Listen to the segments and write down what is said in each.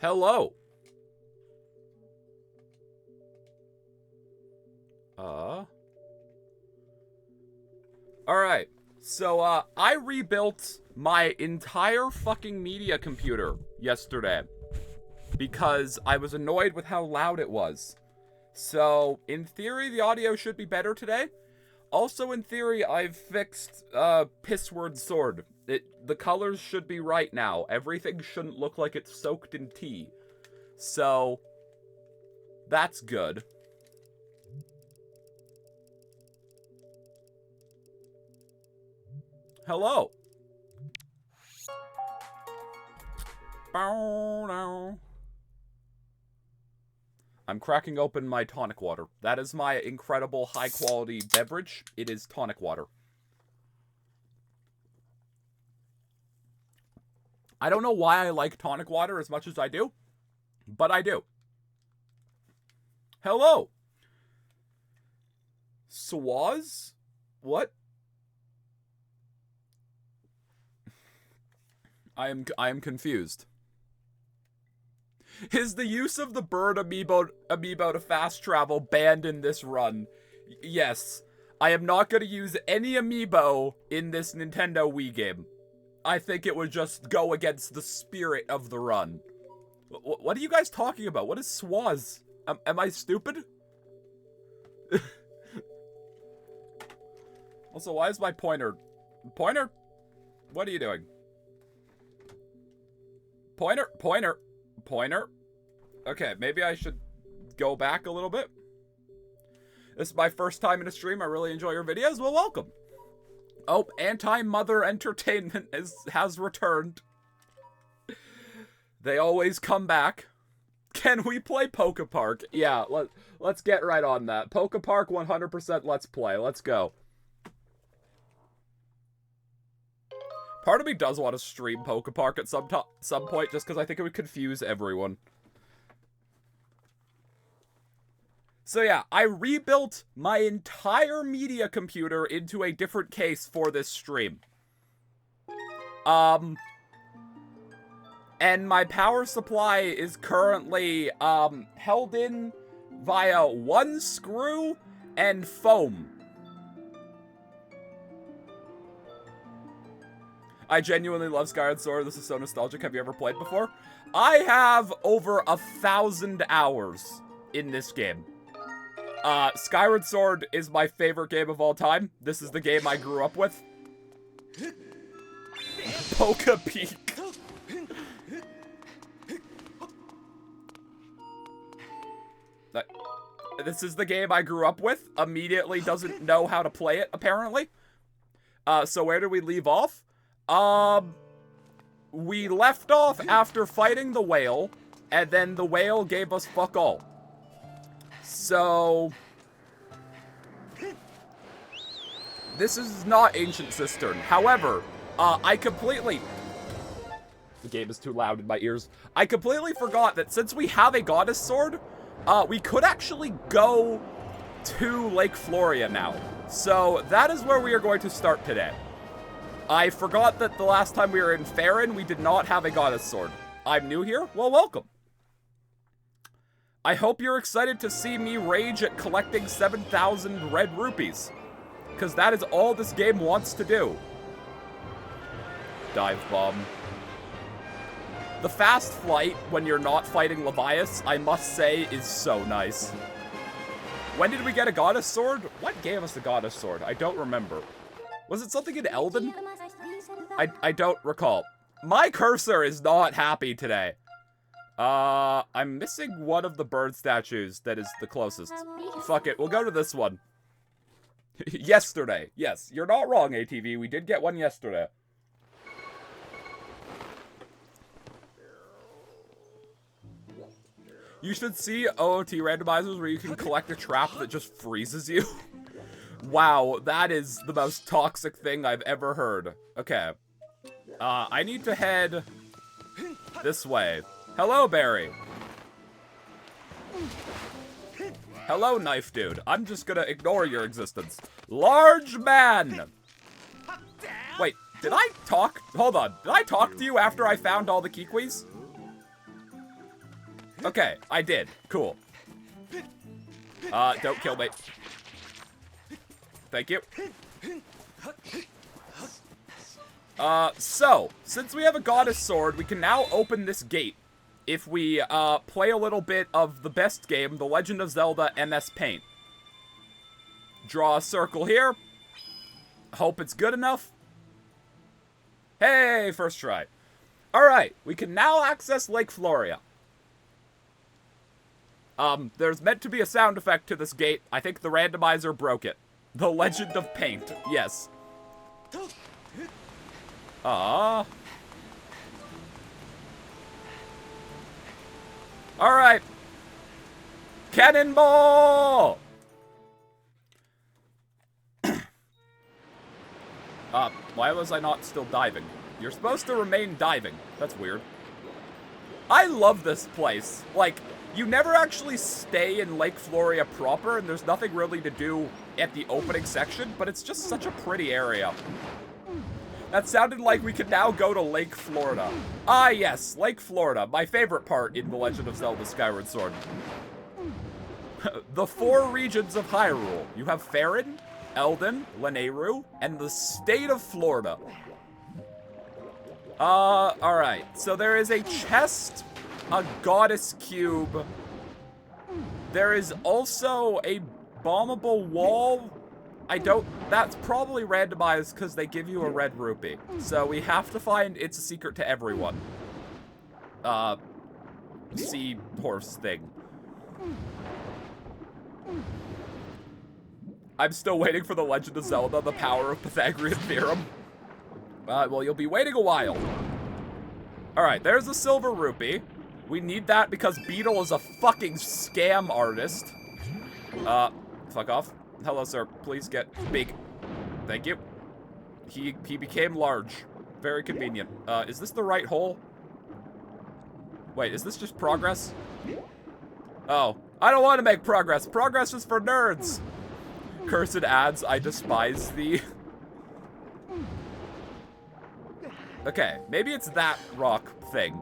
Hello. Alright. So, I rebuilt my entire fucking media computer yesterday because I was annoyed with how loud it was. So, in theory, the audio should be better today. Also, in theory, I've fixed, Pissword Sword. The colors should be right now. Everything shouldn't look like it's soaked in tea. So, that's good. Hello. I'm cracking open my tonic water. That is my incredible high-quality beverage. It is tonic water. I don't know why I like tonic water as much as I do, but I do. Hello. Swaz? What? I am confused. Is the use of the bird amiibo to fast travel banned in this run? Yes. I am not going to use any amiibo in this Nintendo Wii game. I think it would just go against the spirit of the run. What are you guys talking about? What is Swaz? Am I stupid? Also, why is my pointer... Pointer? What are you doing? Pointer? Pointer? Pointer? Okay, maybe I should go back a little bit. This is my first time in a stream. I really enjoy your videos. Well, welcome. Oh, Anti-Mother Entertainment has returned. They always come back. Can we play Poke Park? Yeah, let's get right on that. Poke Park 100% let's play. Let's go. Part of me does want to stream Poke Park at some point, just because I think it would confuse everyone. So yeah, I rebuilt my entire media computer into a different case for this stream. And my power supply is currently, held in via one screw and foam. I genuinely love Skyward Sword. This is so nostalgic. Have you ever played before? I have over 1,000 hours in this game. Skyward Sword is my favorite game of all time. This is the game I grew up with. Poke Peak. This is the game I grew up with. Immediately doesn't know how to play it, apparently. So where did we leave off? We left off after fighting the whale, and then the whale gave us fuck all. So... this is not Ancient Cistern. However, I completely... the game is too loud in my ears. I completely forgot that since we have a goddess sword, we could actually go to Lake Floria now. So that is where we are going to start today. I forgot that the last time we were in Farron, we did not have a goddess sword. I'm new here? Well, welcome. I hope you're excited to see me rage at collecting 7,000 red rupees. Because that is all this game wants to do. Dive bomb. The fast flight, when you're not fighting Levias, I must say, is so nice. When did we get a goddess sword? What gave us the goddess sword? I don't remember. Was it something in Elden? I don't recall. My cursor is not happy today. I'm missing one of the bird statues that is the closest. Fuck it, we'll go to this one. Yesterday. Yes, you're not wrong, ATV. We did get one yesterday. You should see OOT randomizers where you can collect a trap that just freezes you. Wow, that is the most toxic thing I've ever heard. Okay. I need to head this way. Hello, Barry. Hello, knife dude. I'm just gonna ignore your existence. Large man! Wait, did I talk? Hold on. Did I talk to you after I found all the Kikwis? Okay, I did. Cool. Don't kill me. Thank you. So, since we have a goddess sword, we can now open this gate if we, play a little bit of the best game, The Legend of Zelda MS Paint. Draw a circle here. Hope it's good enough. Hey, first try. Alright, we can now access Lake Floria. There's meant to be a sound effect to this gate. I think the randomizer broke it. The Legend of Paint, yes. Alright. Cannonball! Why was I not still diving? You're supposed to remain diving. That's weird. I love this place. Like, you never actually stay in Lake Floria proper, and there's nothing really to do at the opening section, but it's just such a pretty area. That sounded like we could now go to Lake Florida. Ah, yes, Lake Florida, my favorite part in The Legend of Zelda Skyward Sword. The 4 regions of Hyrule. You have Faron, Eldon, Lanayru, and the state of Florida. Alright. So there is a chest, a goddess cube. There is also a bombable wall. That's probably randomized because they give you a red rupee. So we have to find It's a Secret to Everyone. Sea horse thing. I'm still waiting for The Legend of Zelda, The Power of Pythagorean Theorem. Well, you'll be waiting a while. Alright, there's a silver rupee. We need that because Beetle is a fucking scam artist. Fuck off. Hello, sir. Please get big. Thank you. He became large. Very convenient. Is this the right hole? Wait, is this just progress? Oh, I don't want to make progress. Progress is for nerds. Cursed ads, I despise thee. Okay, maybe it's that rock thing.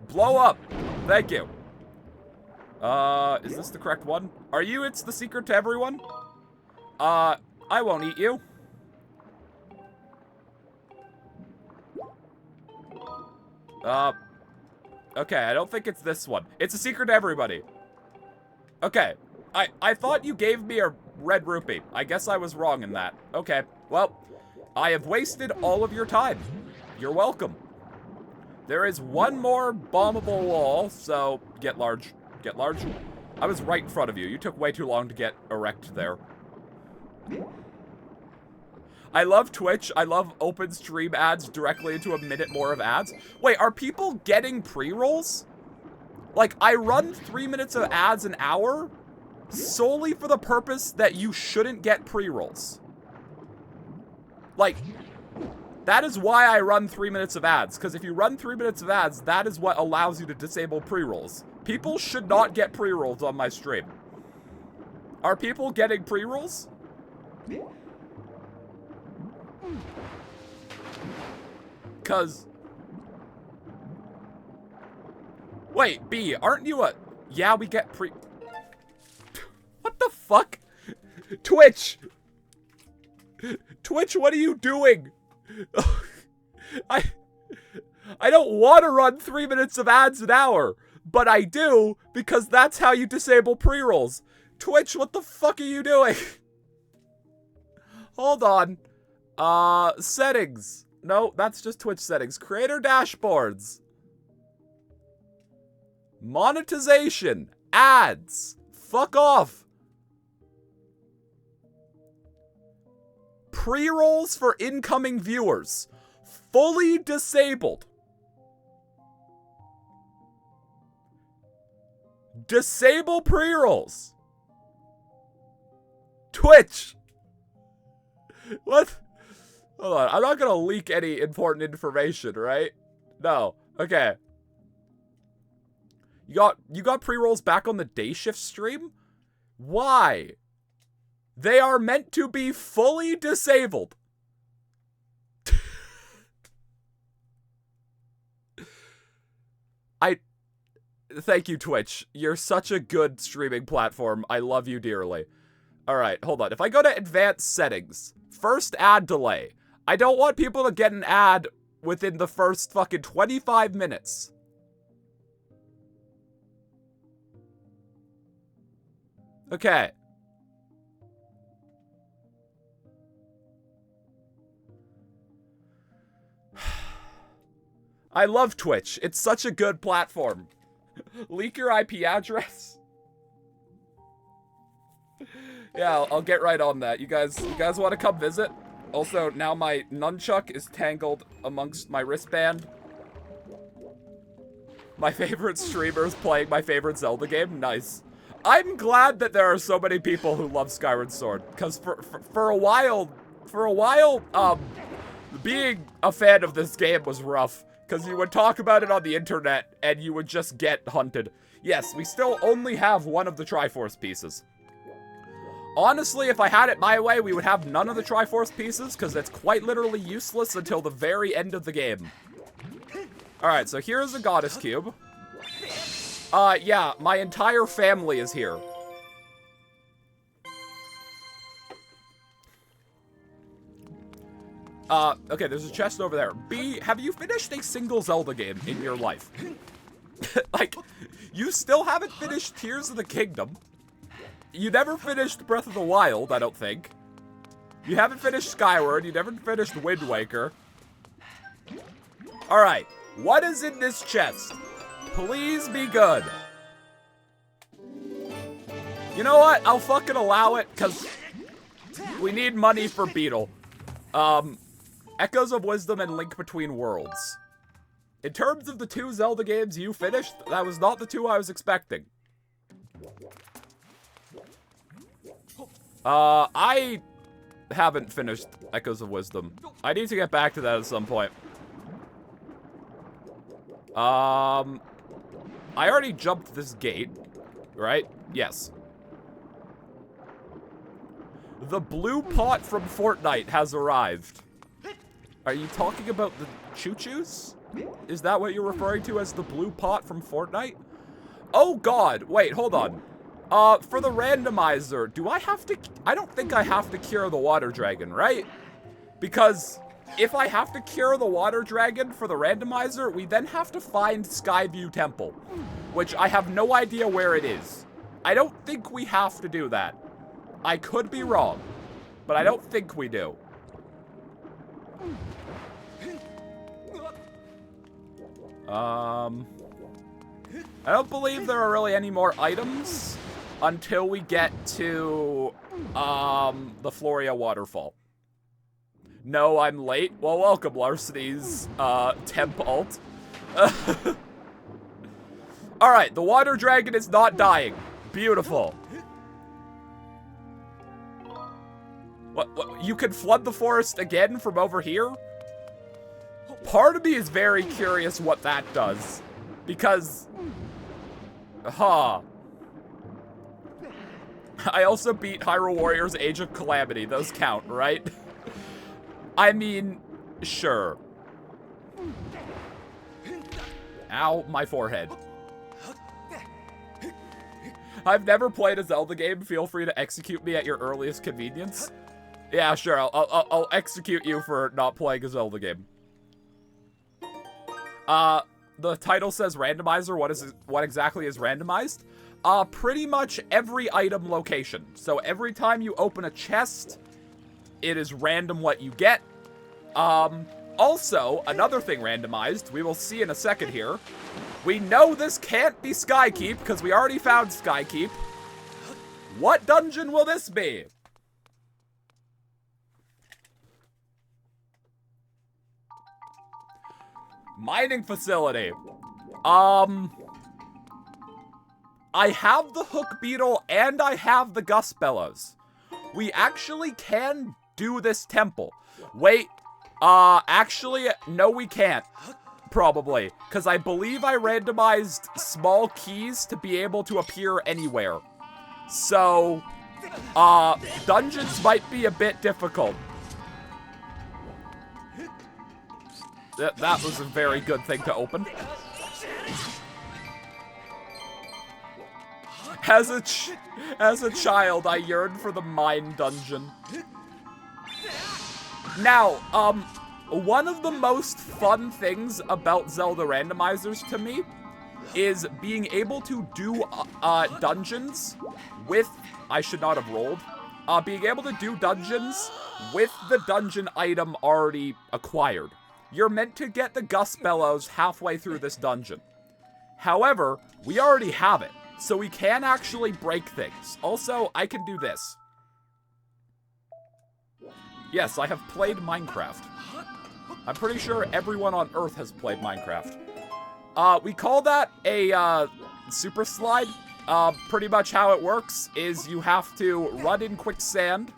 Blow up! Thank you. Is this the correct one? Are you It's the Secret to Everyone? I won't eat you. Okay, I don't think it's this one. It's a secret to everybody. Okay, I thought you gave me a red rupee. I guess I was wrong in that. Okay, well, I have wasted all of your time. You're welcome. There is one more bombable wall, so get large. Get large. I was right in front of you. You took way too long to get erect there. I love Twitch. I love open stream ads directly into a minute more of ads. Wait, are people getting pre-rolls? Like, I run 3 minutes of ads an hour solely for the purpose that you shouldn't get pre-rolls. Like, that is why I run 3 minutes of ads. Because if you run 3 minutes of ads, that is what allows you to disable pre-rolls. People should not get pre-rolls on my stream. Are people getting pre-rolls? Because... Wait, B, aren't you a... Yeah, we get pre... What the fuck? Twitch! Twitch, what are you doing? I don't want to run 3 minutes of ads an hour, but I do because that's how you disable pre-rolls. Twitch, what the fuck are you doing? Hold on. Settings. No, that's just Twitch settings. Creator dashboards. Monetization. Ads. Fuck off. Pre-rolls for incoming viewers. Fully disabled. Disable pre-rolls. Twitch. What? Hold on. I'm not gonna leak any important information, right? No. Okay. You got pre-rolls back on the day shift stream? Why? They are meant to be fully disabled. Thank you, Twitch. You're such a good streaming platform. I love you dearly. Alright, hold on. If I go to advanced settings, first ad delay. I don't want people to get an ad within the first fucking 25 minutes. Okay. I love Twitch. It's such a good platform. Leak your IP address? Yeah, I'll get right on that. You guys want to come visit? Also, now my nunchuck is tangled amongst my wristband. My favorite streamer's playing my favorite Zelda game. Nice. I'm glad that there are so many people who love Skyward Sword, because for a while, being a fan of this game was rough, because you would talk about it on the internet, and you would just get hunted. Yes, we still only have one of the Triforce pieces. Honestly, if I had it my way, we would have none of the Triforce pieces, because it's quite literally useless until the very end of the game. Alright, so here's the Goddess Cube. Yeah, my entire family is here. Okay, there's a chest over there. B, have you finished a single Zelda game in your life? Like, you still haven't finished Tears of the Kingdom. You never finished Breath of the Wild, I don't think. You haven't finished Skyward. You never finished Wind Waker. Alright, what is in this chest? Please be good. You know what? I'll fucking allow it, because we need money for Beetle. Echoes of Wisdom and Link Between Worlds. In terms of the two Zelda games you finished, that was not the two I was expecting. I haven't finished Echoes of Wisdom. I need to get back to that at some point. I already jumped this gate, right? Yes. The blue pot from Fortnite has arrived. Are you talking about the choo-choos? Is that what you're referring to as the blue pot from Fortnite? Oh god, wait, hold on. For the randomizer, do I have to... I don't think I have to cure the water dragon, right? Because if I have to cure the water dragon for the randomizer, we then have to find Skyview Temple, which I have no idea where it is. I don't think we have to do that. I could be wrong, but I don't think we do. I don't believe there are really any more items until we get to, the Floria waterfall. No, I'm late. Well, welcome, Larceny's, temp alt. Alright, the water dragon is not dying. Beautiful. What, you can flood the forest again from over here? Part of me is very curious what that does. Because... I also beat Hyrule Warriors Age of Calamity. Those count, right? I mean, sure. Ow, my forehead. I've never played a Zelda game. Feel free to execute me at your earliest convenience. Yeah, sure. I'll execute you for not playing a Zelda game. The title says randomizer. What exactly is randomized? Pretty much every item location. So every time you open a chest, it is random what you get. Also, another thing randomized, we will see in a second here. We know this can't be Skykeep, because we already found Skykeep. What dungeon will this be? Mining facility. I have the Hook Beetle and I have the Gust Bellows. We actually can do this temple. Wait, actually, no we can't. Probably. Because I believe I randomized small keys to be able to appear anywhere. So, dungeons might be a bit difficult. That was a very good thing to open. As a child, I yearned for the mine dungeon. Now, one of the most fun things about Zelda randomizers to me is being able to do dungeons with, I should not have rolled, being able to do dungeons with the dungeon item already acquired. You're meant to get the Gust Bellows halfway through this dungeon. However, we already have it, so we can actually break things. Also, I can do this. Yes, I have played Minecraft. I'm pretty sure everyone on Earth has played Minecraft. We call that a super slide. Pretty much how it works is you have to run in quicksand.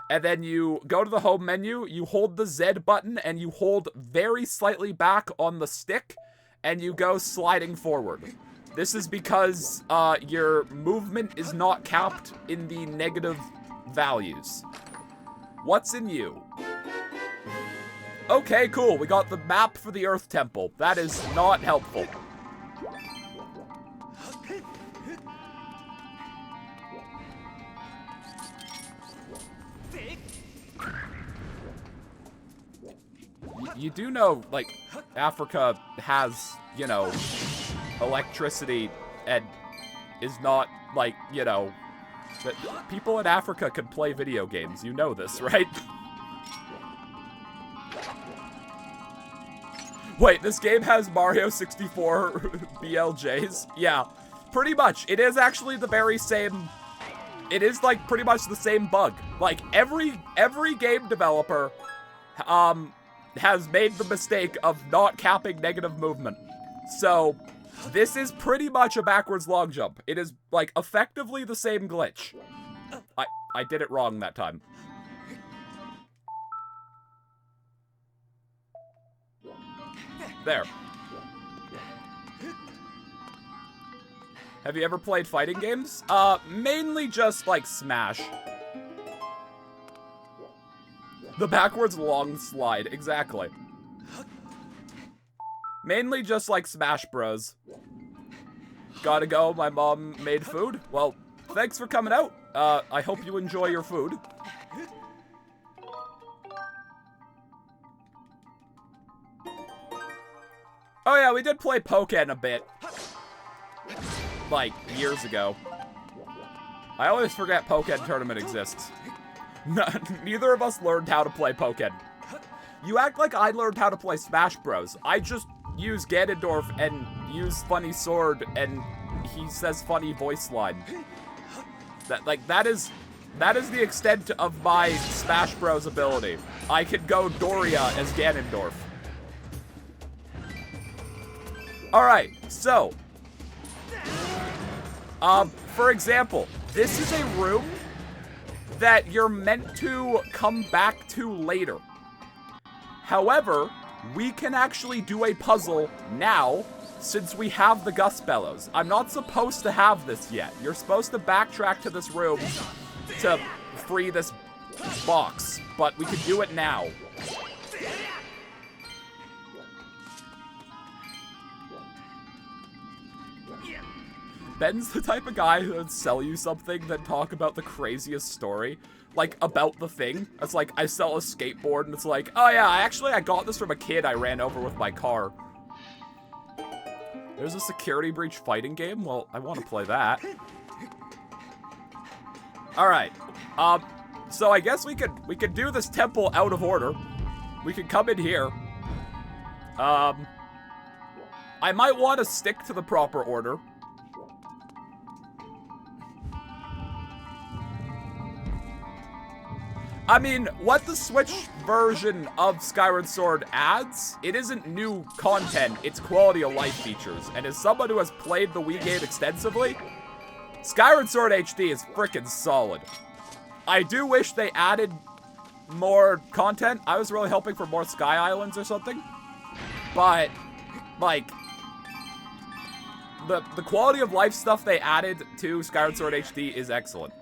And then you go to the home menu, you hold the Z button, and you hold very slightly back on the stick, and you go sliding forward. This is because your movement is not capped in the negative values. What's in you? Okay, cool. We got the map for the Earth Temple. That is not helpful. You do know, like, Africa has, you know, electricity and is not, like, you know, that people in Africa can play video games. You know this, right? Wait, this game has Mario 64 BLJs? Yeah, pretty much. It is actually the very same... It is, like, pretty much the same bug. Like, every game developer, has made the mistake of not capping negative movement. So, this is pretty much a backwards long jump. It is, like, effectively the same glitch. I did it wrong that time. There. Have you ever played fighting games? Mainly just, like, Smash. The backwards long slide, exactly. Mainly just like Smash Bros. Gotta go, my mom made food. Well, thanks for coming out. I hope you enjoy your food. Oh yeah, we did play Pokken a bit. Like, years ago. I always forget Pokken Tournament exists. Neither of us learned how to play Pokken. You act like I learned how to play Smash Bros. I just use Ganondorf and use funny sword and he says funny voice line. That is the extent of my Smash Bros ability. I could go Doria as Ganondorf. Alright, so for example, this is a room that you're meant to come back to later. However, we can actually do a puzzle now since we have the Gust Bellows. I'm not supposed to have this yet. You're supposed to backtrack to this room to free this box, but we can do it now. Ben's the type of guy who would sell you something then talk about the craziest story. Like, about the thing. It's like, I sell a skateboard, and it's like, oh yeah, I got this from a kid I ran over with my car. There's a security breach fighting game? Well, I want to play that. Alright. So I guess we could do this temple out of order. We could come in here. I might want to stick to the proper order. I mean, what the Switch version of Skyward Sword adds, it isn't new content, it's quality of life features. And as someone who has played the Wii game extensively, Skyward Sword HD is frickin' solid. I do wish they added more content. I was really hoping for more Sky Islands or something. But, like, the quality of life stuff they added to Skyward Sword HD is excellent.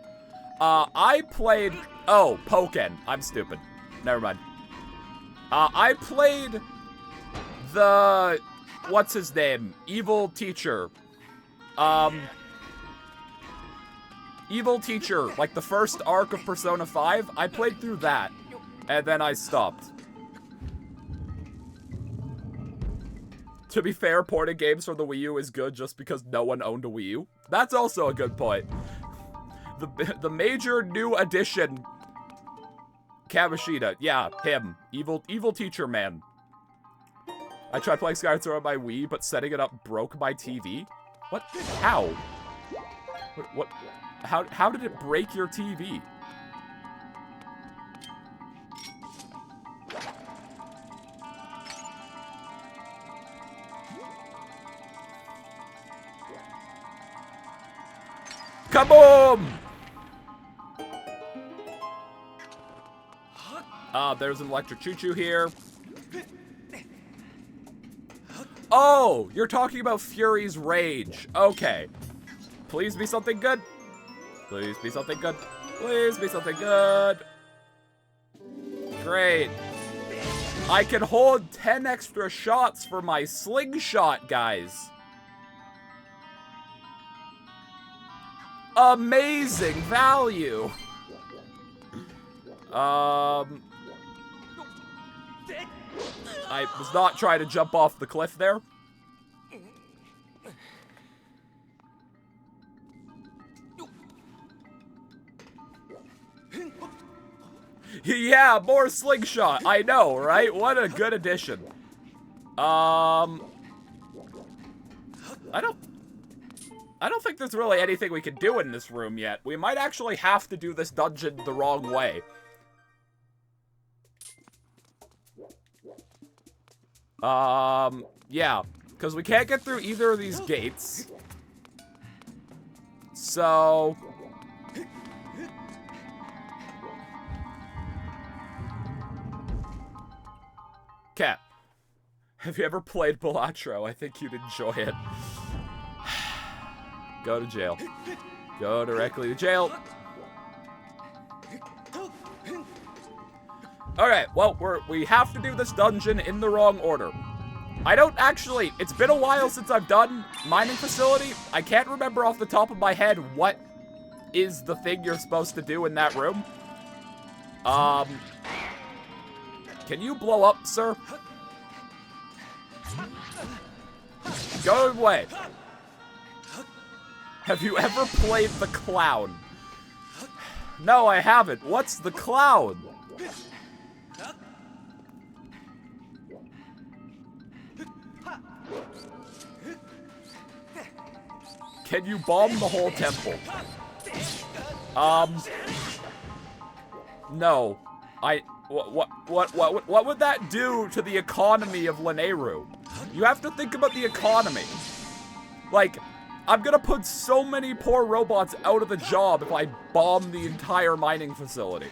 I played... Oh, Pokken. I'm stupid. Never mind. I played the... What's his name? Evil teacher. Evil Teacher, like the first arc of Persona 5, I played through that, and then I stopped. To be fair, porting games from the Wii U is good just because no one owned a Wii U. That's also a good point. The major new addition, Kamishita, yeah, him, evil Teacher man. I tried playing Skyward Sword on my Wii, but setting it up broke my TV. What? How? What? How did it break your TV? Kaboom! There's an electric choo-choo here. Oh, you're talking about Fury's Rage. Okay. Please be something good. Please be something good. Please be something good. Great. I can hold 10 extra shots for my slingshot, guys. Amazing value. I was not trying to jump off the cliff there. Yeah, more slingshot. I know, right? What a good addition. I don't think there's really anything we can do in this room yet. We might actually have to do this dungeon the wrong way. Yeah, because we can't get through either of these gates. So... Cat, have you ever played Balatro? I think you'd enjoy it. Go to jail. Go directly to jail. Alright, well, we have to do this dungeon in the wrong order. I don't actually... It's been a while since I've done Mining Facility. I can't remember off the top of my head what is the thing you're supposed to do in that room. Can you blow up, sir? Go away. Have you ever played the clown? No, I haven't. What's the clown? Can you bomb the whole temple? No. What would that do to the economy of Lanayru? You have to think about the economy. Like, I'm gonna put so many poor robots out of the job if I bomb the entire mining facility.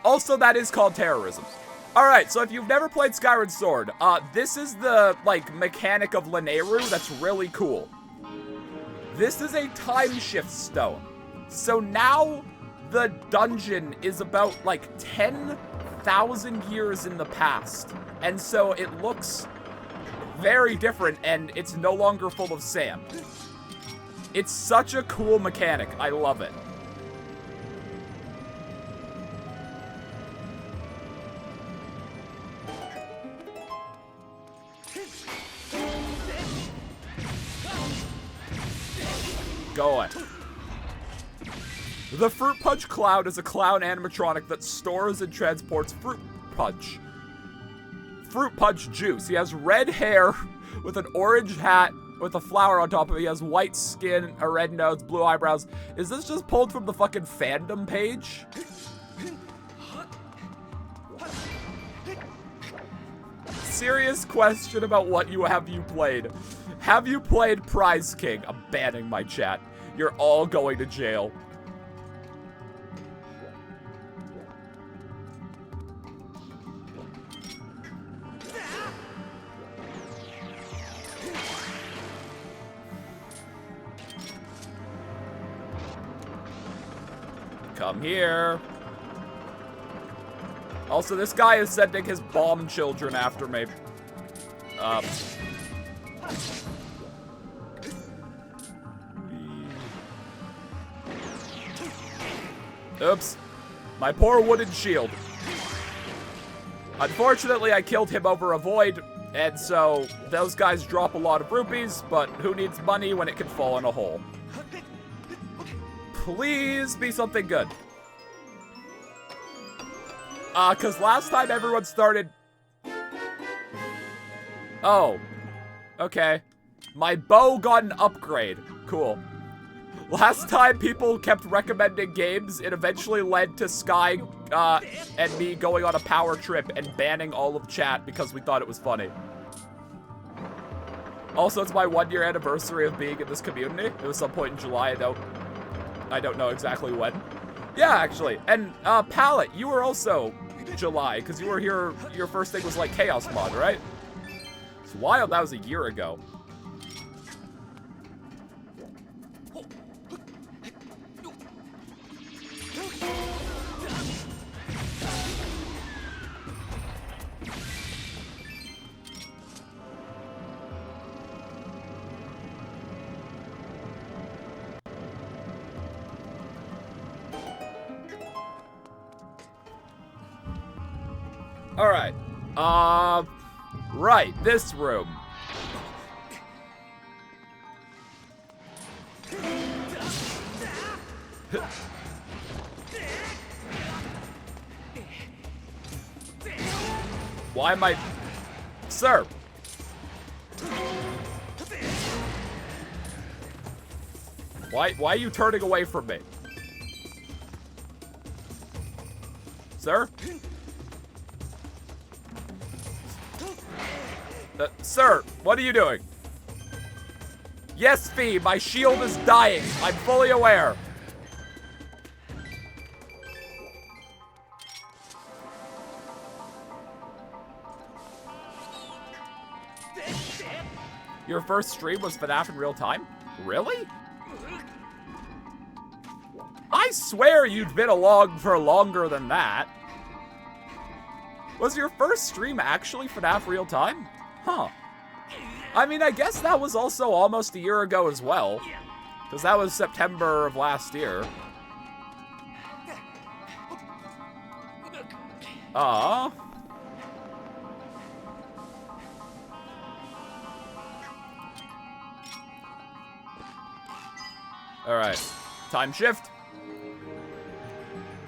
Also, that is called terrorism. Alright, so if you've never played Skyward Sword, this is the, like, mechanic of Lanayru that's really cool. This is a time shift stone. So now the dungeon is about, like, 10,000 years in the past. And so it looks very different, and it's no longer full of sand. It's such a cool mechanic. I love it. Go on. The Fruit Punch Cloud is a clown animatronic that stores and transports fruit punch juice. He has red hair with an orange hat with a flower on top of it. He has white skin, a red nose, blue eyebrows. Is this just pulled from the fucking fandom page? Serious question about what you played. Have you played Prize King? I'm banning my chat. You're all going to jail. Come here. Also, this guy is sending his bomb children after me. Oops. My poor wooden shield. Unfortunately, I killed him over a void, and so those guys drop a lot of rupees, but who needs money when it can fall in a hole? Please be something good. Cause last time everyone started... Oh. Okay. My bow got an upgrade. Cool. Last time people kept recommending games, it eventually led to Sky, and me going on a power trip and banning all of chat because we thought it was funny. Also, it's my 1-year anniversary of being in this community. It was some point in July, though. I don't know exactly when. Yeah, actually. And, Palette, you were also July, because you were here, your first thing was like Chaos Mod, right? It's wild, that was a year ago. Alright. Right, this room. Why am I... Sir! Why are you turning away from me? Sir? Sir, what are you doing? Yes, Fee, my shield is dying. I'm fully aware. Your first stream was FNAF in real time? Really? I swear you'd been along for longer than that. Was your first stream actually FNAF real time? Huh. I mean, I guess that was also almost a year ago as well. Because that was September of last year. Aww. Alright. Time shift.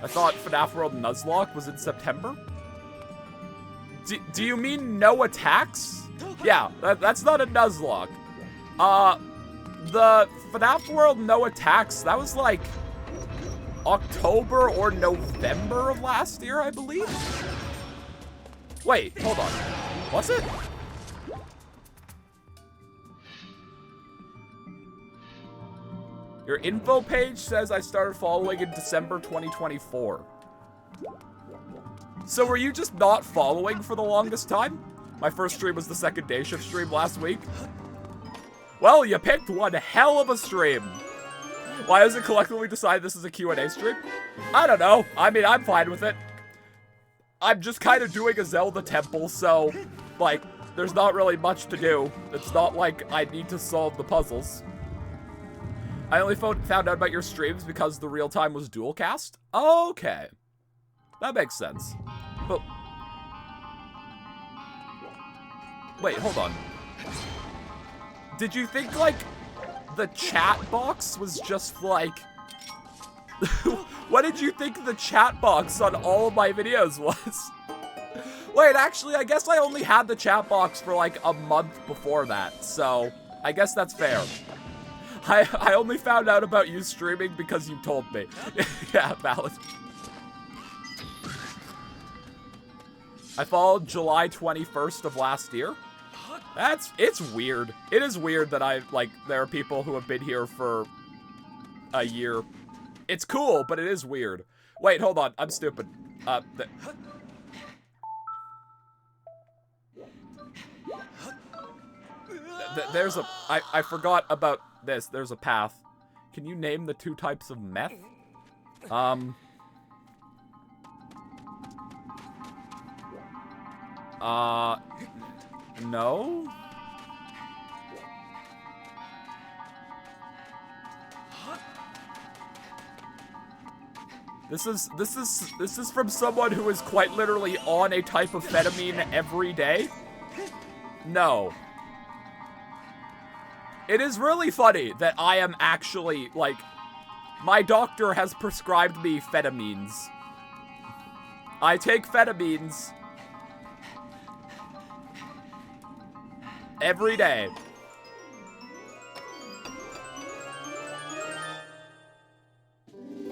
I thought FNAF World Nuzlocke was in September. Do you mean no attacks? Yeah, that's not a Nuzlocke. The FNAF World No Attacks, that was like October or November of last year, I believe? Wait, hold on. Was it? Your info page says I started following in December 2024. So were you just not following for the longest time? My first stream was the second day shift stream last week. Well, you picked one hell of a stream. Why has it collectively decided this is a Q&A stream? I don't know. I mean, I'm fine with it. I'm just kind of doing a Zelda temple, so, like, there's not really much to do. It's not like I need to solve the puzzles. I only found out about your streams because the real time was dual cast? Okay. That makes sense. But... wait, hold on. Did you think, like, the chat box was just, like... what did you think the chat box on all of my videos was? Wait, actually, I guess I only had the chat box for, like, a month before that, so I guess that's fair. I only found out about you streaming because you told me. Yeah, valid. I followed July 21st of last year. It's weird. It is weird that there are people who have been here for a year. It's cool, but it is weird. Wait, hold on. I'm stupid. There's a... I forgot about this. There's a path. Can you name the 2 types of meth? No? This is from someone who is quite literally on a type of amphetamine every day. No. It is really funny that I am actually, like, my doctor has prescribed me amphetamines. I take amphetamines every day.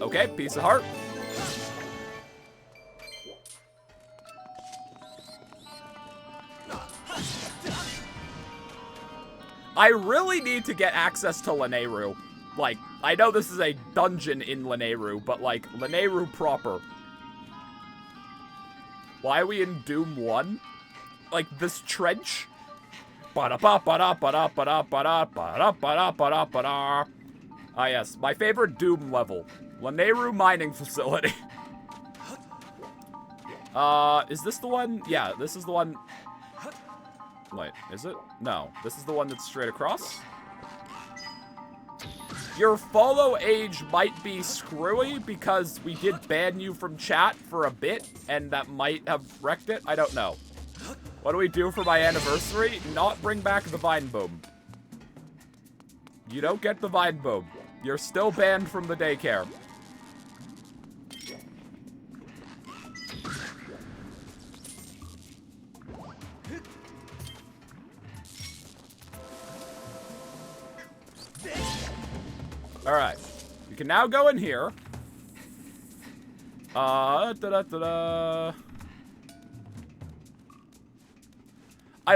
Okay, piece of heart. I really need to get access to Lanayru. Like, I know this is a dungeon in Lanayru, but like, Lanayru proper. Why are we in Doom 1? Like, this trench? Ah yes, my favorite Doom level. Lanayru mining facility. Is this the one? Yeah, this is the one. Wait, is it? No, this is the one that's straight across. Your follow age might be screwy because we did ban you from chat for a bit, and that might have wrecked it. I don't know. What do we do for my anniversary? Not bring back the Vine Boom. You don't get the Vine Boom. You're still banned from the daycare. Alright. You can now go in here. I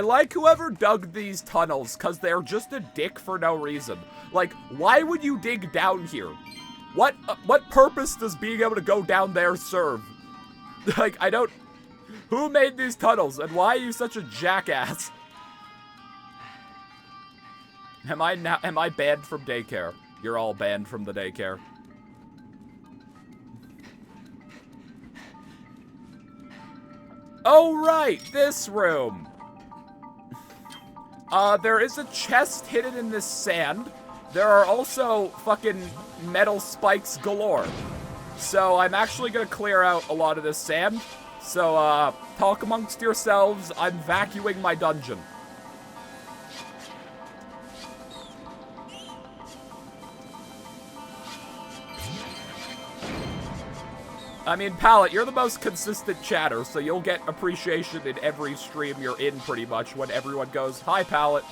like whoever dug these tunnels, because they're just a dick for no reason. Like, why would you dig down here? What purpose does being able to go down there serve? Like, I don't... Who made these tunnels, and why are you such a jackass? Am I banned from daycare? You're all banned from the daycare. Oh, right, this room. There is a chest hidden in this sand. There are also fucking metal spikes galore. So I'm actually gonna clear out a lot of this sand. So, talk amongst yourselves. I'm vacuuming my dungeon. I mean, Pallet, you're the most consistent chatter, so you'll get appreciation in every stream you're in, pretty much, when everyone goes, "Hi, Pallet."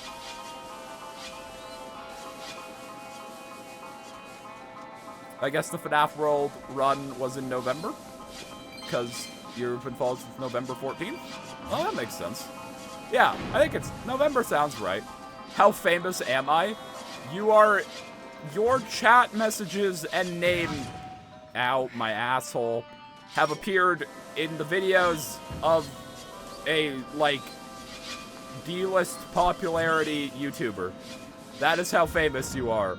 I guess the FNAF World run was in November, because you've been followed since November 14th? Oh, that makes sense. Yeah, I think it's... November sounds right. How famous am I? Your chat messages and name... Ow, my asshole, have appeared in the videos of a, like, D-list popularity YouTuber. That is how famous you are.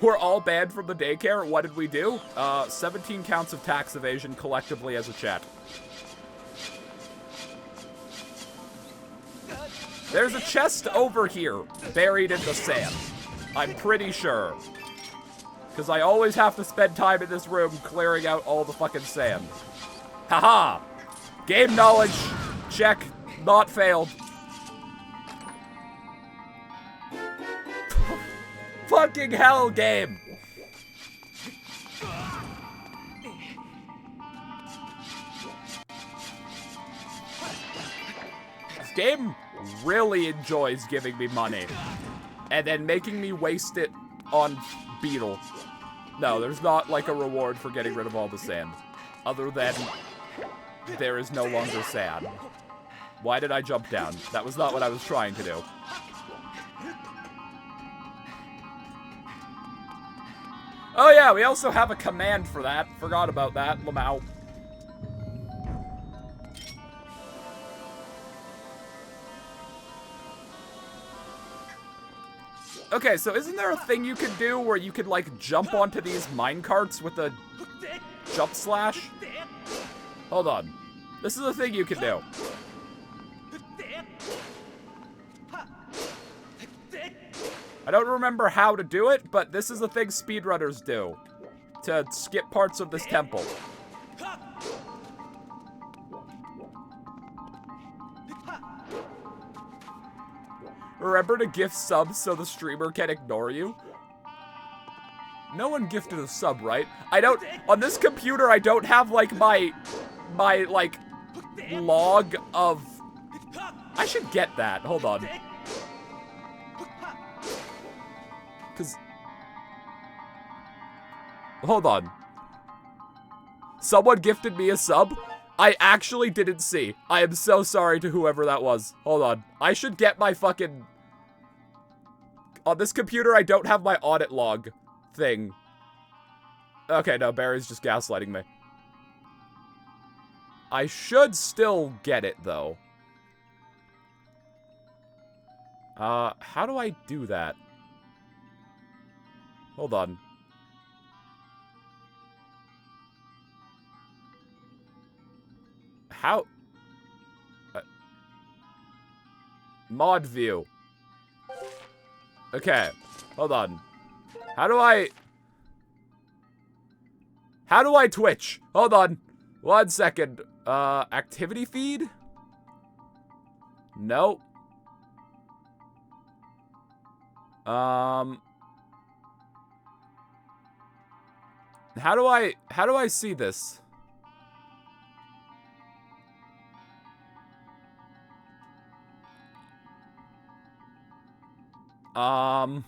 We're all banned from the daycare. What did we do? 17 counts of tax evasion collectively as a chat. There's a chest over here, buried in the sand. I'm pretty sure. Because I always have to spend time in this room clearing out all the fucking sand. Haha! Game knowledge, check, not failed. Fucking hell, game! This game really enjoys giving me money. And then making me waste it on Beetle. No, there's not, like, a reward for getting rid of all the sand. Other than, there is no longer sand. Why did I jump down? That was not what I was trying to do. Oh yeah, we also have a command for that. Forgot about that. Lamau. Okay, so isn't there a thing you can do where you could, like, jump onto these minecarts with a jump slash? Hold on. This is a thing you can do. I don't remember how to do it, but this is a thing speedrunners do. to skip parts of this temple. Remember to gift subs so the streamer can ignore you? No one gifted a sub, right? I don't, on this computer, I don't have, like, my, like, log of, I should get that, hold on. Cause, hold on. Someone gifted me a sub? I actually didn't see. I am so sorry to whoever that was. Hold on. I should get my fucking... On this computer, I don't have my audit log thing. Okay, no, Barry's just gaslighting me. I should still get it, though. How do I do that? Hold on. How? Mod view. Okay, hold on. How do I Twitch? Hold on. 1 second. Activity feed? Nope. How do I see this? How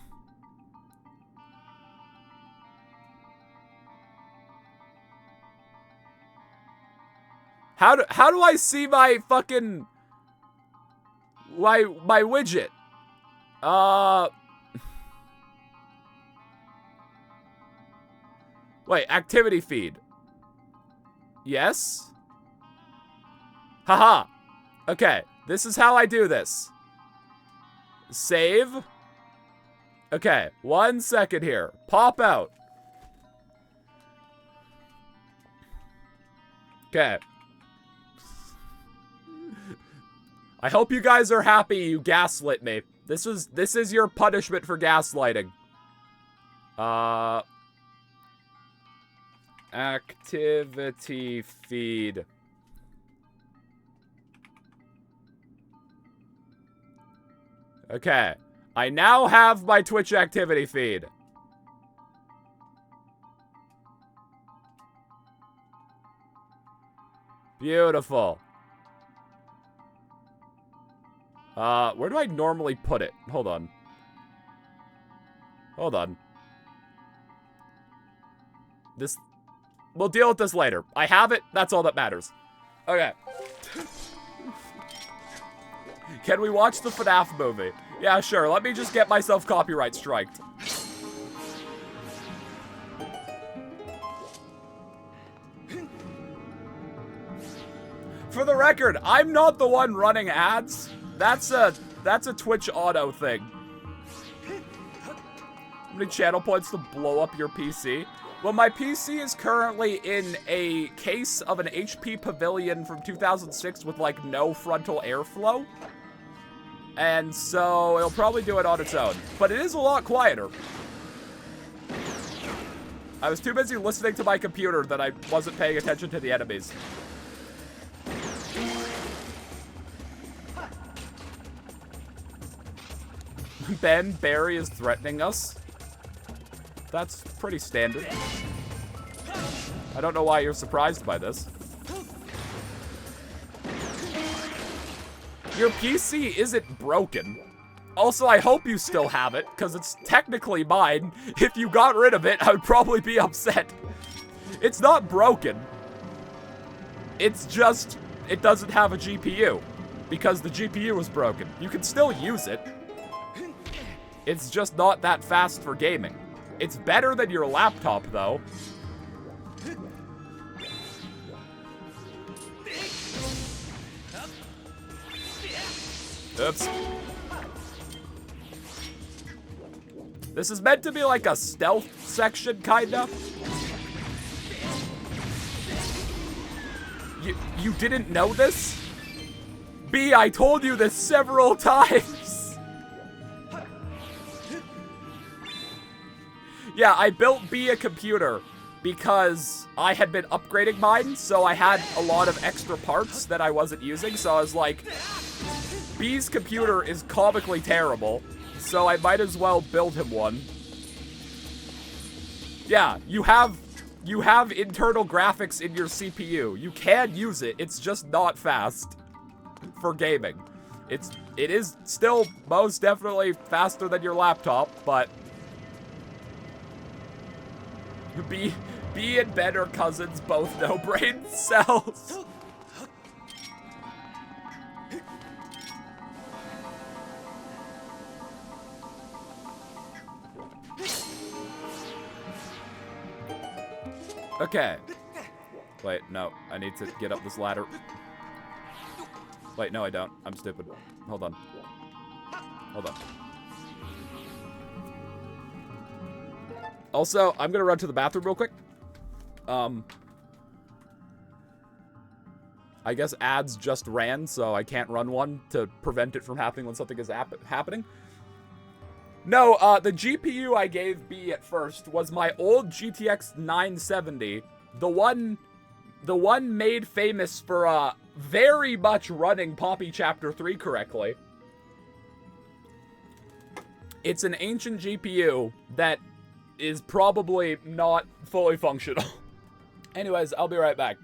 do I see my fucking my widget? Wait, activity feed. Yes? Haha. Okay, this is how I do this. Save. Okay, 1 second here. Pop out. Okay. I hope you guys are happy you gaslit me. This is your punishment for gaslighting. Activity feed. Okay. I now have my Twitch activity feed. Beautiful. Where do I normally put it? Hold on. Hold on. This... We'll deal with this later. I have it. That's all that matters. Okay. Can we watch the FNAF movie? Yeah, sure. Let me just get myself copyright striked. For the record, I'm not the one running ads. That's a Twitch auto thing. How many channel points to blow up your PC? Well, my PC is currently in a case of an HP Pavilion from 2006 with, like, no frontal airflow. And so it'll probably do it on its own. But it is a lot quieter. I was too busy listening to my computer that I wasn't paying attention to the enemies. Ben Barry is threatening us. That's pretty standard. I don't know why you're surprised by this. Your PC isn't broken. Also, I hope you still have it, because it's technically mine. If you got rid of it, I would probably be upset. It's not broken. It's just, it doesn't have a GPU, because the GPU was broken. You can still use it. It's just not that fast for gaming. It's better than your laptop, though. Oops. This is meant to be like a stealth section, kinda. You didn't know this? B, I told you this several times. Yeah, I built B a computer because I had been upgrading mine, so I had a lot of extra parts that I wasn't using, so I was like, B's computer is comically terrible, so I might as well build him one. Yeah, you have internal graphics in your CPU. You can use it, it's just not fast for gaming. It is still most definitely faster than your laptop, but B and Ben are cousins, both no brain cells. Okay. Wait, no. I need to get up this ladder. Wait, no, I don't. I'm stupid. Hold on. Hold on. Also, I'm gonna run to the bathroom real quick. I guess ads just ran, so I can't run one to prevent it from happening when something is happening. No, the GPU I gave B at first was my old GTX 970. The one made famous for, very much running Poppy Chapter 3 correctly. It's an ancient GPU that is probably not fully functional. Anyways, I'll be right back.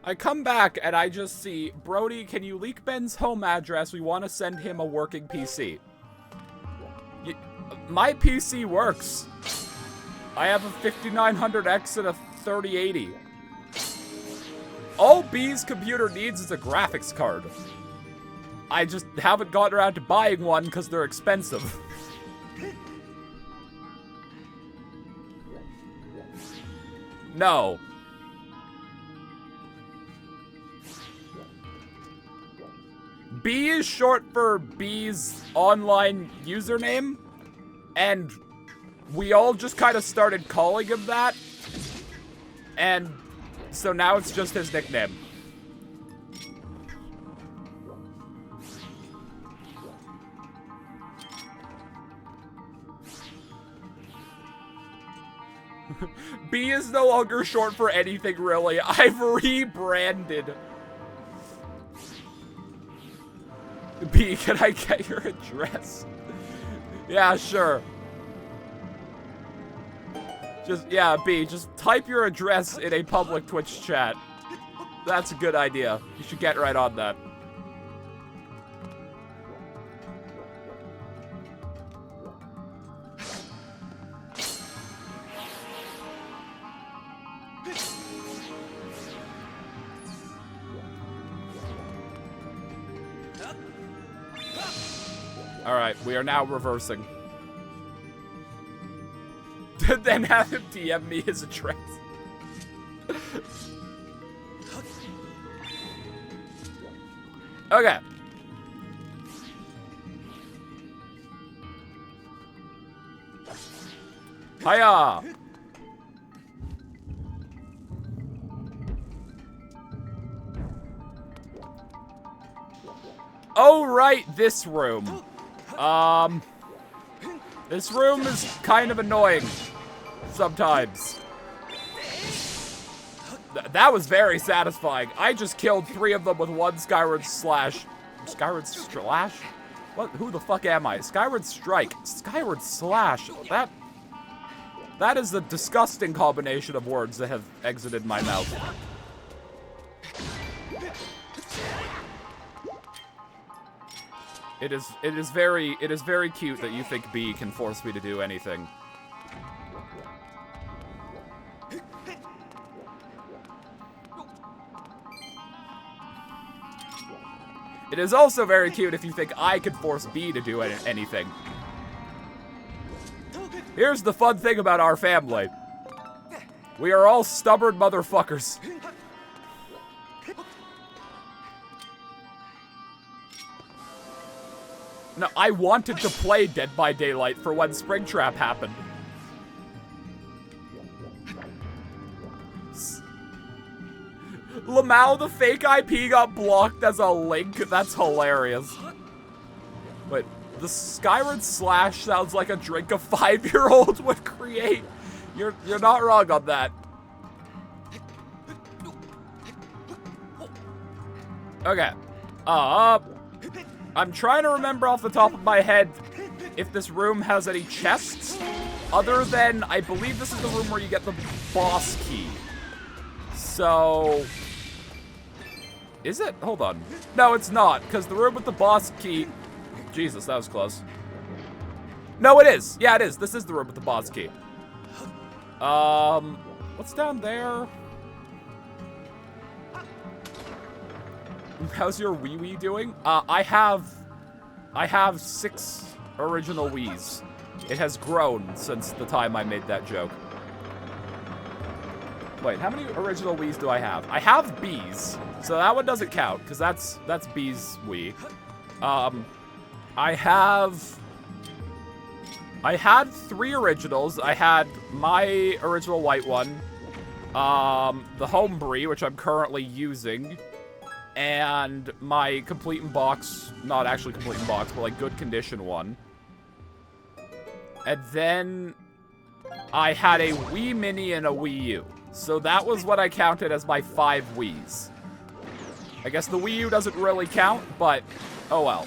I come back and I just see, Brody, can you leak Ben's home address? We want to send him a working PC. My PC works. I have a 5900X and a 3080. All B's computer needs is a graphics card. I just haven't gotten around to buying one because they're expensive. No. B is short for B's online username, and we all just kind of started calling him that, and so now it's just his nickname. B is no longer short for anything, really. I've rebranded. B, can I get your address? Yeah, sure. Yeah, B, just type your address in a public Twitch chat. That's a good idea. You should get right on that. Alright, we are now reversing. Then have him DM me his address. Okay. Hiya! Oh, right, this room. This room is kind of annoying sometimes. That was very satisfying. I just killed 3 of them with one Skyward Slash. Skyward Slash? What? Who the fuck am I? Skyward Strike. Skyward Slash. That is a disgusting combination of words that have exited my mouth. It is very cute that you think B can force me to do anything. It is also very cute if you think I could force B to do anything. Here's the fun thing about our family. We are all stubborn motherfuckers. No, I wanted to play Dead by Daylight for when Springtrap happened. Lamau, the fake IP got blocked as a link. That's hilarious. Wait, the Skyward Slash sounds like a drink a 5-year-old would create. You're not wrong on that. Okay. I'm trying to remember off the top of my head if this room has any chests, other than, I believe this is the room where you get the boss key. So, is it? Hold on. No, it's not, because the room with the boss key, Jesus, that was close. No, it is. Yeah, it is. This is the room with the boss key. What's down there? How's your Wii doing? I have 6 original Wiis. It has grown since the time I made that joke. Wait, how many original Wiis do I have? I have B's, so that one doesn't count, because that's B's Wii. I had 3 originals. I had my original white one, the Homebrew, which I'm currently using, and my complete in box, not actually complete in box, but like good condition one. And then I had a Wii Mini and a Wii U. So that was what I counted as my 5 Wiis. I guess the Wii U doesn't really count, but oh well.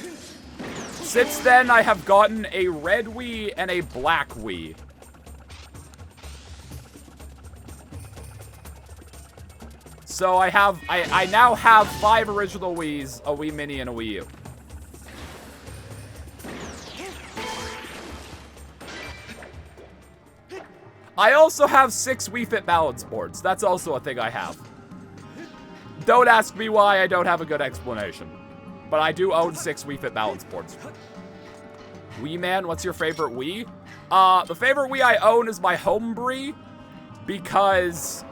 Since then, I have gotten a red Wii and a black Wii. So I now have 5 original Wiis, a Wii Mini, and a Wii U. I also have 6 Wii Fit balance boards. That's also a thing I have. Don't ask me why, I don't have a good explanation. But I do own 6 Wii Fit balance boards. Wii Man, what's your favorite Wii? The favorite Wii I own is my Homebrew, because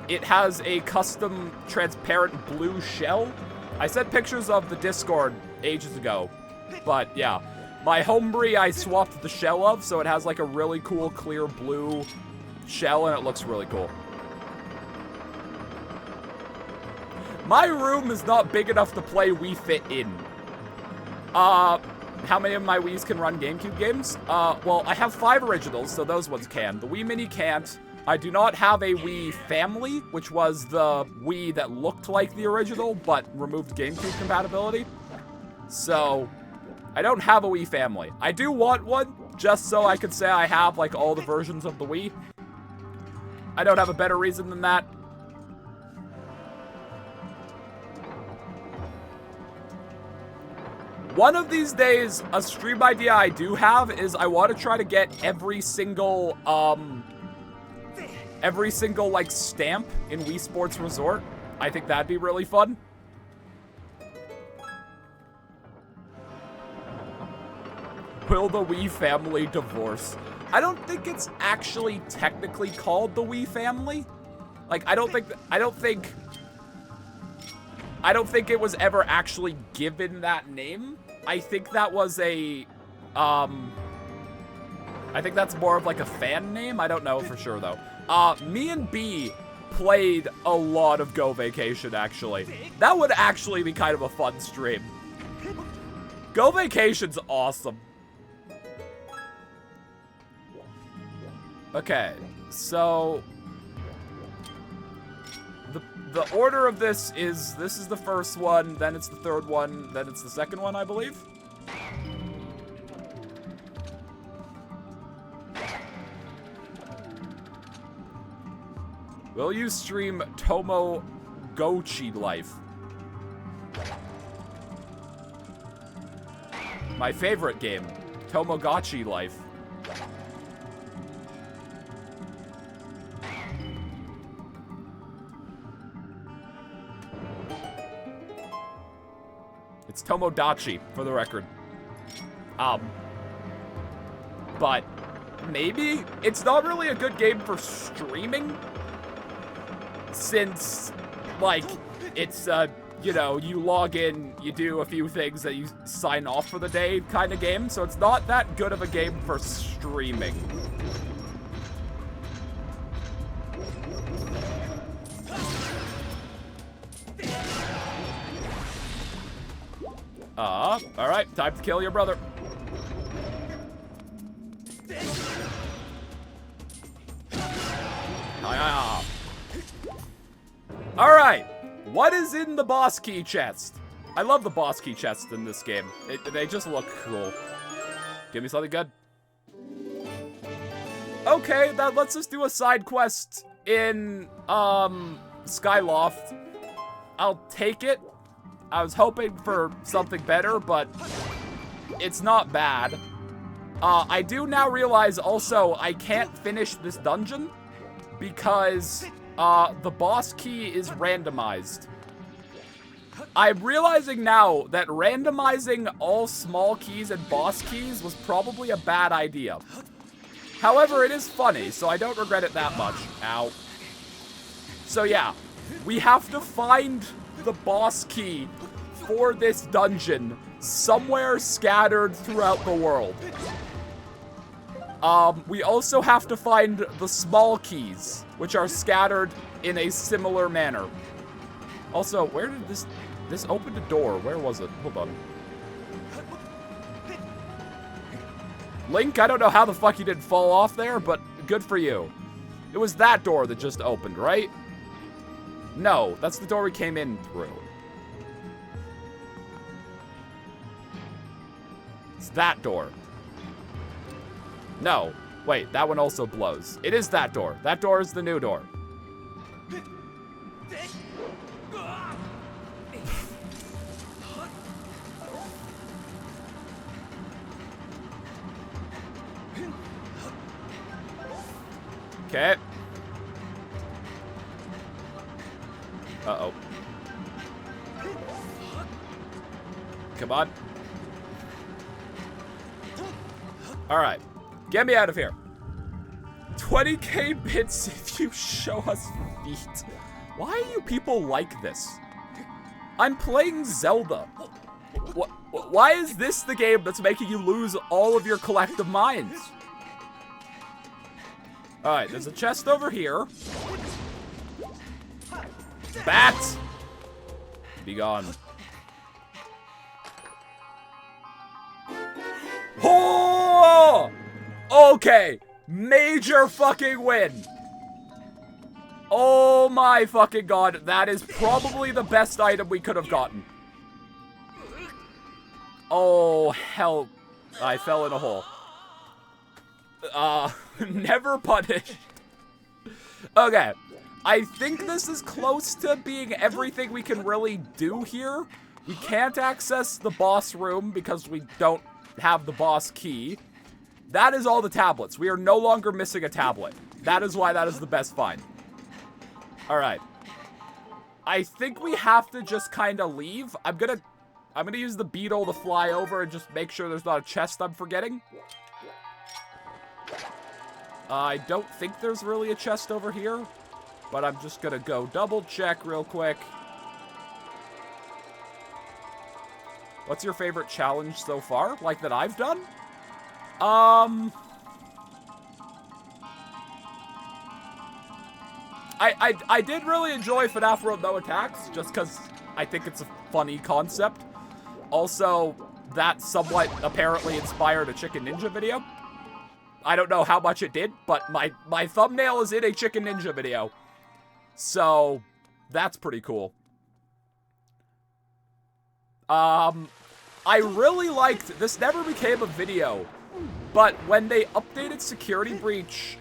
it has a custom transparent blue shell. I sent pictures of the Discord ages ago, but yeah. My Homebrew I swapped the shell of, so it has like a really cool clear blue shell, and it looks really cool. My room is not big enough to play Wii Fit in. How many of my Wiis can run GameCube games? Well, I have 5 originals, so those ones can. The Wii Mini can't. I do not have a Wii Family, which was the Wii that looked like the original, but removed GameCube compatibility. So, I don't have a Wii Family. I do want one, just so I could say I have, like, all the versions of the Wii. I don't have a better reason than that. One of these days, a stream idea I do have is I want to try to get every single, like, stamp in Wii Sports Resort. I think that'd be really fun. Will the Wii family divorce? I don't think it's actually technically called the Wii family. Like, I don't think it was ever actually given that name. I think that was a, I think that's more of like a fan name. I don't know for sure though. Me and B played a lot of Go Vacation, actually. That would actually be kind of a fun stream. Go Vacation's awesome. Okay, so the order of this is the first one, then it's the third one, then it's the second one, I believe. Will you stream Tomogochi Life? My favorite game, Tomogachi Life. It's Tomodachi, for the record. But maybe it's not really a good game for streaming, since, like, it's, you know, you log in, you do a few things, that you sign off for the day kind of game, so it's not that good of a game for streaming. Alright, time to kill your brother. Alright, what is in the boss key chest? I love the boss key chest in this game. They just look cool. Give me something good. Okay, that lets us do a side quest in, Skyloft. I'll take it. I was hoping for something better, but it's not bad. I do now realize also I can't finish this dungeon because the boss key is randomized. I'm realizing now that randomizing all small keys and boss keys was probably a bad idea. However, it is funny, so I don't regret it that much. Ow. So yeah, we have to find the boss key for this dungeon somewhere scattered throughout the world. We also have to find the small keys, which are scattered in a similar manner. Also, where did this opened a door? Where was it? Hold on. Link, I don't know how the fuck you didn't fall off there, but good for you. It was that door that just opened, right? No, that's the door we came in through. It's that door. No. Wait, that one also blows. It is that door. That door is the new door. Okay. Uh-oh. Come on. Alright. Get me out of here. 20k bits if you show us feet. Why are you people like this? I'm playing Zelda. Why is this the game that's making you lose all of your collective minds? Alright, there's a chest over here. Bat! Be gone. Oh! Okay, major fucking win. Oh my fucking god, that is probably the best item we could have gotten. Oh, hell. I fell in a hole. Never punished. Okay, I think this is close to being everything we can really do here. We can't access the boss room because we don't have the boss key. That is all the tablets. We are no longer missing a tablet. That is why that is the best find. Alright. I think we have to just kind of leave. I'm gonna I'm gonna use the beetle to fly over and just make sure there's not a chest I'm forgetting. I don't think there's really a chest over here, but I'm just gonna go double check real quick. What's your favorite challenge so far? Like that I've done? I did really enjoy FNAF World No Attacks, just because I think it's a funny concept. Also, that somewhat apparently inspired a Chicken Ninja video. I don't know how much it did, but my thumbnail is in a Chicken Ninja video. So, that's pretty cool. I really liked, this never became a video, but when they updated Security Breach,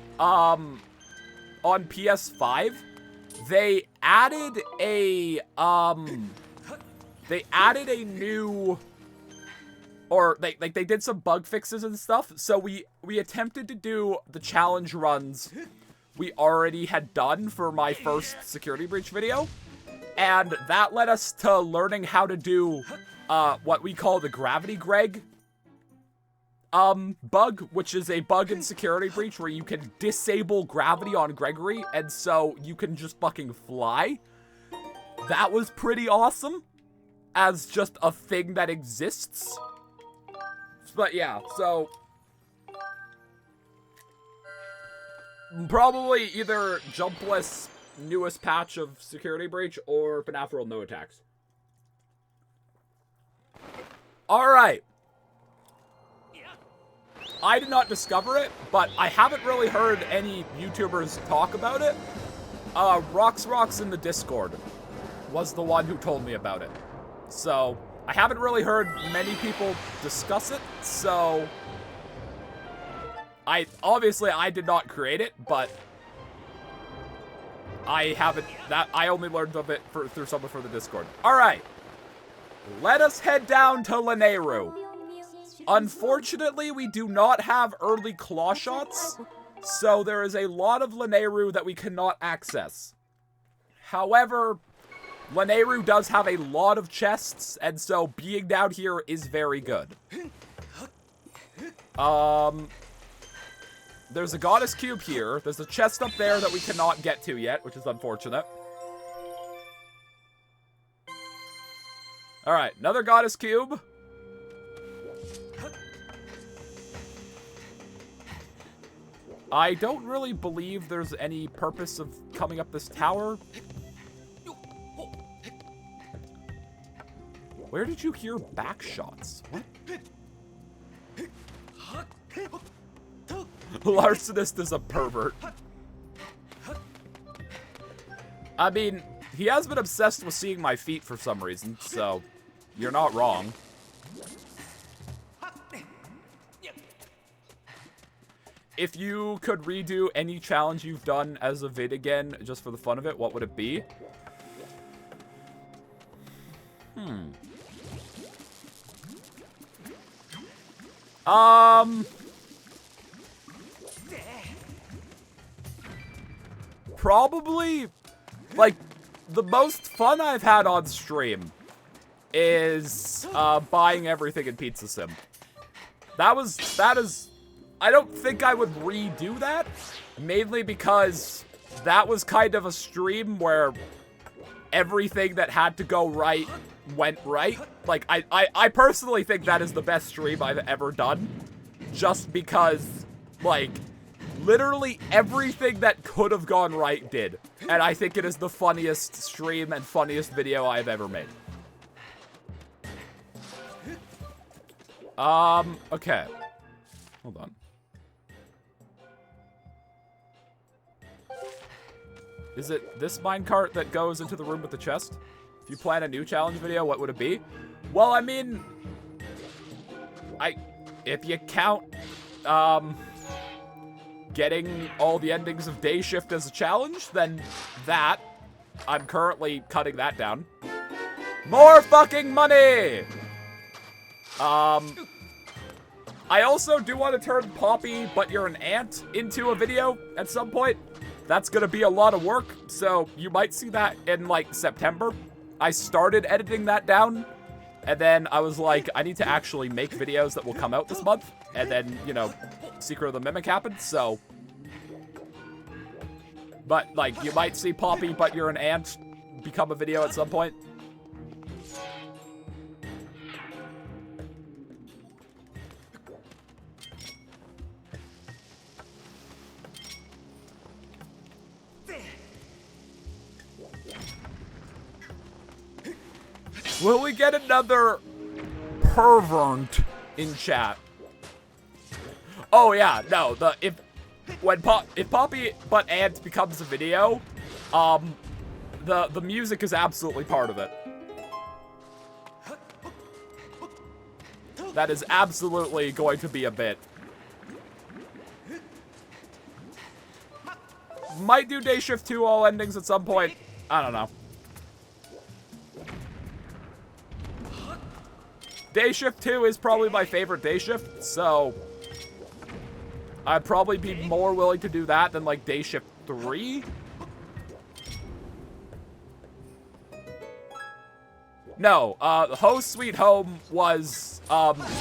on PS5, they added a new, or they did some bug fixes and stuff. So we attempted to do the challenge runs we already had done for my first Security Breach video, and that led us to learning how to do what we call the Gravity Greg bug, which is a bug in Security Breach where you can disable gravity on Gregory, and so you can just fucking fly. That was pretty awesome as just a thing that exists. But yeah, so probably either Jumpless newest patch of Security Breach or FNAF World No Attacks. Alright. I did not discover it, but I haven't really heard any YouTubers talk about it. Rocks in the Discord was the one who told me about it. So, I haven't really heard many people discuss it, so obviously I did not create it, but I only learned of it through someone from the Discord. Alright. Let us head down to Lanayru. Unfortunately, we do not have early claw shots, so there is a lot of Lanayru that we cannot access. However, Lanayru does have a lot of chests, and so being down here is very good. There's a goddess cube here. There's a chest up there that we cannot get to yet, which is unfortunate. Alright, another goddess cube. I don't really believe there's any purpose of coming up this tower. Where did you hear back shots? What? Larcenist is a pervert. I mean, he has been obsessed with seeing my feet for some reason, so you're not wrong. If you could redo any challenge you've done as a vid again, just for the fun of it, what would it be? Probably, like, the most fun I've had on stream is, buying everything in Pizza Sim. That is, I don't think I would redo that, mainly because that was kind of a stream where everything that had to go right went right. Like, I personally think that is the best stream I've ever done, just because, like, literally everything that could have gone right did. And I think it is the funniest stream and funniest video I've ever made. Okay. Hold on. Is it this minecart that goes into the room with the chest? If you plan a new challenge video, what would it be? Well, I mean, if you count, getting all the endings of Day Shift as a challenge, then that, I'm currently cutting that down. More fucking money! I also do want to turn Poppy, but you're an ant, into a video at some point. That's gonna be a lot of work, so you might see that in, like, September. I started editing that down And then I was like, I need to actually make videos that will come out this month. And then, you know, Secret of the Mimic happened, so. But, like, you might see Poppy, but you're an ant become a video at some point. Will we get another pervert in chat? Oh yeah, no. If Poppy but Ant becomes a video, the music is absolutely part of it. That is absolutely going to be a bit. Might do Day Shift 2 all endings at some point. I don't know. Day Shift 2 is probably my favorite Day Shift, so I'd probably be more willing to do that than, like, Day Shift 3. No, Ho Sweet Home was,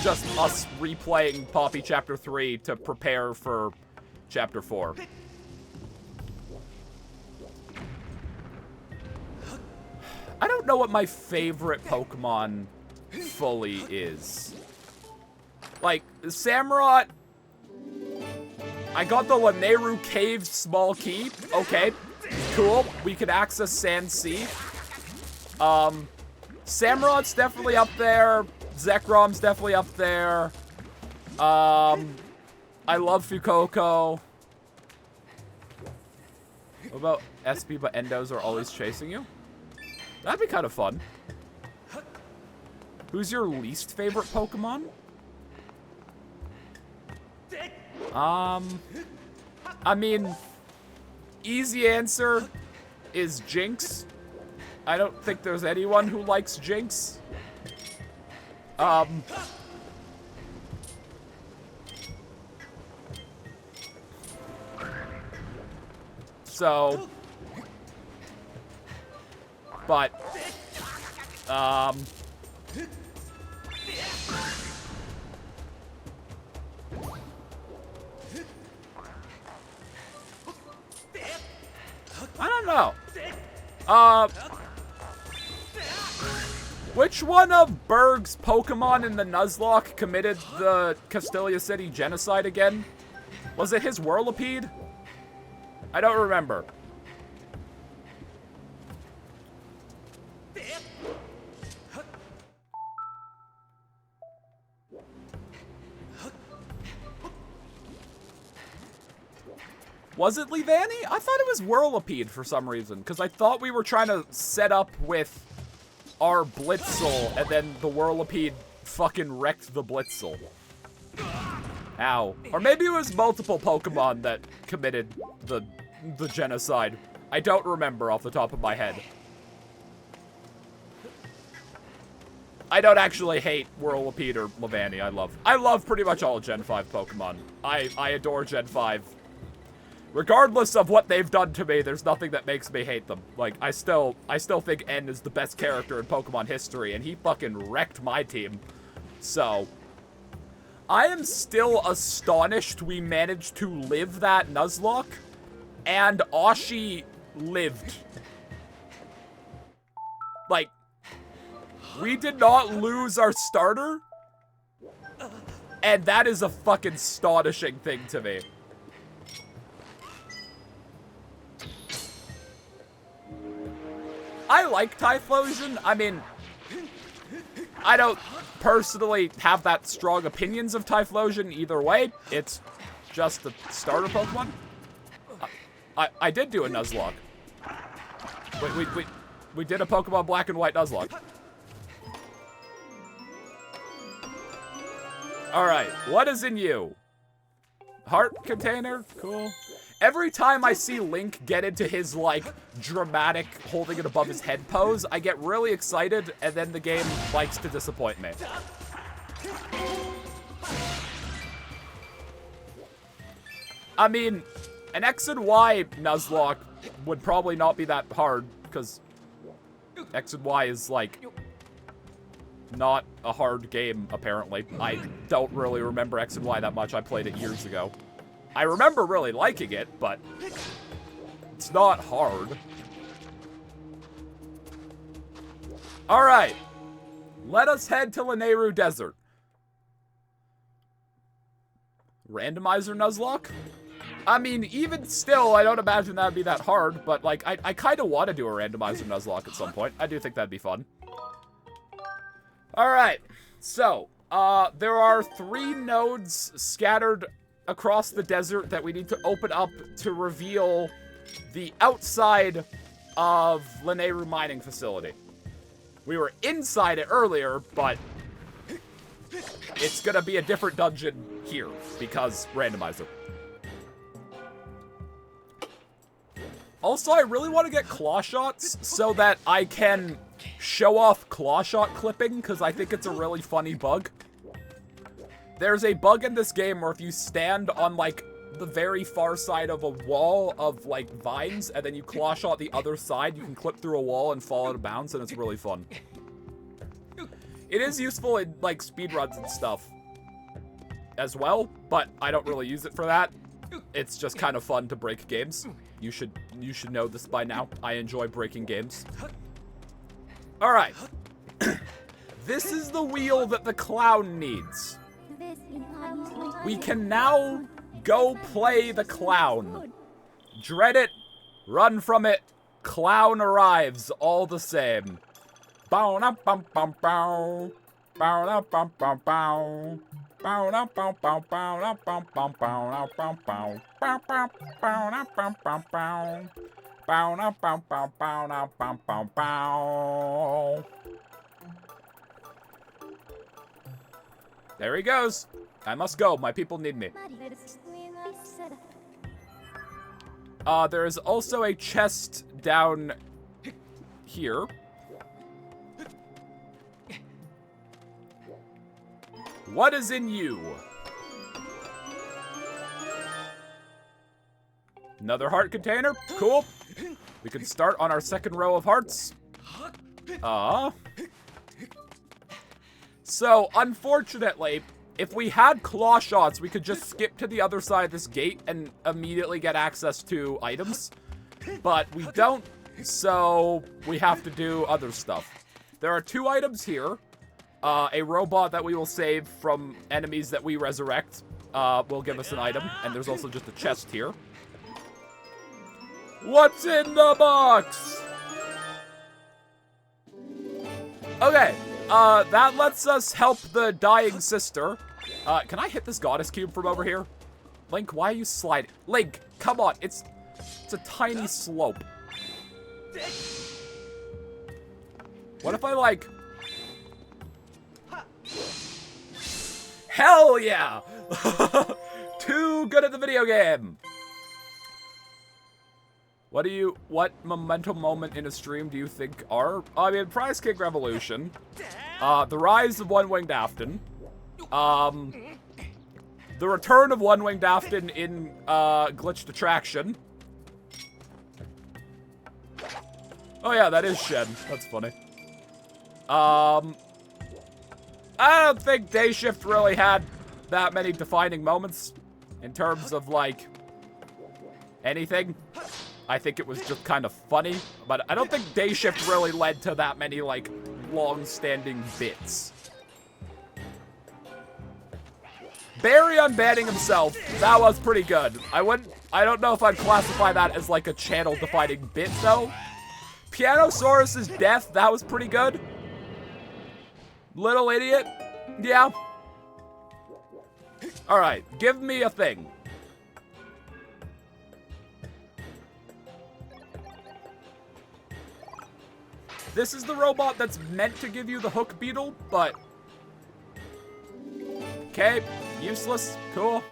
just us replaying Poppy Chapter 3 to prepare for Chapter 4. I don't know what my favorite Pokemon fully is. Like, Samurott, I got the Lanayru Cave small key. Okay, cool. We can access Sand Sea. Samurott's definitely up there. Zekrom's definitely up there. I love Fuecoco. What about SP but Endos are always chasing you? That'd be kind of fun. Who's your least favorite Pokemon? I mean, easy answer is Jinx. I don't think there's anyone who likes Jinx. So, but, I don't know. Which one of Berg's Pokemon in the Nuzlocke committed the Castelia City genocide again? Was it his Whirlipede? I don't remember. Was it Leavanny? I thought it was Whirlipede for some reason, because I thought we were trying to set up with our Blitzel, and then the Whirlipede fucking wrecked the Blitzel. Ow. Or maybe it was multiple Pokemon that committed the genocide. I don't remember off the top of my head. I don't actually hate Whirlipede or Leavanny. I love pretty much all Gen 5 Pokemon. I adore Gen 5. Regardless of what they've done to me, there's nothing that makes me hate them. Like, I still think N is the best character in Pokemon history, and he fucking wrecked my team. So, I am still astonished we managed to live that Nuzlocke, and Ashi lived. Like, we did not lose our starter, and that is a fucking astonishing thing to me. I like Typhlosion. I mean, I don't personally have that strong opinions of Typhlosion either way. It's just a starter Pokemon. I did do a Nuzlocke. We did a Pokemon Black and White Nuzlocke. Alright, what is in you? Heart container? Cool. Every time I see Link get into his, like, dramatic holding it above his head pose, I get really excited, and then the game likes to disappoint me. I mean, an X and Y Nuzlocke would probably not be that hard, because X and Y is, like, not a hard game, apparently. I don't really remember X and Y that much. I played it years ago. I remember really liking it, but it's not hard. Alright. Let us head to Lanayru Desert. Randomizer Nuzlocke? I mean, even still, I don't imagine that would be that hard, but, like, I kind of want to do a Randomizer Nuzlocke at some point. I do think that'd be fun. Alright, so, there are 3 nodes scattered across the desert that we need to open up to reveal the outside of Lanayru Mining Facility. We were inside it earlier, but it's gonna be a different dungeon here, because Randomizer. Also, I really want to get claw shots so that I can show off claw shot clipping, because I think it's a really funny bug. There's a bug in this game where if you stand on, like, the very far side of a wall of, like, vines, and then you claw shot the other side, you can clip through a wall and fall out of bounds, and it's really fun. It is useful in, like, speedruns and stuff as well, but I don't really use it for that. It's just kind of fun to break games. You should know this by now. I enjoy breaking games. Alright. This is the wheel that the clown needs. We can now go play the clown. Dread it, run from it, clown arrives all the same. Bow na bum bum bow. Bow na bum bum bow. Bow na bum bum bow na bum bum bow na bum bow. Bow bow bow na bum bum bow. Bow na bum bum bow na bum bum bow. There he goes. I must go. My people need me. There is also a chest down here. What is in you? Another heart container. Cool. We can start on our second row of hearts. So, unfortunately, if we had claw shots, we could just skip to the other side of this gate and immediately get access to items. But we don't, so we have to do other stuff. There are 2 items here. A robot that we will save from enemies that we resurrect will give us an item. And there's also just a chest here. What's in the box? Okay, that lets us help the dying sister. Can I hit this goddess cube from over here? Link, why are you sliding? Link, come on, it's a tiny slope. What if I, like... Hell yeah! Too good at the video game! What momentum moment in a stream do you think are? I mean, Prize King Revolution. The Rise of One-Winged Afton. The Return of One-Winged Afton in, Glitched Attraction. Oh yeah, that is Shen. That's funny. I don't think Day Shift really had that many defining moments in terms of, like, anything. I think it was just kind of funny, but I don't think Day Shift really led to that many, like, long-standing bits. Barry unbanning himself, that was pretty good. I don't know if I'd classify that as, like, a channel-defining bit, though. Pianosaurus's death, that was pretty good. Little idiot, yeah. Alright, give me a thing. This is the robot that's meant to give you the hook beetle, but... Okay, useless, cool.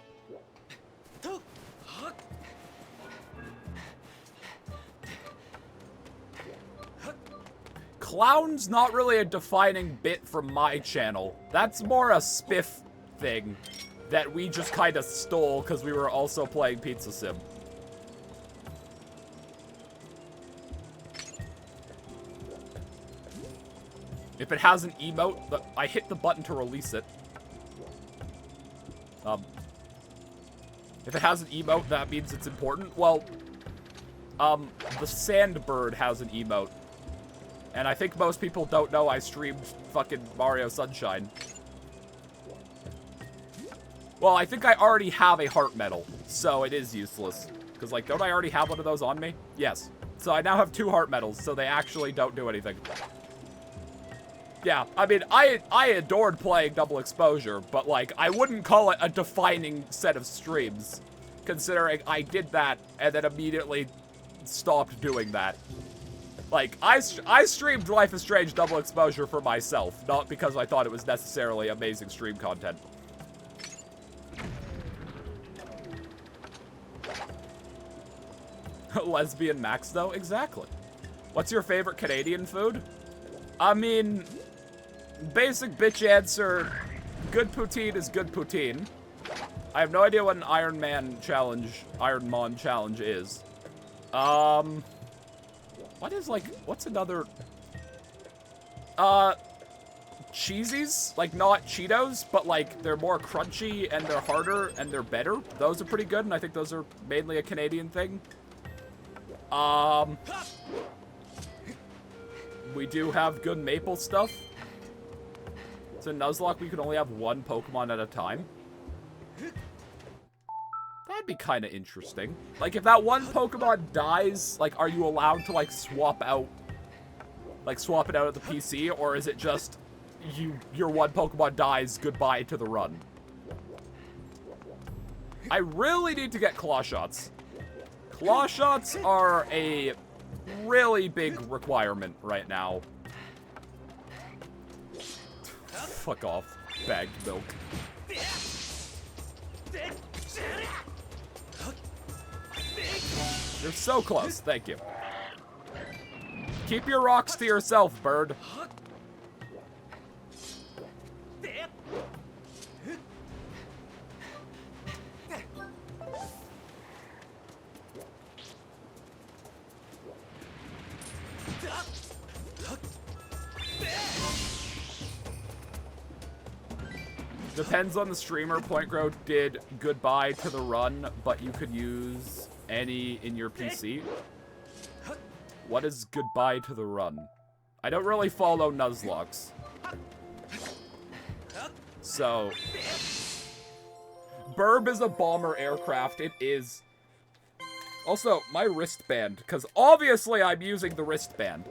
Clown's not really a defining bit from my channel. That's more a spiff thing that we just kind of stole because we were also playing Pizza Sim. If it has an emote, I hit the button to release it. If it has an emote, that means it's important. Well, the Sandbird has an emote. And I think most people don't know I streamed fucking Mario Sunshine. Well, I think I already have a heart medal, so it is useless. Because, like, don't I already have one of those on me? Yes. So I now have 2 heart medals, so they actually don't do anything. Yeah, I mean, I adored playing Double Exposure, but, like, I wouldn't call it a defining set of streams, considering I did that and then immediately stopped doing that. Like, I streamed Life is Strange Double Exposure for myself, not because I thought it was necessarily amazing stream content. Lesbian Max, though? Exactly. What's your favorite Canadian food? I mean, basic bitch answer, good poutine is good poutine. I have no idea what an Iron Man challenge is. What is, like, what's another... Cheesies? Like, not Cheetos, but, like, they're more crunchy, and they're harder, and they're better. Those are pretty good, and I think those are mainly a Canadian thing. We do have good maple stuff. So in Nuzlocke, we can only have 1 Pokemon at a time. That'd be kind of interesting. Like, if that 1 Pokemon dies, like, are you allowed to, like, swap it out at the PC? Or is it just, your 1 Pokemon dies, goodbye to the run? I really need to get Claw Shots. Claw Shots are a really big requirement right now. Fuck off, bagged milk. You're so close, thank you. Keep your rocks to yourself, bird. Depends on the streamer. Point Grow did goodbye to the run, but you could use any in your PC. What is goodbye to the run? I don't really follow Nuzlocks. So, Burb is a bomber aircraft. It is. Also, my wristband, because obviously I'm using the wristband.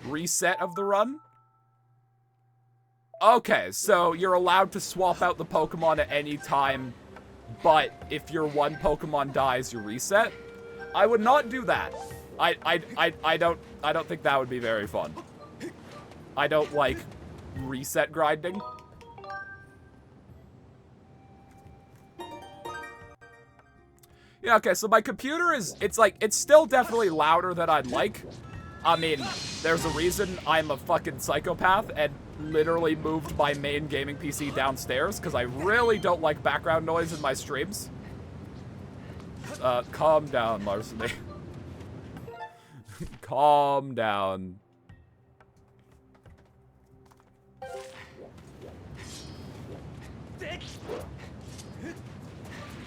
Reset of the run? Okay, so you're allowed to swap out the Pokemon at any time, but if your 1 Pokemon dies, you reset? I would not do that. I don't think that would be very fun. I don't like reset grinding. Yeah, okay, so my computer is, it's still definitely louder than I'd like. I mean, there's a reason I'm a fucking psychopath and literally moved my main gaming PC downstairs, because I really don't like background noise in my streams. Calm down, Larceny. Calm down.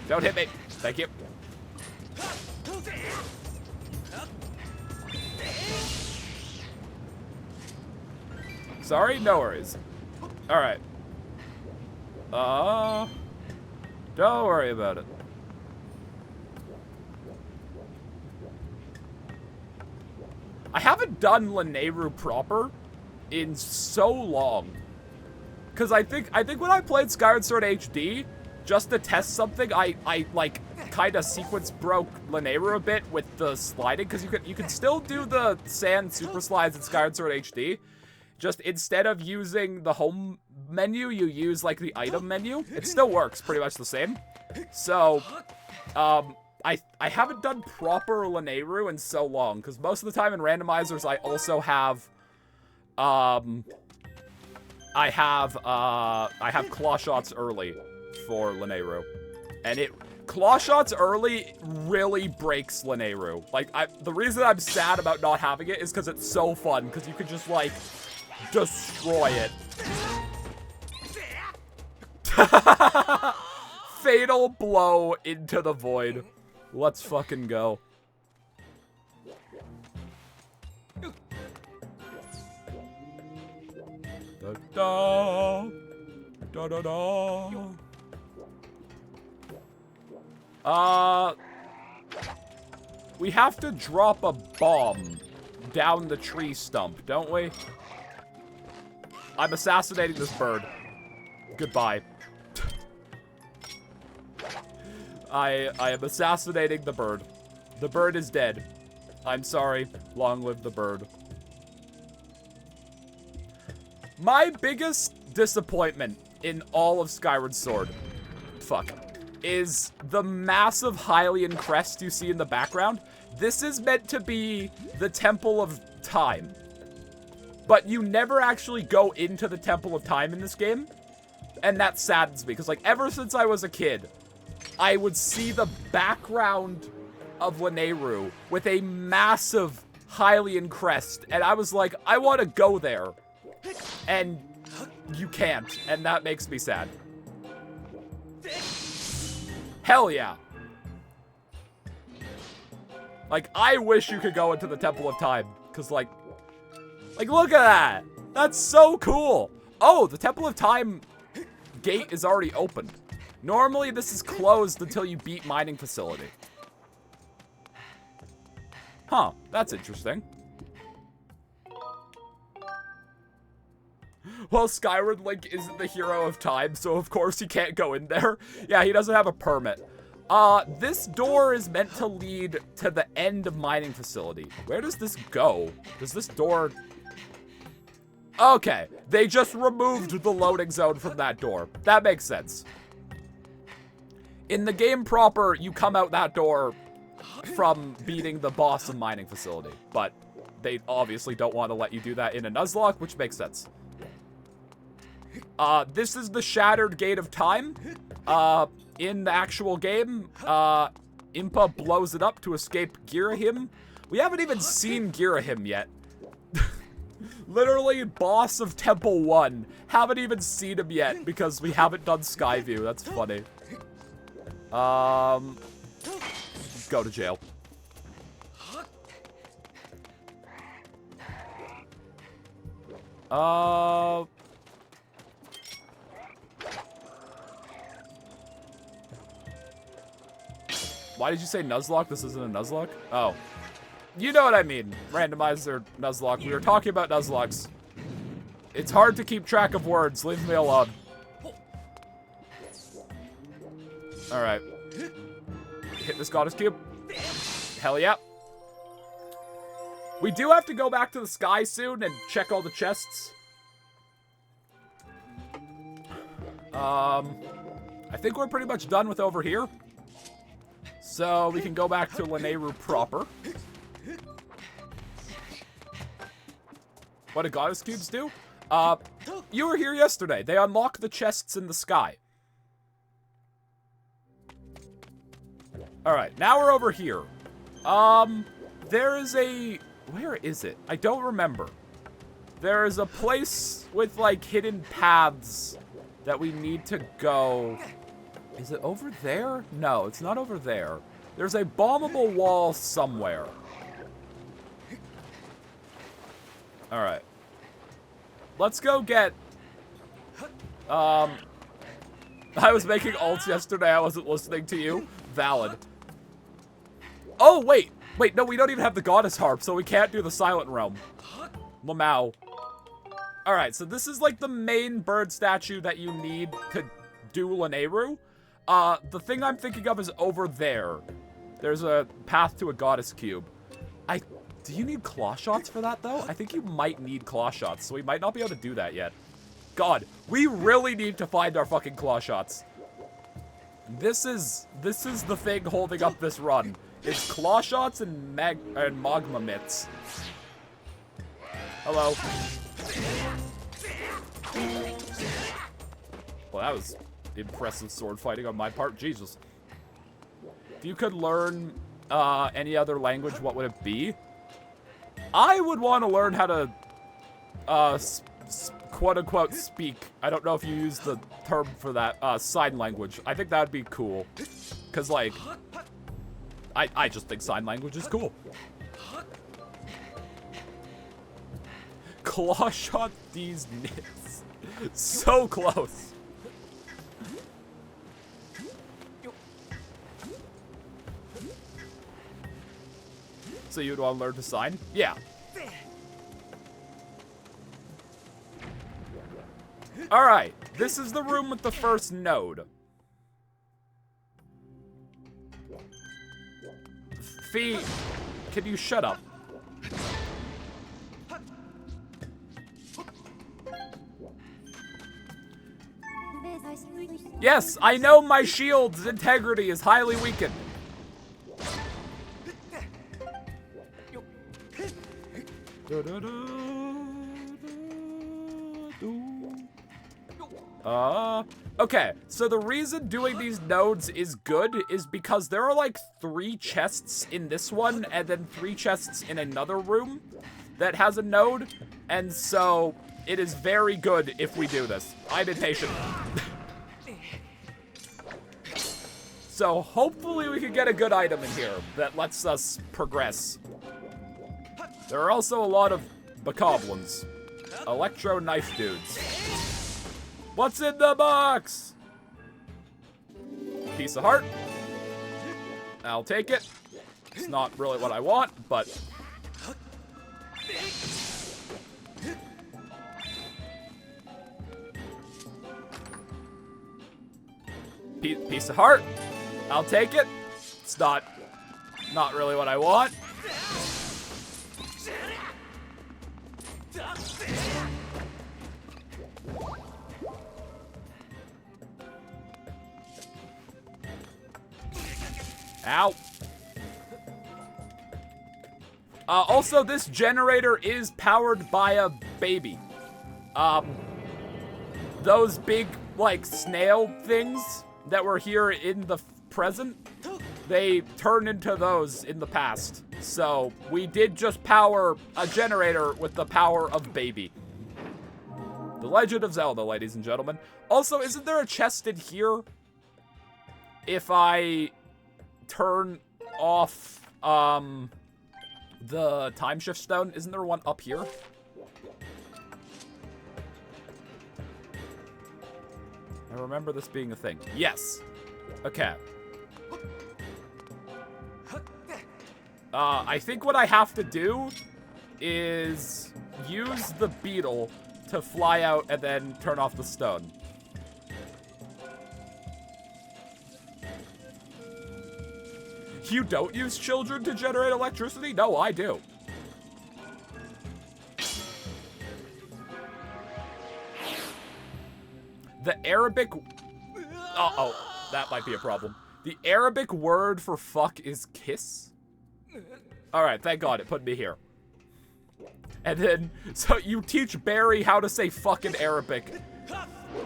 Don't hit me. Thank you. Sorry? No worries. Alright. Don't worry about it. I haven't done Lanayru proper in so long. Because I think when I played Skyward Sword HD, just to test something, I like, kind of sequence broke Lanayru a bit with the sliding. Because you can still do the sand super slides in Skyward Sword HD. Just instead of using the home menu, you use, like, the item menu. It still works pretty much the same. So, I haven't done proper Lanayru in so long, because most of the time in randomizers, I also have, I have Claw Shots early for Lanayru. And Claw shots early really breaks Lanayru. Like, the reason I'm sad about not having it is because it's so fun, because you could just, like, destroy it. Fatal blow into the void. Let's fucking go. Da da da da da. We have to drop a bomb down the tree stump, don't we? I'm assassinating this bird. Goodbye. I am assassinating the bird. The bird is dead. I'm sorry. Long live the bird. My biggest disappointment in all of Skyward Sword, is the massive Hylian crest you see in the background. This is meant to be the Temple of Time. But you never actually go into the Temple of Time in this game. And that saddens me, because, like, ever since I was a kid, I would see the background of Lanayru with a massive Hylian crest, and I was like, I want to go there. And you can't, and that makes me sad. Hell yeah. Like, I wish you could go into the Temple of Time, because, like, look at that. That's so cool. Oh, the Temple of Time gate is already opened. Normally, this is closed until you beat mining facility. Huh, that's interesting. Well, Skyward Link isn't the hero of time, so of course he can't go in there. Yeah, he doesn't have a permit. This door is meant to lead to the end of mining facility. Where does this go? Does this door... Okay, they just removed the loading zone from that door. That makes sense. In the game proper, you come out that door from beating the boss of mining facility. But they obviously don't want to let you do that in a Nuzlocke, which makes sense. This is the Shattered Gate of Time. In the actual game, Impa blows it up to escape Girahim. We haven't even seen Girahim yet. Literally, boss of Temple 1. Haven't even seen him yet because we haven't done Skyview. That's funny. Go to jail. Why did you say Nuzlocke? This isn't a Nuzlocke? Oh. You know what I mean. Randomizer, Nuzlocke. We were talking about Nuzlocks. It's hard to keep track of words. Leave me alone. Alright. Hit this goddess cube. Hell yeah. We do have to go back to the sky soon and check all the chests. I think we're pretty much done with over here. So we can go back to Lanayru proper. What do goddess cubes do? You were here yesterday. They unlock the chests in the sky. Alright, now we're over here. There is a... Where is it? I don't remember. There is a place with, like, hidden paths that we need to go. Is it over there? No, it's not over there. There's a bombable wall somewhere. Alright. Let's go get... I was making ults yesterday. I wasn't listening to you. Valid. Oh, wait. Wait, no, we don't even have the goddess harp, so we can't do the silent realm. Lamau. Alright, so this is like the main bird statue that you need to do Lanayru. The thing I'm thinking of is over there. There's a path to a goddess cube. Do you need claw shots for that, though? I think you might need claw shots, so we might not be able to do that yet. God, we really need to find our fucking claw shots. This is the thing holding up this run. It's claw shots and magma mitts. Hello. Well, that was impressive sword fighting on my part. Jesus. if you could learn any other language, what would it be? I would want to learn how to, quote-unquote, speak. I don't know if you use the term for that, sign language. I think that would be cool. Because, like, I just think sign language is cool. Claw shot these nits. So close. So you'd want to learn to sign? Yeah. Alright, this is the room with the first node. Fee, can you shut up? Yes, I know my shield's integrity is highly weakened. Okay, so the reason doing these nodes is good is because there are like 3 chests in this one and then 3 chests in another room that has a node, and so it is very good if we do this. I'm impatient. So hopefully we can get a good item in here that lets us progress. There are also a lot of bokoblins. Electro knife dudes. What's in the box? Piece of heart. I'll take it. It's not really what I want, but... Piece of heart. I'll take it. It's not really what I want. Ow. Also, this generator is powered by a baby. Those big, like, snail things that were here in the present, they turned into those in the past. So, we did just power a generator with the power of baby. The Legend of Zelda, ladies and gentlemen. Also, isn't there a chest in here? If I turn off, the time shift stone, isn't there one up here? I remember this being a thing. Yes. Okay. I think what I have to do is use the beetle to fly out and then turn off the stone. You don't use children to generate electricity? No, I do. The Arabic... Uh-oh, that might be a problem. The Arabic word for fuck is kiss? Alright, thank God it put me here. And then, so you teach Barry how to say fuck in Arabic.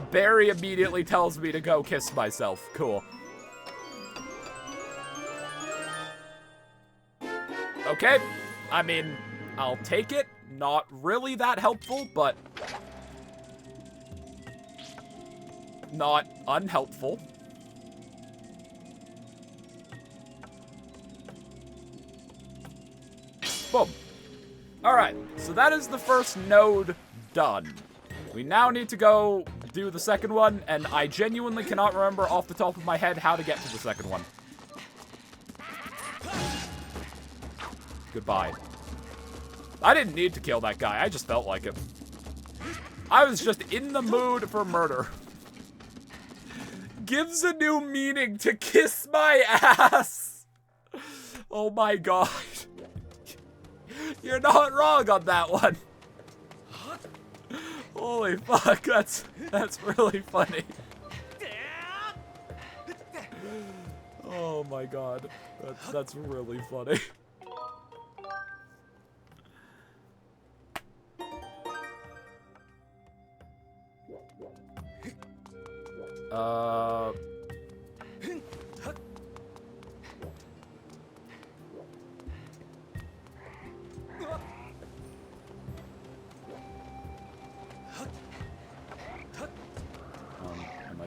Barry immediately tells me to go kiss myself. Cool. Okay, I mean, I'll take it. Not really that helpful, but not unhelpful. Boom. Alright, so that is the first node done. We now need to go do the second one, and I genuinely cannot remember off the top of my head how to get to the second one. Goodbye. I didn't need to kill that guy. I just felt like it. I was just in the mood for murder. Gives a new meaning to kiss my ass. Oh my God. You're not wrong on that one. Holy fuck, that's really funny. Oh my God. That's really funny.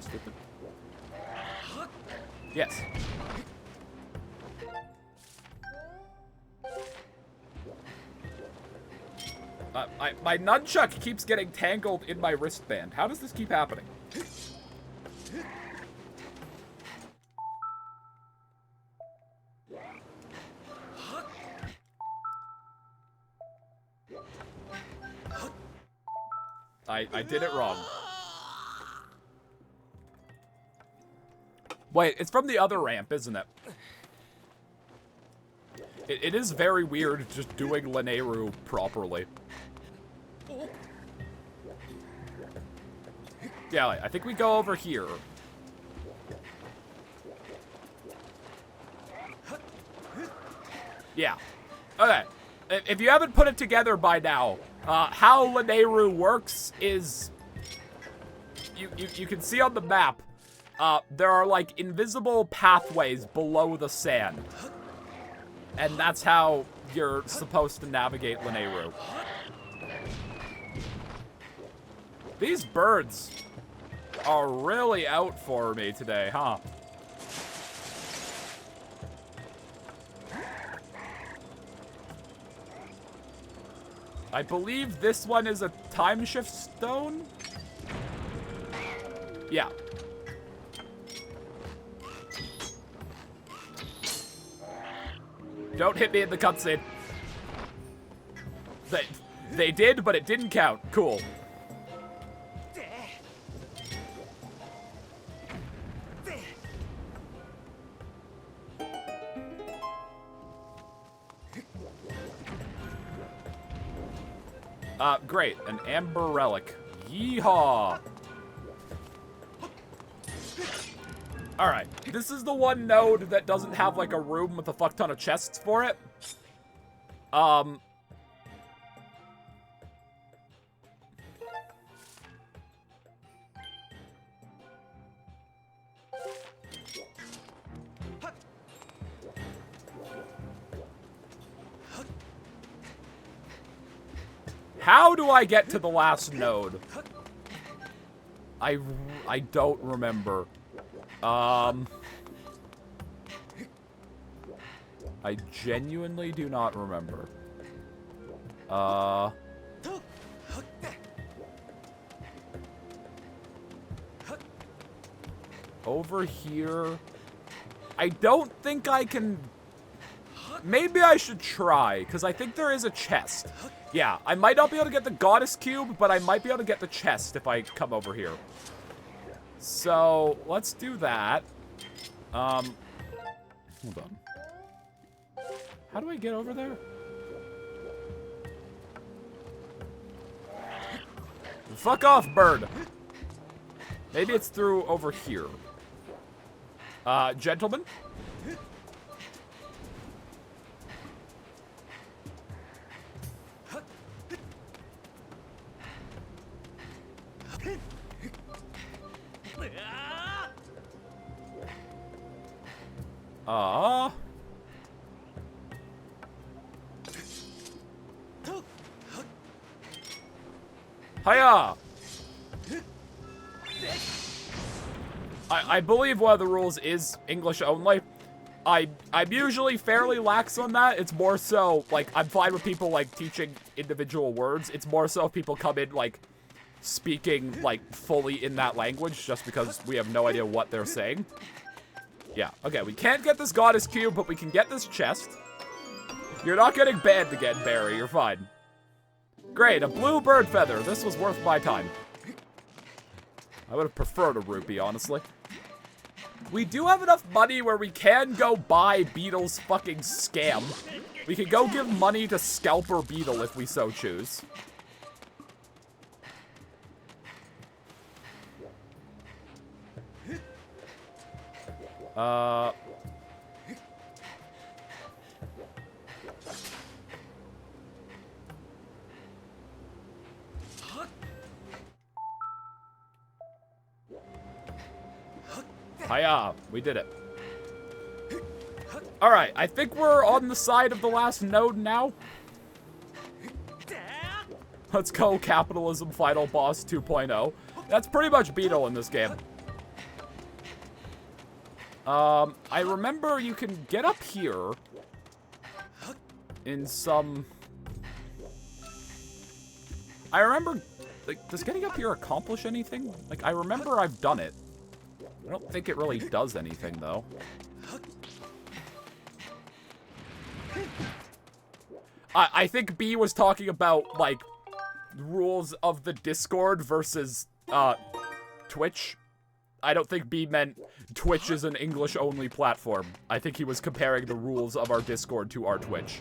stupid? Yes. My nunchuck keeps getting tangled in my wristband. How does this keep happening? I did it wrong. Wait, it's from the other ramp, isn't it? It is very weird just doing Lanayru properly. Yeah, I think we go over here. Yeah. Okay. If you haven't put it together by now, how Lanayru works is... You can see on the map, there are, like, invisible pathways below the sand. And that's how you're supposed to navigate Lanayru. These birds are really out for me today, huh? I believe this one is a time shift stone? Yeah. Don't hit me in the cutscene. They did, but it didn't count. Cool. Great. An amber relic. Yeehaw! Alright. This is the one node that doesn't have, like, a room with a fuck ton of chests for it. How do I get to the last node? I don't remember. I genuinely do not remember. Over here. I don't think I can... Maybe I should try, because I think there is a chest. Yeah, I might not be able to get the goddess cube, but I might be able to get the chest if I come over here. So, let's do that. Hold on. How do I get over there? Fuck off, bird! Maybe it's through over here. Gentlemen? Hiya! I believe one of the rules is English only. I'm usually fairly lax on that. It's more so, like, I'm fine with people, like, teaching individual words. It's more so if people come in, like, speaking, like, fully in that language, just because we have no idea what they're saying. Yeah, okay, we can't get this goddess cube, but we can get this chest. You're not getting banned again, Barry. You're fine. Great, a blue bird feather. This was worth my time. I would have preferred a rupee, honestly. We do have enough money where we can go buy Beetle's fucking scam. We can go give money to Scalper Beetle if we so choose. Hiya, we did it. Alright, I think we're on the side of the last node now. Let's go, Capitalism Final Boss 2.0. That's pretty much Beetle in this game. I remember you can get up here in some... I remember, like, does getting up here accomplish anything? Like, I remember I've done it. I don't think it really does anything, though. I think B was talking about, like, rules of the Discord versus, Twitch. I don't think B meant Twitch is an English-only platform. I think he was comparing the rules of our Discord to our Twitch.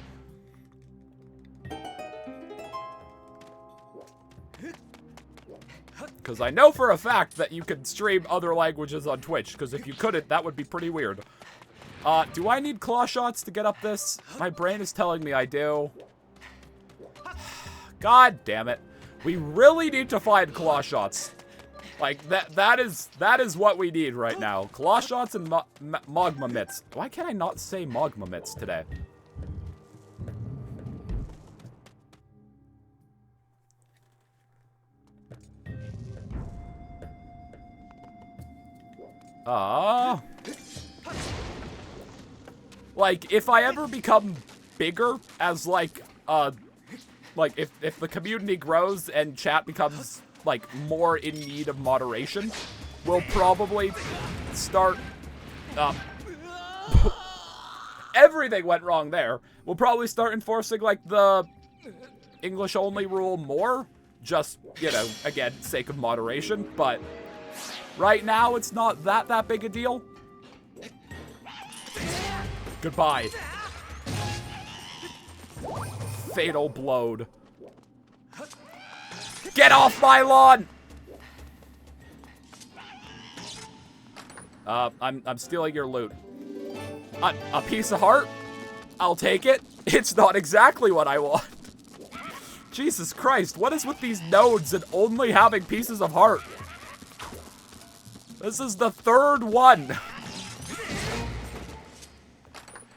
Because I know for a fact that you can stream other languages on Twitch, because if you couldn't, that would be pretty weird. Do I need claw shots to get up this? My brain is telling me I do. God damn it. We really need to find claw shots. Like, that is what we need right now. Claw shots and magma mitts. Why can't I not say magma mitts today? Like, if I ever become bigger as, like, if the community grows and chat becomes, like, more in need of moderation, we'll probably start, everything went wrong there. We'll probably start enforcing, like, the English-only rule more, just, you know, again, sake of moderation, but right now it's not that big a deal. Goodbye. Fatal blowed. Get off my lawn! I'm stealing your loot. A piece of heart? I'll take it. It's not exactly what I want. Jesus Christ, what is with these nodes and only having pieces of heart? This is the third one.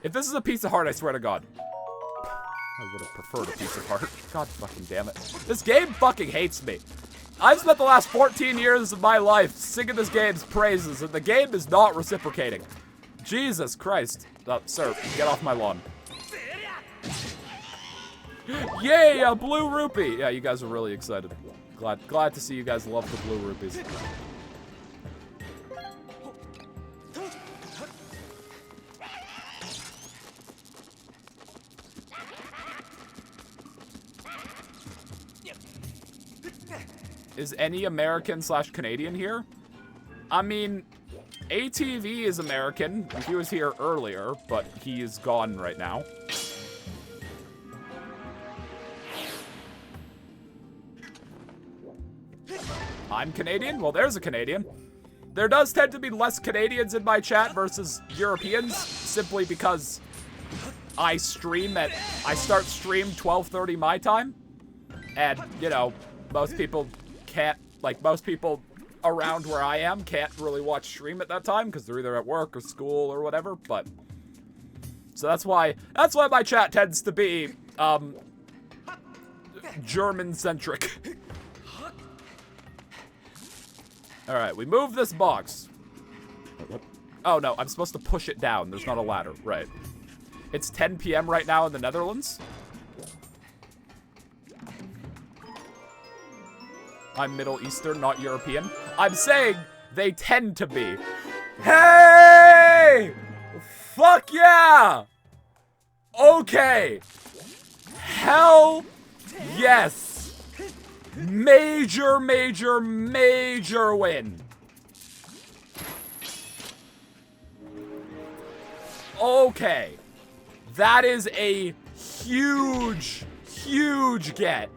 If this is a piece of heart, I swear to God. I would have preferred a piece of heart. God fucking damn it. This game fucking hates me. I've spent the last 14 years of my life singing this game's praises, and the game is not reciprocating. Jesus Christ. Sir, get off my lawn. Yay, a blue rupee! Yeah, you guys are really excited. Glad to see you guys love the blue rupees. Is any American/Canadian here? I mean, ATV is American. He was here earlier, but he is gone right now. I'm Canadian? Well, there's a Canadian. There does tend to be less Canadians in my chat versus Europeans, simply because I start stream 12:30 my time. And, you know, most people can't, like, most people around where I am can't really watch stream at that time because they're either at work or school or whatever, but so that's why my chat tends to be German centric. All right, we move this box. Oh no, I'm supposed to push it down. There's not a ladder, right? It's 10 p.m. right now in the Netherlands. I'm Middle Eastern, not European. I'm saying they tend to be. Hey! Fuck yeah! Okay. Hell yes. Major, major, major win. Okay. That is a huge, huge get.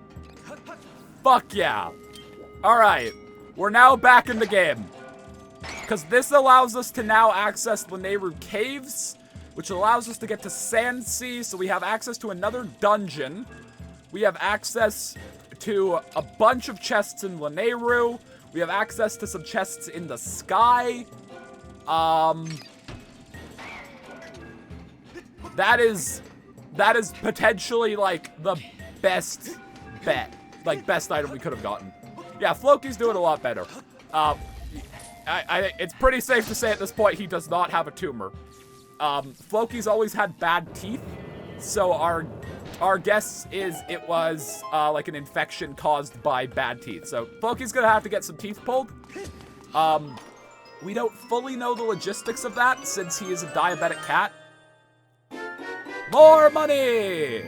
Fuck yeah. Alright, we're now back in the game. Because this allows us to now access Lanayru Caves, which allows us to get to Sandsea, so we have access to another dungeon. We have access to a bunch of chests in Lanayru. We have access to some chests in the sky. That is potentially, like, the best bet. Like, best item we could have gotten. Yeah, Floki's doing a lot better. it's pretty safe to say at this point he does not have a tumor. Floki's always had bad teeth, so our guess is it was like an infection caused by bad teeth. So Floki's gonna have to get some teeth pulled. We don't fully know the logistics of that since he is a diabetic cat. More money!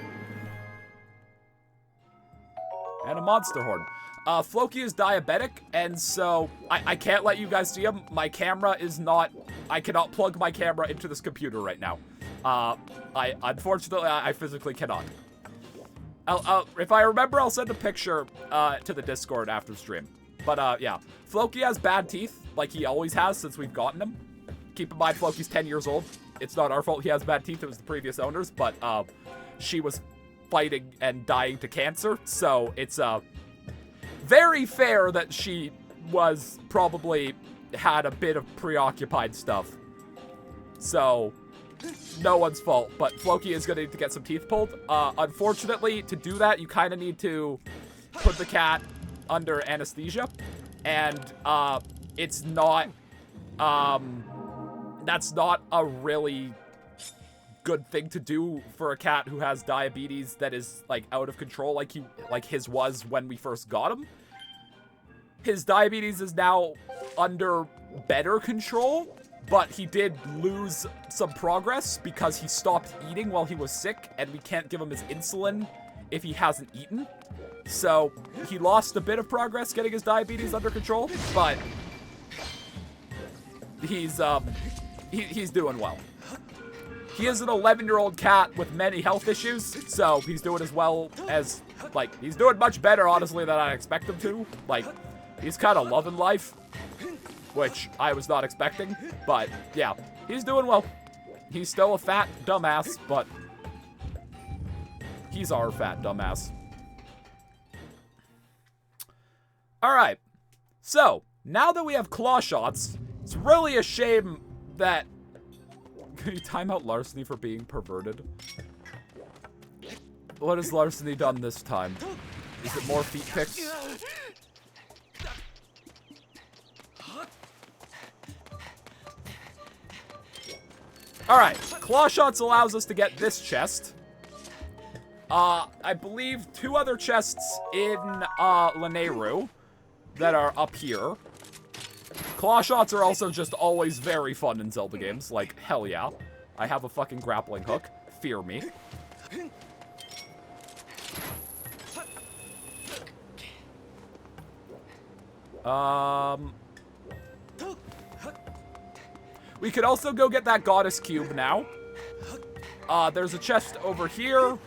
And a monster horn. Floki is diabetic, and so I can't let you guys see him. My camera is not... I cannot plug my camera into this computer right now. Unfortunately, I physically cannot. If I remember, I'll send a picture to the Discord after stream. But, yeah. Floki has bad teeth, like he always has since we've gotten him. Keep in mind, Floki's 10 years old. It's not our fault he has bad teeth. It was the previous owners, but she was fighting and dying to cancer, so it's very fair that she was probably had a bit of preoccupied stuff. So, no one's fault, but Floki is going to need to get some teeth pulled. Unfortunately, to do that, you kind of need to put the cat under anesthesia, and it's not, that's not a really good thing to do for a cat who has diabetes that is like out of control like his was when we first got him. His diabetes is now under better control, but he did lose some progress because he stopped eating while he was sick, and we can't give him his insulin if he hasn't eaten. So he lost a bit of progress getting his diabetes under control, but he's doing well. He is an 11-year-old cat with many health issues, so he's doing as well as, like, he's doing much better, honestly, than I expect him to. Like, he's kind of loving life, which I was not expecting, but, yeah, he's doing well. He's still a fat dumbass, but he's our fat dumbass. Alright, so, now that we have claw shots, it's really a shame that... Can you time out Larceny for being perverted? What has Larceny done this time? Is it more feet pics? Alright, claw shots allows us to get this chest. I believe 2 other chests in Lanayru that are up here. Claw shots are also just always very fun in Zelda games. Like, hell yeah. I have a fucking grappling hook. Fear me. We could also go get that goddess cube now. There's a chest over here.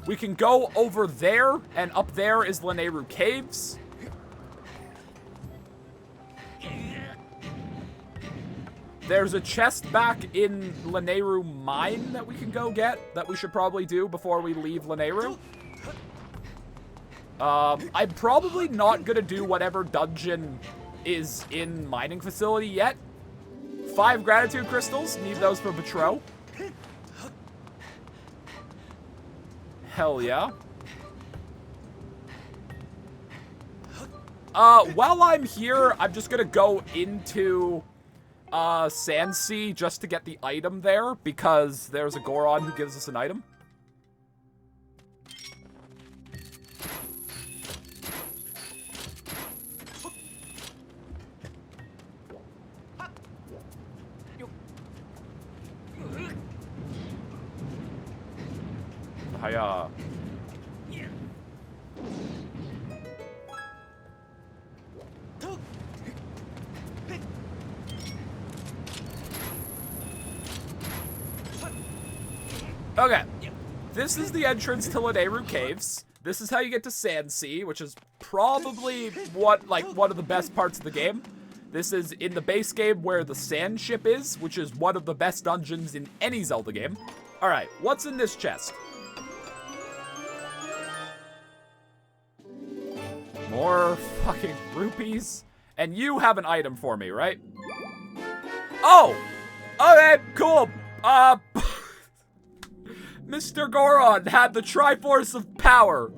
We can go over there, and up there is Lanayru Caves. There's a chest back in Lanayru Mine that we can go get, that we should probably do before we leave Lanayru. I'm probably not gonna do whatever dungeon is in mining facility yet. 5 gratitude crystals, need those for Betro. Hell yeah. While I'm here, I'm just gonna go into Sandsea just to get the item there, because there's a Goron who gives us an item. Hiya. Okay, this is the entrance to Lanayru Caves. This is how you get to Sandsea, which is probably one of the best parts of the game. This is in the base game where the sand ship is, which is one of the best dungeons in any Zelda game. Alright, what's in this chest? More fucking rupees? And you have an item for me, right? Oh! Okay, cool. Mr. Goron had the Triforce of Power.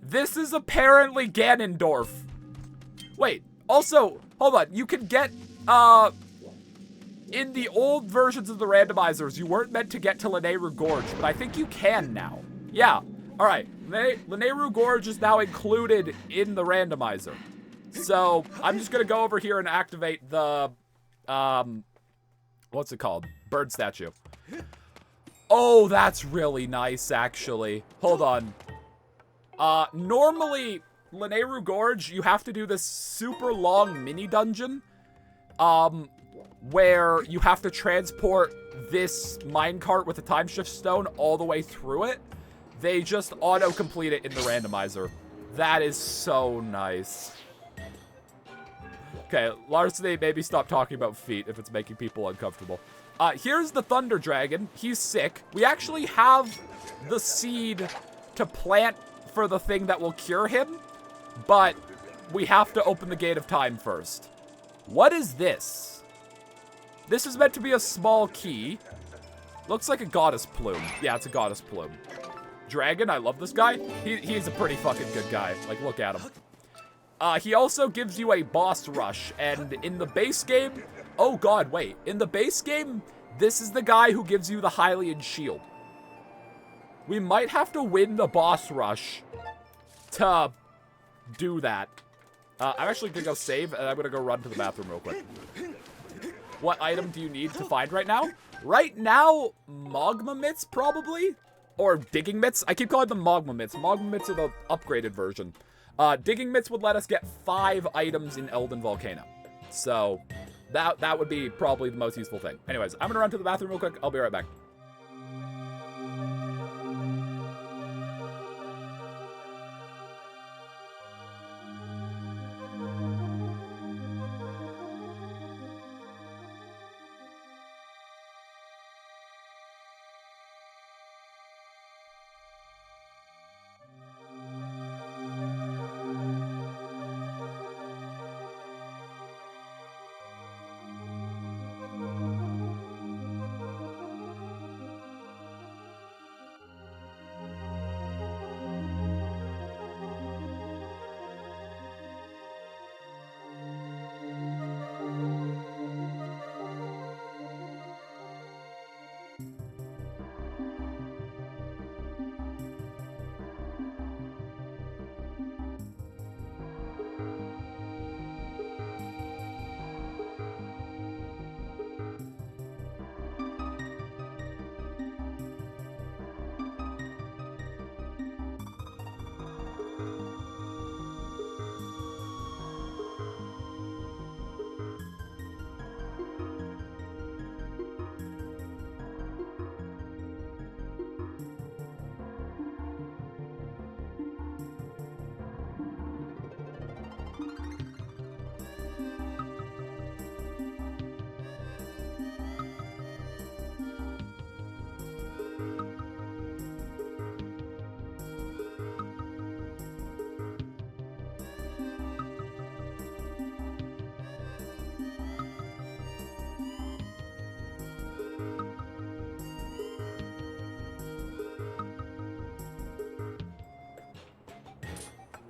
This is apparently Ganondorf. Wait, also, hold on. You can get, in the old versions of the randomizers, you weren't meant to get to Lanayru Gorge, but I think you can now. Yeah. All right. Lanayru Gorge is now included in the randomizer. So, I'm just going to go over here and activate the, what's it called? Bird statue. Oh, that's really nice, actually. Hold on. Normally, Lanayru Gorge, you have to do this super long mini dungeon, where you have to transport this minecart with a time shift stone all the way through it. They just auto-complete it in the randomizer. That is so nice. Okay, Larceny, maybe stop talking about feet if it's making people uncomfortable. Here's the Thunder Dragon. He's sick. We actually have the seed to plant for the thing that will cure him, but we have to open the Gate of Time first. What is this? This is meant to be a small key. Looks like a goddess plume. Yeah, it's a goddess plume. Dragon, I love this guy. He's a pretty fucking good guy. Like, look at him. He also gives you a boss rush, and in the base game... Oh god, wait. In the base game, this is the guy who gives you the Hylian shield. We might have to win the boss rush to do that. I'm actually gonna go save, and I'm gonna go run to the bathroom real quick. What item do you need to find right now? Right now, Magma Mitts, probably? Or Digging Mitts? I keep calling them Magma Mitts. Magma Mitts are the upgraded version. Digging Mitts would let us get 5 items in Elden Volcano. So, that would be probably the most useful thing. Anyways, I'm gonna run to the bathroom real quick. I'll be right back.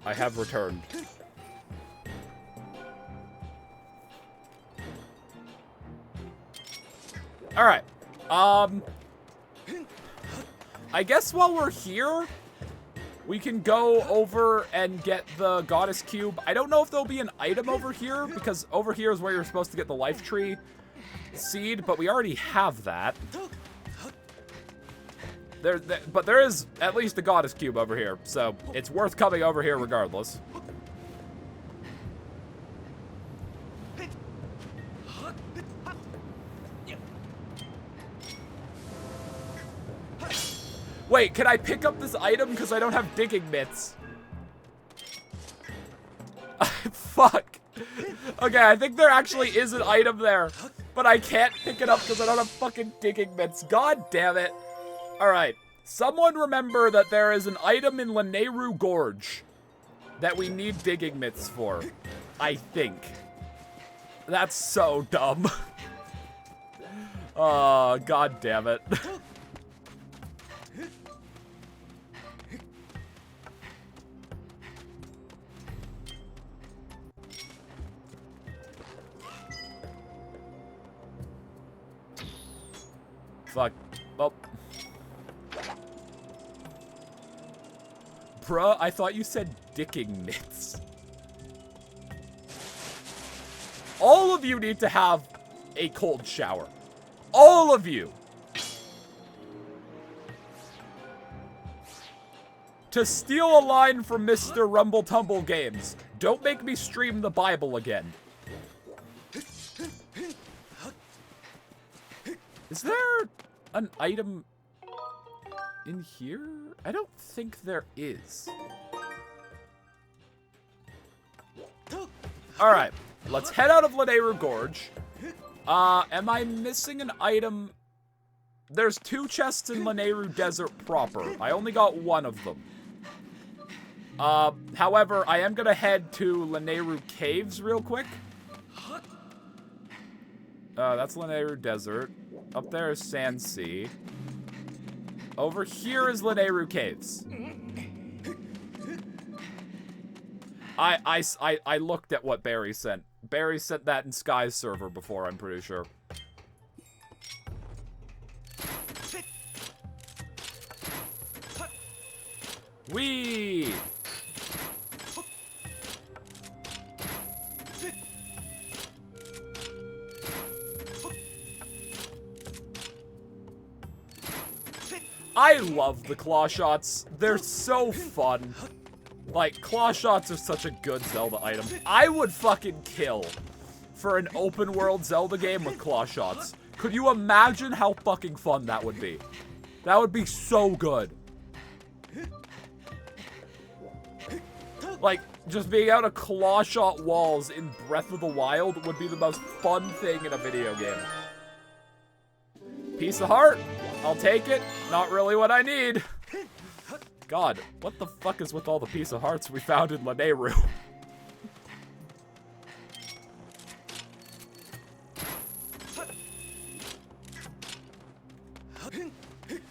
I have returned. Alright. I guess while we're here, we can go over and get the Goddess Cube. I don't know if there'll be an item over here, because over here is where you're supposed to get the Life Tree seed, but we already have that. But there is at least a Goddess Cube over here, so it's worth coming over here regardless. Wait, can I pick up this item because I don't have digging mitts? Fuck. Okay, I think there actually is an item there, but I can't pick it up because I don't have fucking digging mitts. God damn it. Alright, someone remember that there is an item in Lanayru Gorge that we need digging mitts for. I think. That's so dumb. Oh, god damn it. Fuck. Well. Bruh, I thought you said dicking mitts. All of you need to have a cold shower. All of you. To steal a line from Mr. Rumble Tumble Games, don't make me stream the Bible again. Is there an item in here? I don't think there is. Alright, let's head out of Lanayru Gorge. Am I missing an item? There's 2 chests in Lanayru Desert proper. I only got 1 of them. However, I am gonna head to Lanayru Caves real quick. That's Lanayru Desert. Up there is Sand Sea. Over here is Lanayru Caves. I looked at what Barry sent. Barry sent that in Sky's server before, I'm pretty sure. Whee! I love the claw shots. They're so fun. Like, claw shots are such a good Zelda item. I would fucking kill for an open world Zelda game with claw shots. Could you imagine how fucking fun that would be? That would be so good. Like, just being able to claw shot walls in Breath of the Wild would be the most fun thing in a video game. Piece of heart. I'll take it. Not really what I need. God, what the fuck is with all the piece of hearts we found in Lanayru?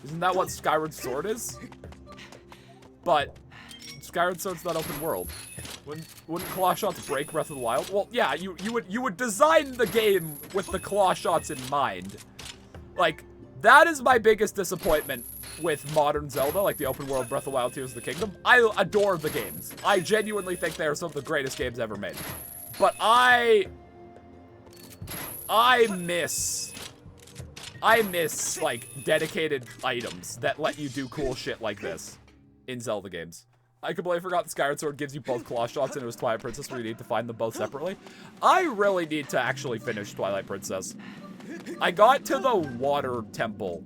Isn't that what Skyward Sword is? But Skyward Sword's not open world. Wouldn't claw shots break Breath of the Wild? Well, yeah, you would design the game with the claw shots in mind. Like, that is my biggest disappointment with modern Zelda, like the open world Breath of the Wild, Tears of the Kingdom. I adore the games. I genuinely think they are some of the greatest games ever made. But I miss, like, dedicated items that let you do cool shit like this in Zelda games. I completely forgot that Skyward Sword gives you both claw shots, and it was Twilight Princess where you need to find them both separately. I really need to actually finish Twilight Princess. I got to the water temple.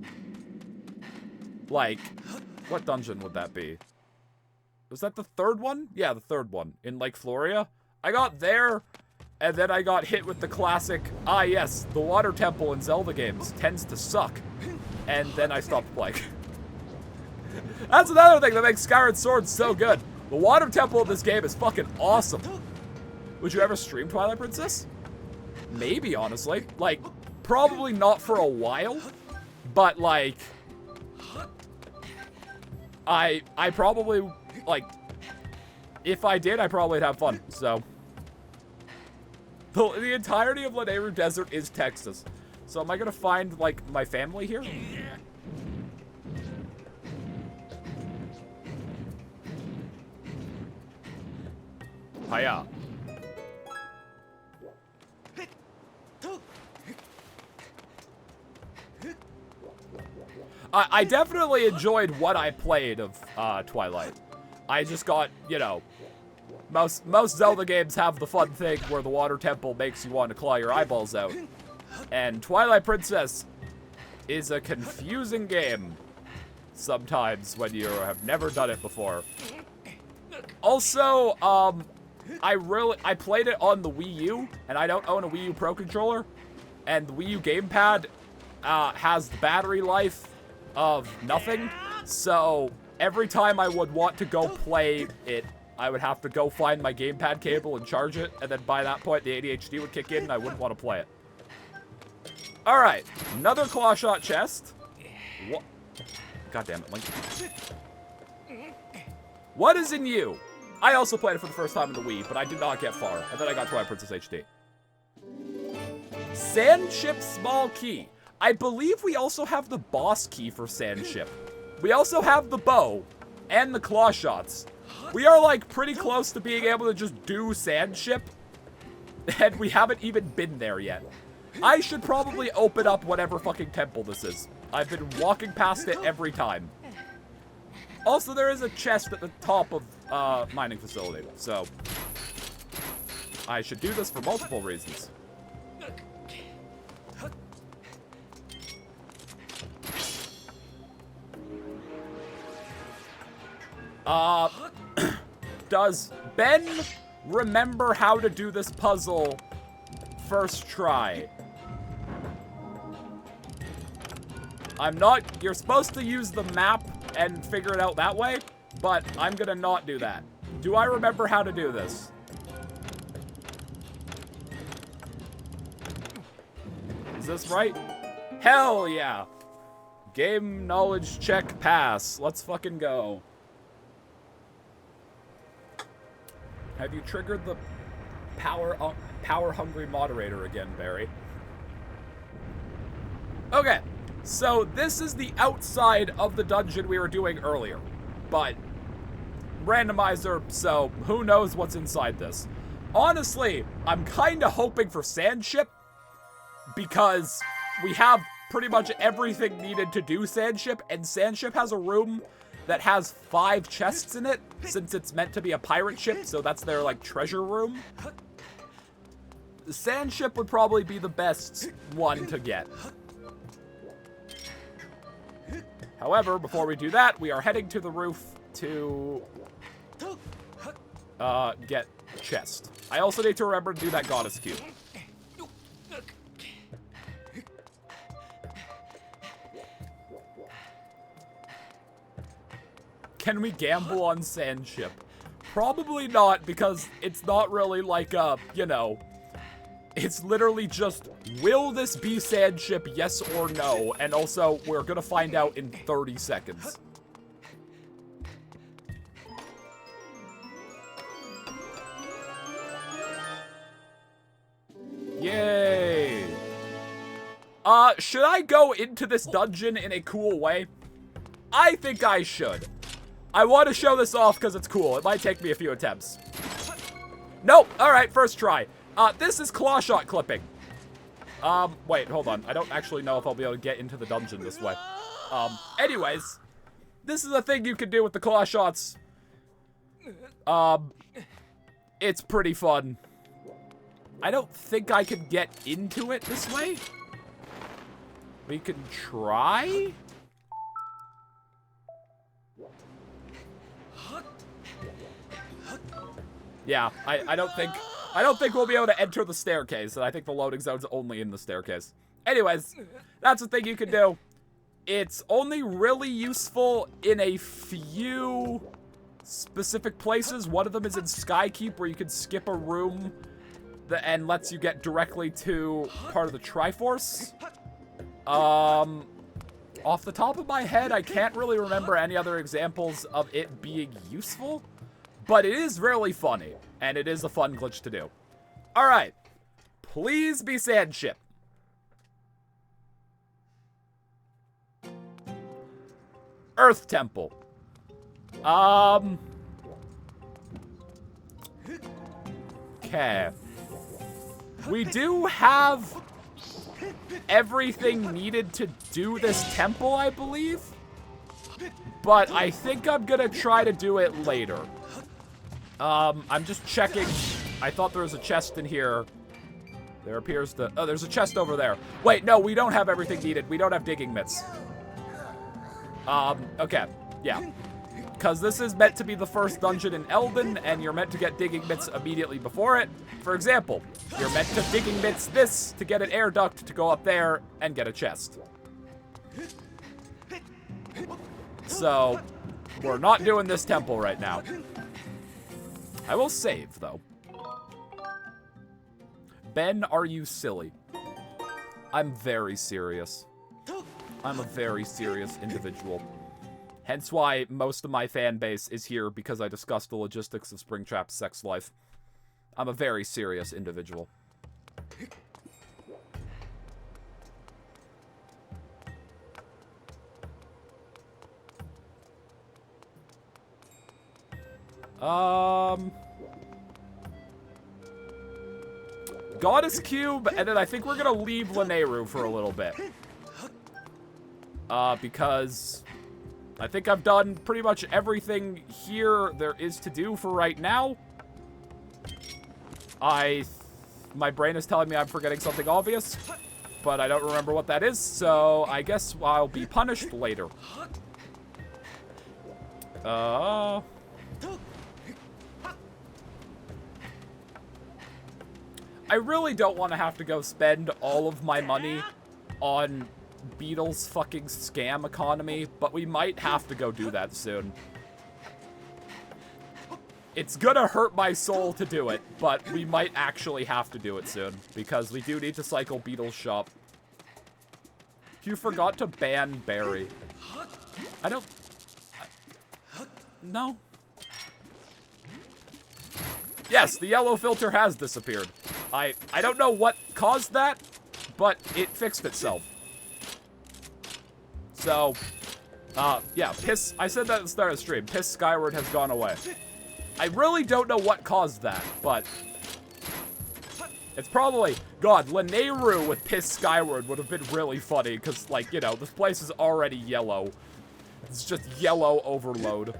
Like, what dungeon would that be? Was that the 3rd one? Yeah, the 3rd one in Lake Floria. I got there, and then I got hit with the classic, yes, the water temple in Zelda games tends to suck. And then I stopped playing. That's another thing that makes Skyward Sword so good. The water temple in this game is fucking awesome. Would you ever stream Twilight Princess? Maybe, honestly. Like, probably not for a while, but like, I probably, like, if I did, I probably would have fun, so. The entirety of Lanayru Desert is Texas. So am I gonna find, like, my family here? Hiya. I definitely enjoyed what I played of Twilight. I just got, you know, most Zelda games have the fun thing where the water temple makes you want to claw your eyeballs out. And Twilight Princess is a confusing game sometimes when you have never done it before. Also, I played it on the Wii U, and I don't own a Wii U Pro controller, and the Wii U gamepad has the battery life of nothing, so every time I would want to go play it, I would have to go find my gamepad cable and charge it, and then by that point the ADHD would kick in and I wouldn't want to play it. Alright, another claw shot chest. What? God damn it, Link. What is in you? I also played it for the first time in the Wii, but I did not get far, and then I got Twilight Princess HD. Sand Chip Small Key. I believe we also have the boss key for Sandship. We also have the bow and the claw shots. We are, like, pretty close to being able to just do Sandship, and we haven't even been there yet. I should probably open up whatever fucking temple this is. I've been walking past it every time. Also, there is a chest at the top of mining facility, so I should do this for multiple reasons. Does Ben remember how to do this puzzle first try? I'm not... You're supposed to use the map and figure it out that way, but I'm gonna not do that. Do I remember how to do this? Is this right? Hell yeah! Game knowledge check pass. Let's fucking go. Have you triggered the power-hungry moderator again, Barry? Okay, so this is the outside of the dungeon we were doing earlier, but randomizer, so who knows what's inside this. Honestly, I'm kind of hoping for Sandship, because we have pretty much everything needed to do Sandship, and Sandship has a room that has 5 chests in it, since it's meant to be a pirate ship, so that's their, like, treasure room. The Sandship would probably be the best one to get. However, before we do that, we are heading to the roof to get chest. I also need to remember to do that goddess cube. Can we gamble on Sandship? Probably not, because it's not really like a, you know, it's literally just, will this be Sandship, yes or no? And also, we're gonna find out in 30 seconds. Yay! Should I go into this dungeon in a cool way? I think I should. I want to show this off because it's cool. It might take me a few attempts. Nope. Alright, first try. This is claw shot clipping. Wait, hold on. I don't actually know if I'll be able to get into the dungeon this way. Anyways. This is a thing you can do with the claw shots. It's pretty fun. I don't think I can get into it this way. We can try? Yeah, I don't think we'll be able to enter the staircase, and I think the loading zone's only in the staircase. Anyways, that's the thing you can do. It's only really useful in a few specific places. One of them is in Skykeep, where you can skip a room and lets you get directly to part of the Triforce. Off the top of my head, I can't really remember any other examples of it being useful. But it is really funny, and it is a fun glitch to do. Alright. Please be Sandship. Earth Temple. Okay. We do have everything needed to do this temple, I believe. But I think I'm gonna try to do it later. I'm just checking. I thought there was a chest in here. There appears to... Oh, there's a chest over there. Wait, no, we don't have everything needed. We don't have digging mitts. Okay. Yeah. Because this is meant to be the first dungeon in Elden, and you're meant to get digging mitts immediately before it. For example, you're meant to digging mitts this to get an air duct to go up there and get a chest. So, we're not doing this temple right now. I will save, though. Ben, are you silly? I'm very serious. I'm a very serious individual. Hence why most of my fan base is here, because I discussed the logistics of Springtrap's sex life. I'm a very serious individual. Goddess Cube, and then I think we're gonna leave Lanayru for a little bit. Because I think I've done pretty much everything here there is to do for right now. My brain is telling me I'm forgetting something obvious, but I don't remember what that is, so I guess I'll be punished later. I really don't want to have to go spend all of my money on Beetle's fucking scam economy, but we might have to go do that soon. It's gonna hurt my soul to do it, but we might actually have to do it soon, because we do need to cycle Beetle's shop. You forgot to ban Barry. I don't... No. Yes, the yellow filter has disappeared. I don't know what caused that, but it fixed itself. So, yeah, I said that at the start of the stream. Piss Skyward has gone away. I really don't know what caused that, but it's probably... God, Lanayru with Piss Skyward would have been really funny, because, like, you know, this place is already yellow. It's just yellow overload.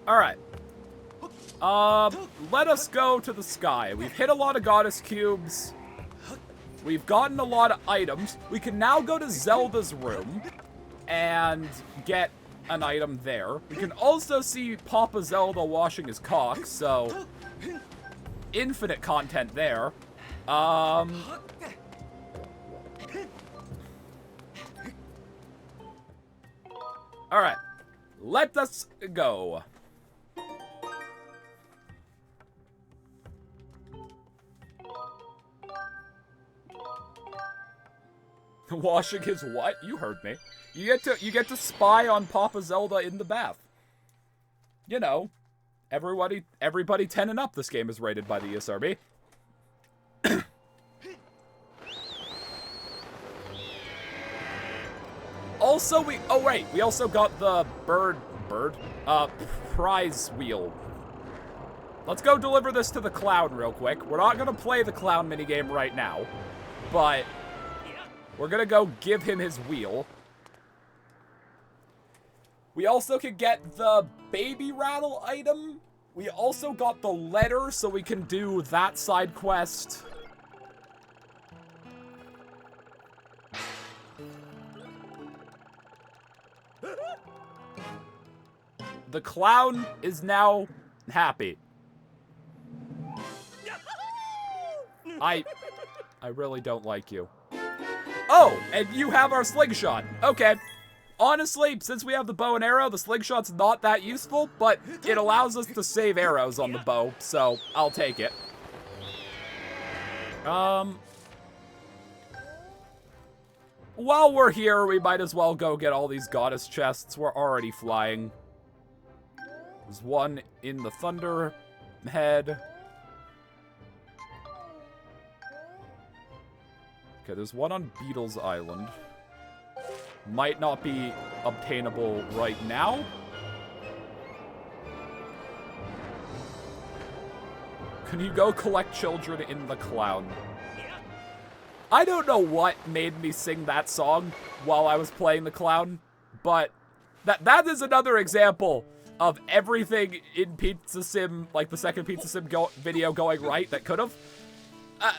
Alright. Let us go to the sky. We've hit a lot of goddess cubes. We've gotten a lot of items. We can now go to Zelda's room and get an item there. We can also see Papa Zelda washing his cock, so infinite content there. Alright. Let us go. Washing his what? You heard me. You get to spy on Papa Zelda in the bath. You know, everybody 10 and up this game is rated by the ESRB. Also, we also got the prize wheel. Let's go deliver this to the clown real quick. We're not gonna play the clown minigame right now, but we're gonna go give him his wheel. We also can get the baby rattle item. We also got the letter, so we can do that side quest. The clown is now happy. I really don't like you. Oh, and you have our slingshot. Okay. Honestly, since we have the bow and arrow, the slingshot's not that useful, but it allows us to save arrows on the bow, so I'll take it. While we're here, we might as well go get all these goddess chests. We're already flying. There's one in the Thunder Head. Okay, there's one on Beetle's Island. Might not be obtainable right now. Can you go collect children in the clown? I don't know what made me sing that song while I was playing the clown, but that is another example of everything in Pizza Sim, like the second Pizza Sim video going right that could have.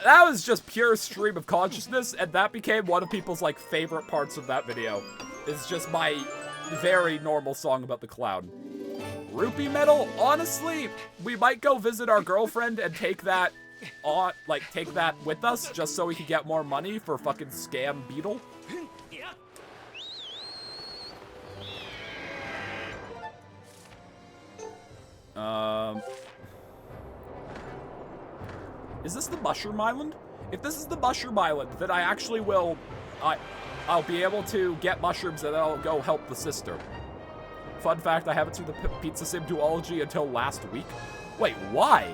That was just pure stream of consciousness, and that became one of people's, like, favorite parts of that video. It's just my very normal song about the clown. Rupee medal? Honestly, we might go visit our girlfriend and take that on, like, take that with us, just so we can get more money for fucking scam Beetle. Is this the Mushroom Island? If this is the Mushroom Island, then I actually will... I'll be able to get mushrooms and then I'll go help the sister. Fun fact, I haven't seen the Pizza Sim duology until last week. Wait, why?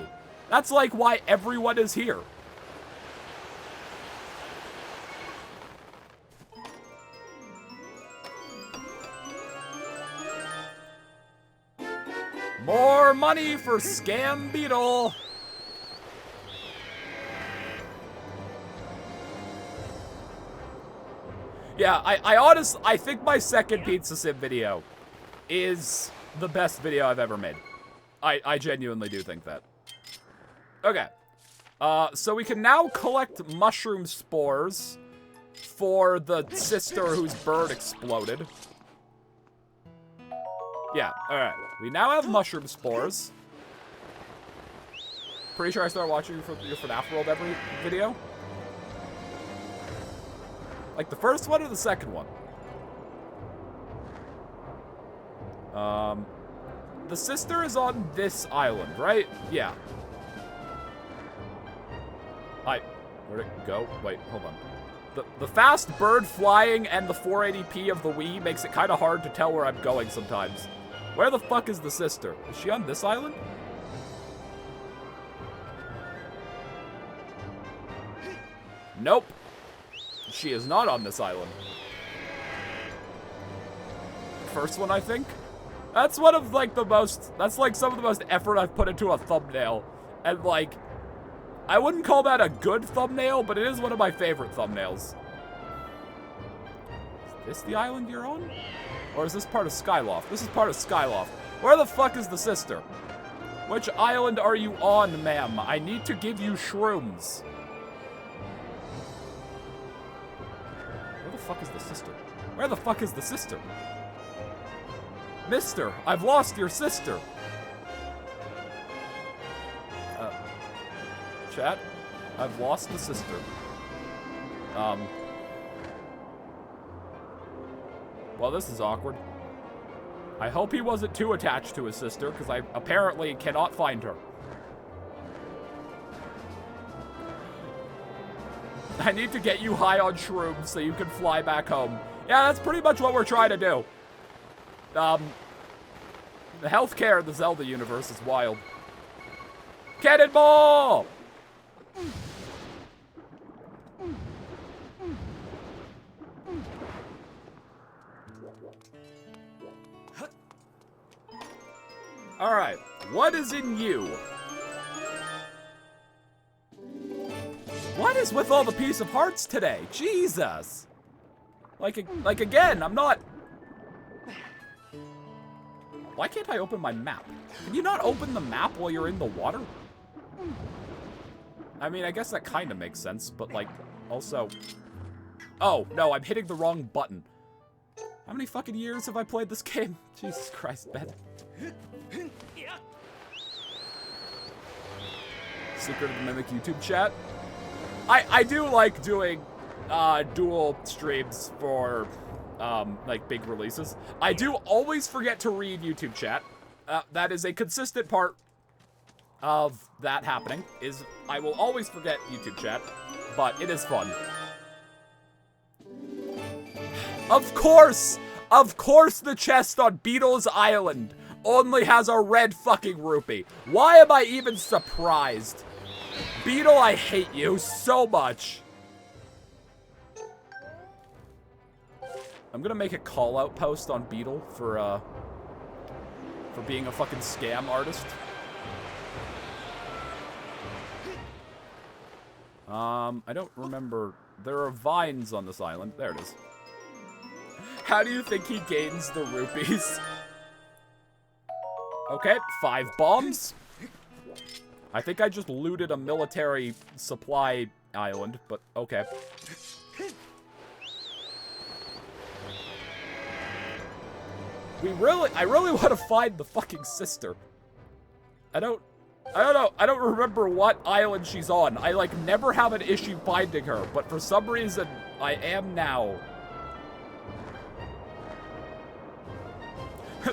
That's like why everyone is here. More money for Scam Beetle. Yeah, I think my second Pizza Sim video is the best video I've ever made. I genuinely do think that. Okay. So we can now collect mushroom spores for the sister whose bird exploded. Yeah, alright. We now have mushroom spores. Pretty sure I started watching your FNAF World every video. Like the first one or the second one? The sister is on this island, right? Yeah. Where'd it go? Wait, hold on. The fast bird flying and the 480p of the Wii makes it kind of hard to tell where I'm going sometimes. Where the fuck is the sister? Is she on this island? Nope. She is not on this island. First one, I think. That's one of, like, the most... That's, like, some of the most effort I've put into a thumbnail. And, like... I wouldn't call that a good thumbnail, but it is one of my favorite thumbnails. Is this the island you're on? Or is this part of Skyloft? This is part of Skyloft. Where the fuck is the sister? Which island are you on, ma'am? I need to give you shrooms. Where the fuck is the sister? Where the fuck is the sister? Mister, I've lost your sister. Chat, I've lost the sister. Well, this is awkward. I hope he wasn't too attached to his sister, because I apparently cannot find her. I need to get you high on shrooms so you can fly back home. Yeah, that's pretty much what we're trying to do. The healthcare in the Zelda universe is wild. Cannonball! Alright, what is in you? What is with all the piece of hearts today? Jesus! Like again, I'm not... Why can't I open my map? Can you not open the map while you're in the water? I mean, I guess that kind of makes sense, but, like, also... Oh, no, I'm hitting the wrong button. How many fucking years have I played this game? Jesus Christ, Ben. Secret of the Mimic YouTube chat. I do like doing dual streams for like big releases. I do always forget to read YouTube chat. That is a consistent part of that happening. Is I will always forget YouTube chat, but it is fun. Of course the chest on Beetle's Island only has a red fucking rupee. Why am I even surprised? Beetle, I hate you so much. I'm gonna make a call-out post on Beetle for being a fucking scam artist. I don't remember. There are vines on this island. There it is. How do you think he gains the rupees? Okay, 5 bombs. I think I just looted a military supply island, but okay. I really want to find the fucking sister. I don't know. I don't remember what island she's on. I, like, never have an issue finding her, but for some reason, I am now.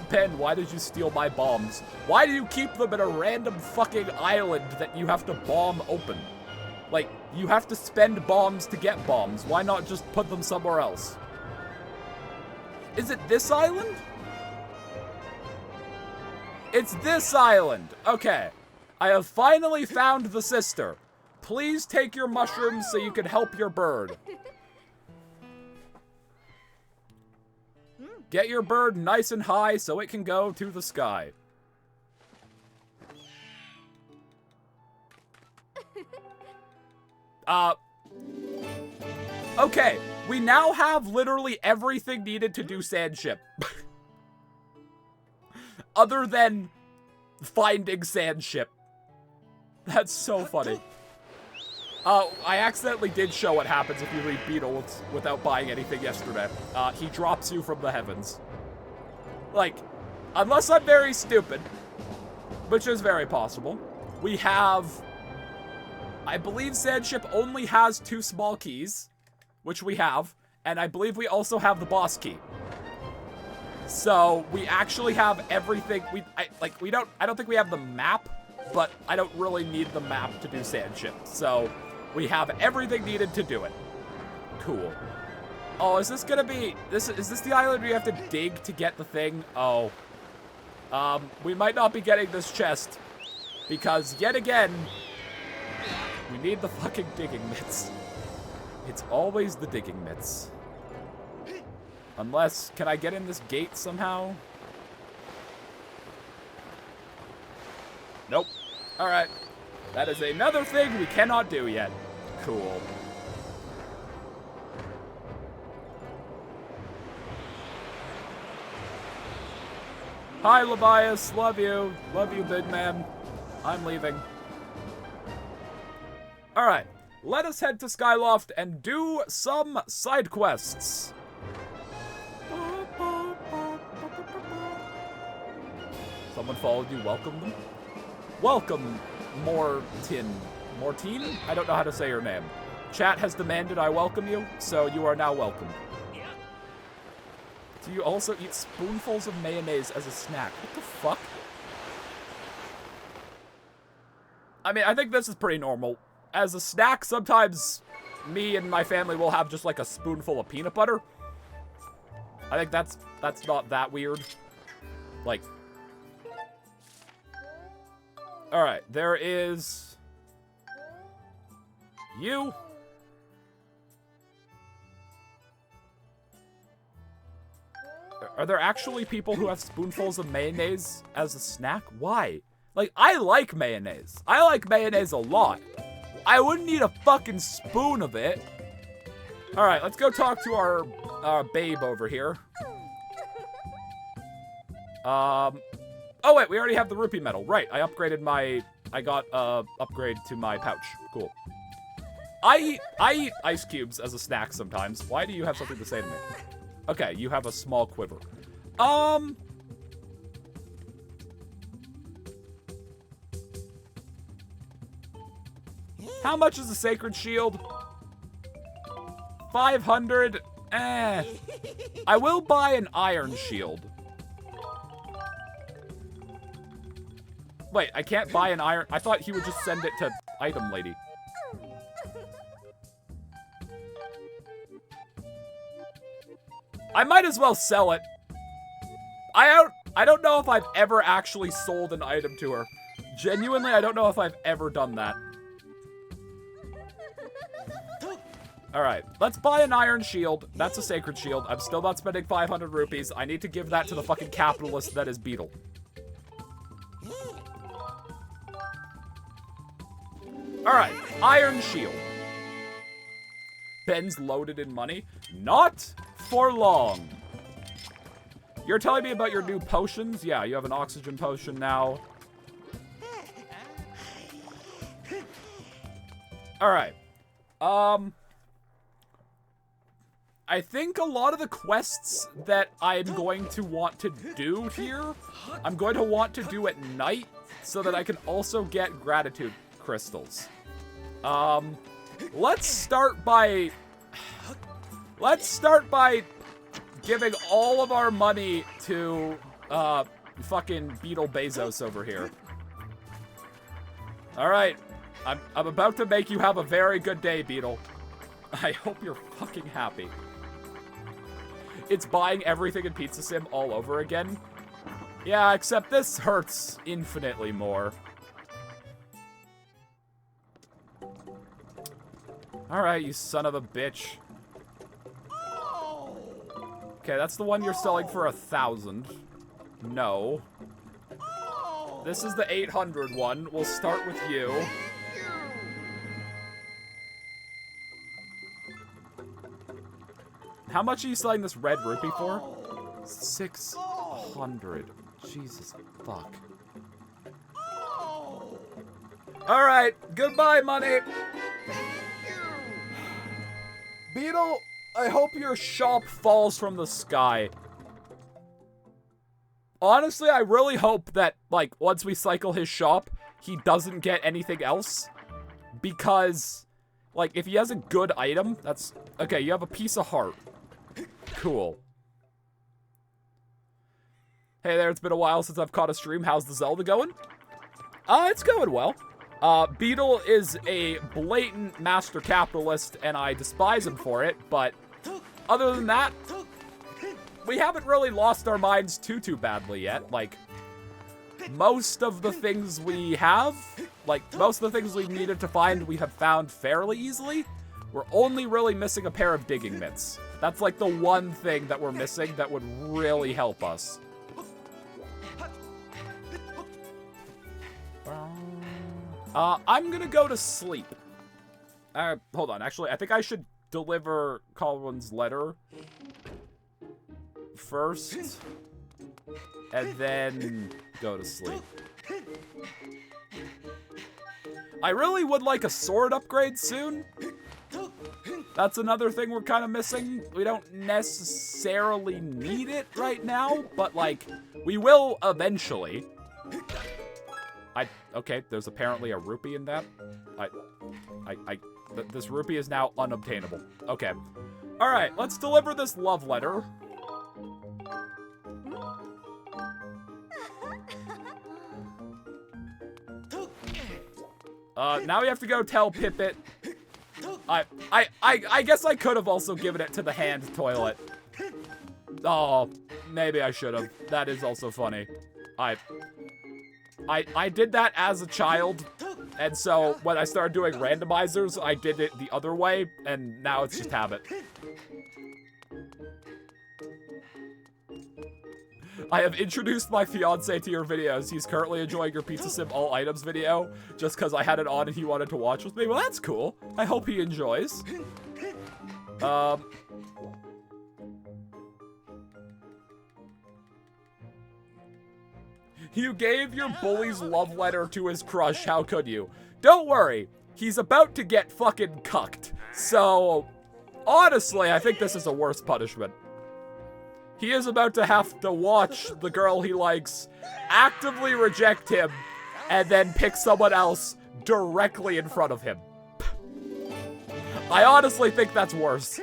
Ben, why did you steal my bombs? Why do you keep them in a random fucking island that you have to bomb open? Like, you have to spend bombs to get bombs. Why not just put them somewhere else? Is it this island? It's this island. Okay. I have finally found the sister. Please take your mushrooms so you can help your bird. Get your bird nice and high so it can go to the sky. Okay, we now have literally everything needed to do Sandship. Other than finding Sandship. That's so funny. I accidentally did show what happens if you leave Beetle without buying anything yesterday. He drops you from the heavens. Like, unless I'm very stupid, which is very possible, we have... I believe Sandship only has 2 small keys, which we have, and I believe we also have the boss key. So we actually have everything. I don't think we have the map, but I don't really need the map to do Sandship. So we have everything needed to do it. Cool. Oh, is this gonna be is this the island where you have to dig to get the thing? Oh. We might not be getting this chest because yet again we need the fucking digging mitts. It's always the digging mitts. Unless, can I get in this gate somehow? Nope. Alright. That is another thing we cannot do yet. Cool. Hi, Levias. Love you. Love you, big man. I'm leaving. Alright. Let us head to Skyloft and do some side quests. Someone followed you. Welcome them. Welcome, Mortine? I don't know how to say your name. Chat has demanded I welcome you, so you are now welcome. Do you also eat spoonfuls of mayonnaise as a snack? What the fuck? I mean, I think this is pretty normal. As a snack, sometimes me and my family will have just like a spoonful of peanut butter. I think that's not that weird. Like... Alright, there is... you. Are there actually people who have spoonfuls of mayonnaise as a snack? Why? Like, I like mayonnaise. I like mayonnaise a lot. I wouldn't need a fucking spoon of it. Alright, let's go talk to our babe over here. Oh wait, we already have the rupee medal. Right, I got upgrade to my pouch. Cool. I eat ice cubes as a snack sometimes. Why do you have something to say to me? Okay, you have a small quiver. How much is a sacred shield? 500? Eh. I will buy an iron shield. Wait, I can't buy an iron... I thought he would just send it to item lady. I might as well sell it. I don't know if I've ever actually sold an item to her. Genuinely, I don't know if I've ever done that. Alright, let's buy an iron shield. That's a sacred shield. I'm still not spending 500 rupees. I need to give that to the fucking capitalist that is Beetle. Alright, iron shield. Ben's loaded in money. Not for long. You're telling me about your new potions? Yeah, you have an oxygen potion now. Alright. I think a lot of the quests that I'm going to want to do here, I'm going to want to do at night so that I can also get gratitude crystals. Let's start by giving all of our money to, fucking Beetle Bezos over here. Alright, I'm about to make you have a very good day, Beetle. I hope you're fucking happy. It's buying everything in Pizza Sim all over again. Yeah, except this hurts infinitely more. Alright, you son of a bitch. Okay, that's the one you're selling for 1,000. No. This is the 800 one. We'll start with you. How much are you selling this red rupee for? 600. Jesus fuck. Alright, goodbye, money. Beetle, I hope your shop falls from the sky. Honestly, I really hope that, like, once we cycle his shop, he doesn't get anything else. Because, like, if he has a good item, that's... Okay, you have a piece of heart. Cool. Hey there, it's been a while since I've caught a stream. How's the Zelda going? It's going well. Beetle is a blatant master capitalist, and I despise him for it, but other than that, we haven't really lost our minds too badly yet. Like, most of the things we have, like, most of the things we've needed to find, we have found fairly easily. We're only really missing a pair of digging mitts. That's, like, the one thing that we're missing that would really help us. I'm gonna go to sleep. Hold on. Actually, I think I should deliver Colwyn's letter first, and then go to sleep. I really would like a sword upgrade soon. That's another thing we're kind of missing. We don't necessarily need it right now, but, like, we will eventually. Okay, there's apparently a rupee in that. This rupee is now unobtainable. Okay. Alright, let's deliver this love letter. Now we have to go tell Pippet. I guess I could have also given it to the hand toilet. Oh, maybe I should have. That is also funny. I did that as a child, and so when I started doing randomizers, I did it the other way, and now it's just habit. I have introduced my fiance to your videos. He's currently enjoying your Pizza Sim All Items video, just because I had it on and he wanted to watch with me. Well, that's cool. I hope he enjoys. You gave your bully's love letter to his crush, how could you? Don't worry, he's about to get fucking cucked. So, honestly, I think this is a worse punishment. He is about to have to watch the girl he likes actively reject him and then pick someone else directly in front of him. I honestly think that's worse.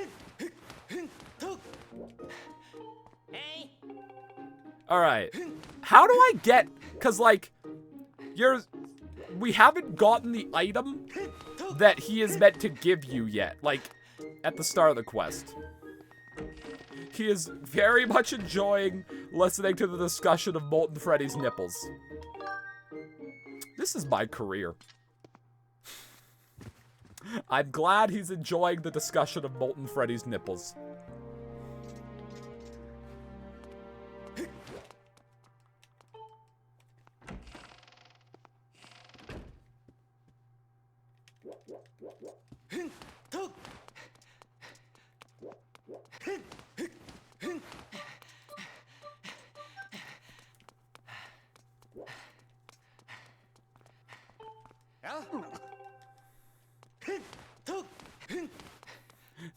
Alright. How do I get... Because, like, we haven't gotten the item that he is meant to give you yet. Like, at the start of the quest. He is very much enjoying listening to the discussion of Molten Freddy's nipples. This is my career. I'm glad he's enjoying the discussion of Molten Freddy's nipples.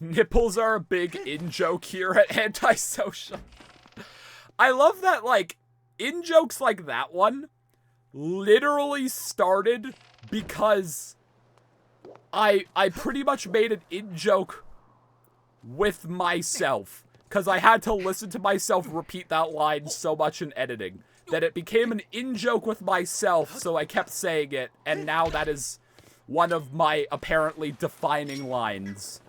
Nipples are a big in-joke here at Antisocial. I love that, like, in-jokes like that one literally started because I pretty much made an in-joke with myself. Because I had to listen to myself repeat that line so much in editing that it became an in-joke with myself, so I kept saying it, and now that is one of my apparently defining lines.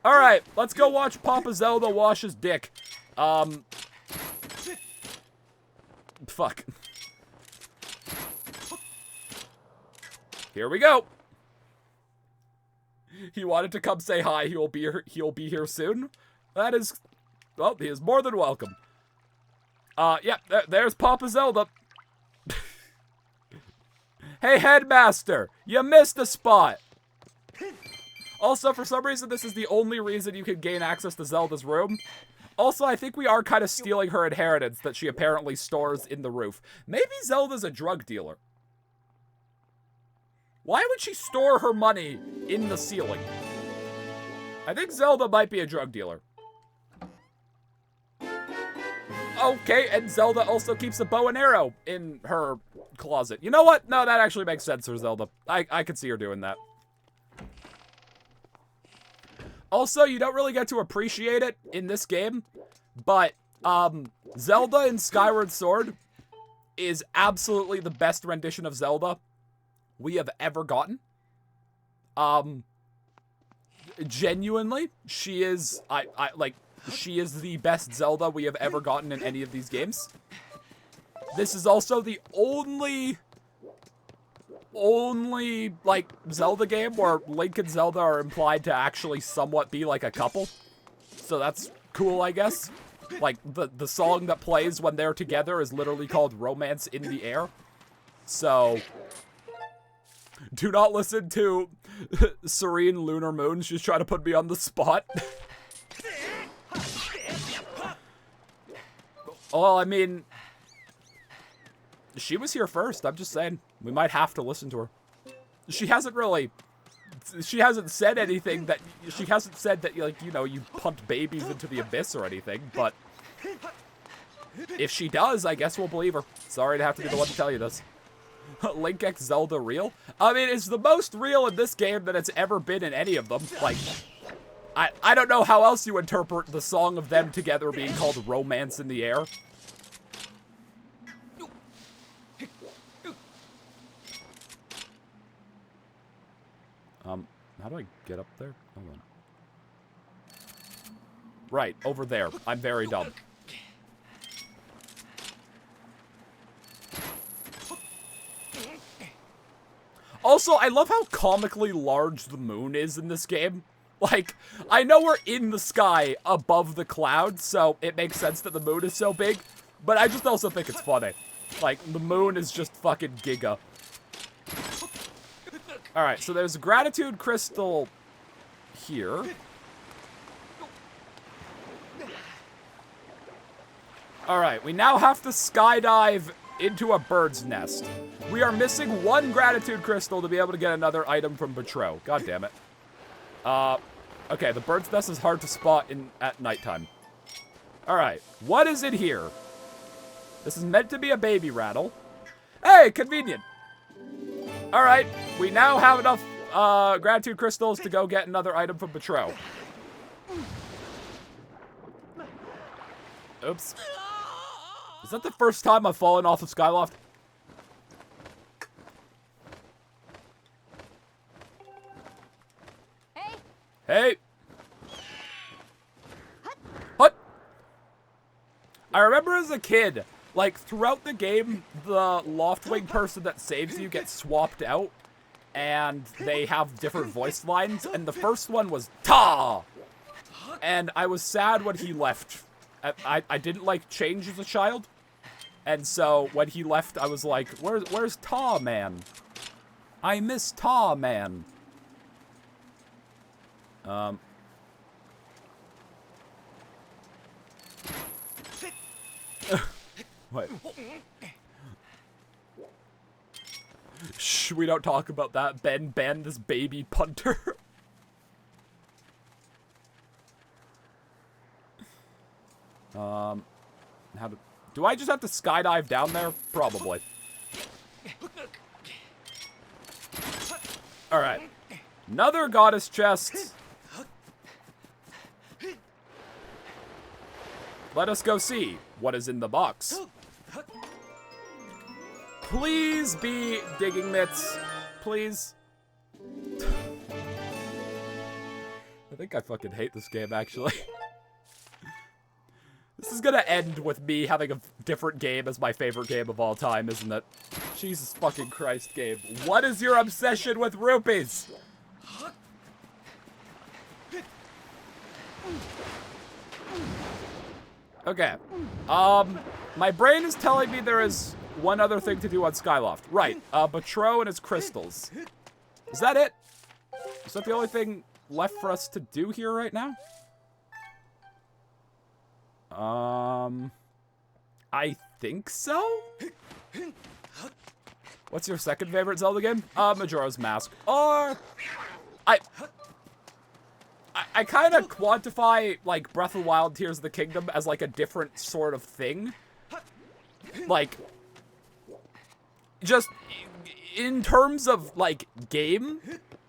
Alright, let's go watch Papa Zelda wash his dick. Fuck. Here we go. He wanted to come say hi. He'll be here soon. That is, well, he is more than welcome. Yeah, there's Papa Zelda. Hey, Headmaster, you missed a spot. Also, for some reason, this is the only reason you can gain access to Zelda's room. Also, I think we are kind of stealing her inheritance that she apparently stores in the roof. Maybe Zelda's a drug dealer. Why would she store her money in the ceiling? I think Zelda might be a drug dealer. Okay, and Zelda also keeps a bow and arrow in her closet. You know what? No, that actually makes sense for Zelda. I could see her doing that. Also, you don't really get to appreciate it in this game, but Zelda in Skyward Sword is absolutely the best rendition of Zelda we have ever gotten. Genuinely, she is she is the best Zelda we have ever gotten in any of these games. This is also the only like Zelda game where Link and Zelda are implied to actually somewhat be like a couple. So that's cool, I guess. Like the song that plays when they're together is literally called Romance in the Air. So do not listen to Serene Lunar Moon. She's trying to put me on the spot. Well, I mean, she was here first. I'm just saying. We might have to listen to her. She hasn't said anything that, she hasn't said that, like, you know, you pumped babies into the abyss or anything, but if she does, I guess we'll believe her. Sorry to have to be the one to tell you this. Link X Zelda real? I mean, it's the most real in this game that it's ever been in any of them. Like, I don't know how else you interpret the song of them together being called Romance in the Air. How do I get up there? Hold on. Right, over there. I'm very dumb. Also, I love how comically large the moon is in this game. Like, I know we're in the sky above the clouds, so it makes sense that the moon is so big, but I just also think it's funny. Like, the moon is just fucking giga. Alright, so there's a gratitude crystal here. Alright, we now have to skydive into a bird's nest. We are missing one gratitude crystal to be able to get another item from Betrow. God damn it. Okay, the bird's nest is hard to spot at nighttime. Alright, what is in here? This is meant to be a baby rattle. Hey, convenient. Alright, we now have enough gratitude crystals to go get another item from Betrow. Oops. Is that the first time I've fallen off of Skyloft? Hey. Hey. What? I remember as a kid, like, throughout the game, the Loftwing person that saves you gets swapped out, and they have different voice lines, and the first one was Ta! And I was sad when he left. I didn't like change as a child, and so when he left, I was like, where's Ta Man? I miss Ta Man. Wait. Shh, we don't talk about that. Ben, this baby punter. Do I just have to skydive down there? Probably. Alright. Another goddess chest. Let us go see what is in the box. Please be digging mitts. Please. I think I fucking hate this game, actually. This is gonna end with me having a different game as my favorite game of all time, isn't it? Jesus fucking Christ, game. What is your obsession with rupees? Okay. My brain is telling me there is one other thing to do on Skyloft. Right. Batro and his crystals. Is that it? Is that the only thing left for us to do here right now? I think so? What's your second favorite Zelda game? Majora's Mask. Or... I kind of quantify, like, Breath of the Wild, Tears of the Kingdom as, like, a different sort of thing. Like, just in terms of, like, game,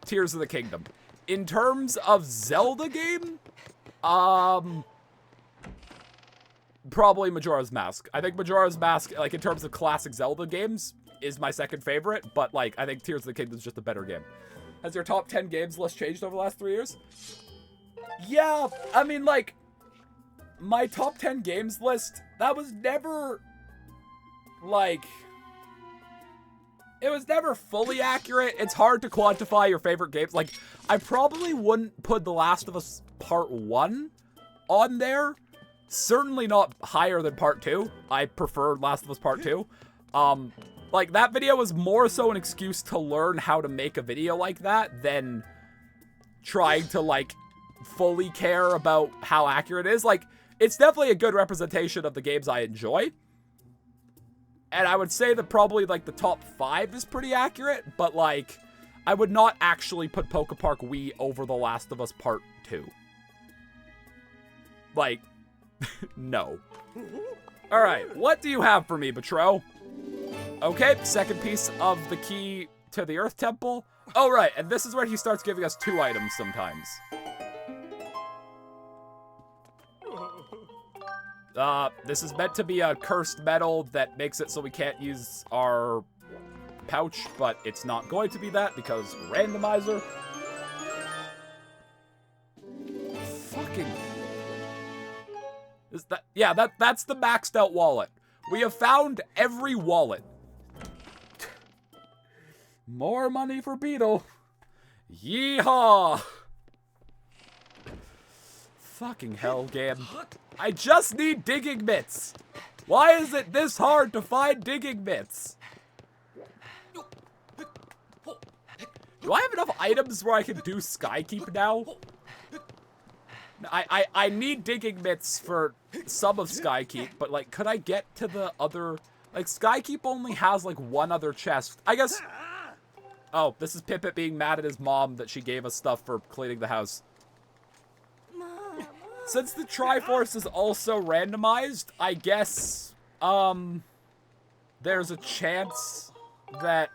Tears of the Kingdom. In terms of Zelda game, probably Majora's Mask. I think Majora's Mask, like, in terms of classic Zelda games, is my second favorite, but, like, I think Tears of the Kingdom is just a better game. Has your top 10 games list changed over the last 3 years? Yeah, I mean, like, my top 10 games list, that was never, like, it was never fully accurate. It's hard to quantify your favorite games. Like, I probably wouldn't put The Last of Us Part 1 on there. Certainly not higher than Part 2. I prefer Last of Us Part 2. Like, that video was more so an excuse to learn how to make a video like that than trying to, like, fully care about how accurate it is. Like, it's definitely a good representation of the games I enjoy. And I would say that probably, like, the top 5 is pretty accurate, but, like, I would not actually put Poke Park Wii over The Last of Us Part 2. Like, no. Alright, what do you have for me, Batro? Okay, second piece of the key to the Earth Temple. Oh, right, and this is where he starts giving us 2 items sometimes. This is meant to be a cursed metal that makes it so we can't use our pouch, but it's not going to be that because Randomizer. Fucking... Is that... Yeah, that's the maxed out wallet. We have found every wallet. More money for Beetle. Yeehaw! Fucking hell, game. I just need digging mitts. Why is it this hard to find digging mitts? Do I have enough items where I can do Skykeep now? I need digging mitts for some of Skykeep, but, like, could I get to the other... Like, Skykeep only has, like, one other chest. I guess... Oh, this is Pippet being mad at his mom that she gave us stuff for cleaning the house. Since the Triforce is also randomized, I guess, there's a chance that,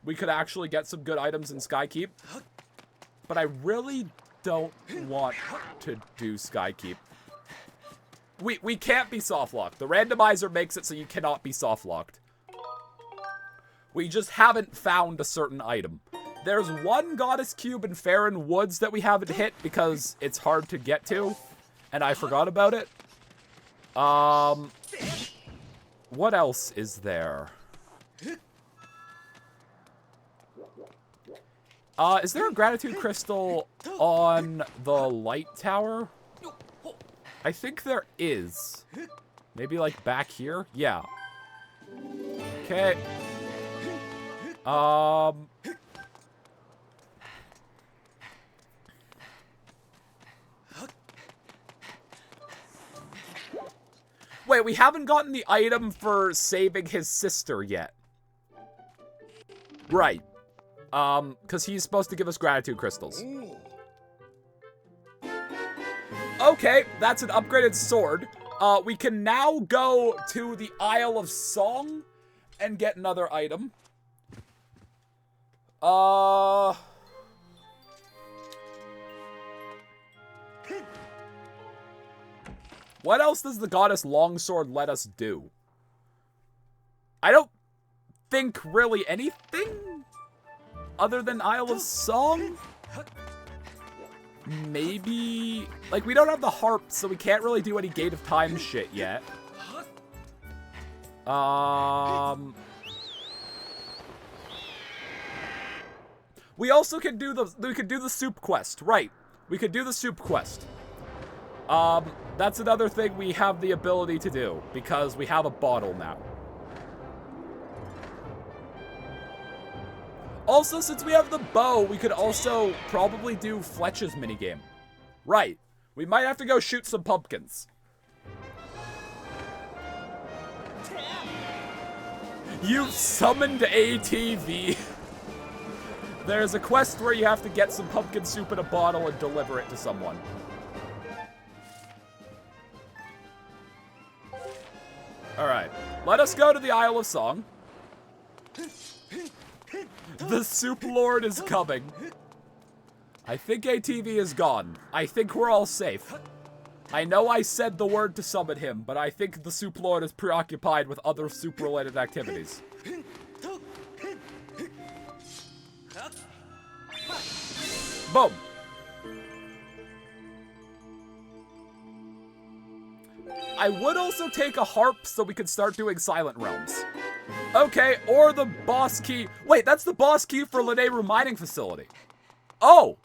we could actually get some good items in Skykeep. But I really don't want to do Skykeep. We can't be soft-locked. The randomizer makes it so you cannot be soft-locked. We just haven't found a certain item. There's one Goddess Cube in Farron Woods that we haven't hit because it's hard to get to, and I forgot about it. What else is there? Is there a Gratitude Crystal on the Light Tower? I think there is. Maybe, like, back here? Yeah. Okay. Wait, we haven't gotten the item for saving his sister yet. Right. Because he's supposed to give us gratitude crystals. Okay, that's an upgraded sword. We can now go to the Isle of Song and get another item. What else does the Goddess Longsword let us do? I don't think really anything. other than Isle of Song? Maybe... Like, we don't have the harp, so we can't really do any Gate of Time shit yet. We also can do the soup quest, right. We could do the soup quest. That's another thing we have the ability to do, because we have a bottle now. Also, since we have the bow, we could also probably do Fletch's minigame. Right. We might have to go shoot some pumpkins. You've summoned ATV. There's a quest where you have to get some pumpkin soup in a bottle and deliver it to someone. Alright. Let us go to the Isle of Song. The Soup Lord is coming. I think ATV is gone. I think we're all safe. I know I said the word to summon him, but I think the Soup Lord is preoccupied with other soup-related activities. Boom. I would also take a harp so we could start doing Silent Realms. Okay, or the boss key. Wait, that's the boss key for Lanayru Mining Facility. Oh!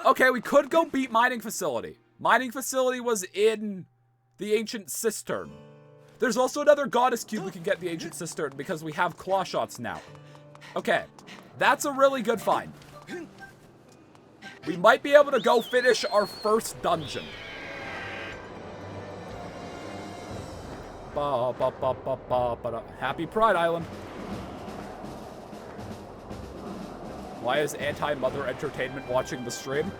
Okay, we could go beat Mining Facility. Mining Facility was in the Ancient Cistern. There's also another Goddess Cube we can get in the Ancient Cistern because we have claw shots now. Okay, that's a really good find. We might be able to go finish our first dungeon. Happy Pride Island. Why is Anti-Mother Entertainment watching the stream?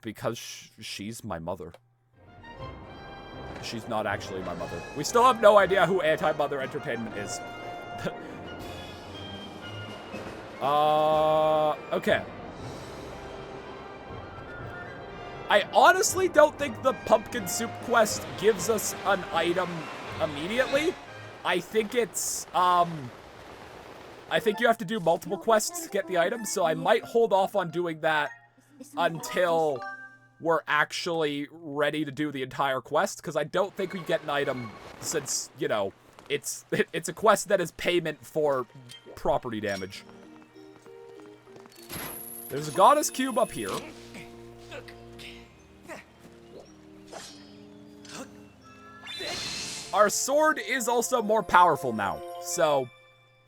Because she's my mother. She's not actually my mother. We still have no idea who Anti-Mother Entertainment is. Okay. I honestly don't think the pumpkin soup quest gives us an item immediately. I think it's, I think you have to do multiple quests to get the item, so I might hold off on doing that until we're actually ready to do the entire quest, because I don't think we get an item since, you know, it's a quest that is payment for property damage. There's a Goddess Cube up here. Our sword is also more powerful now, so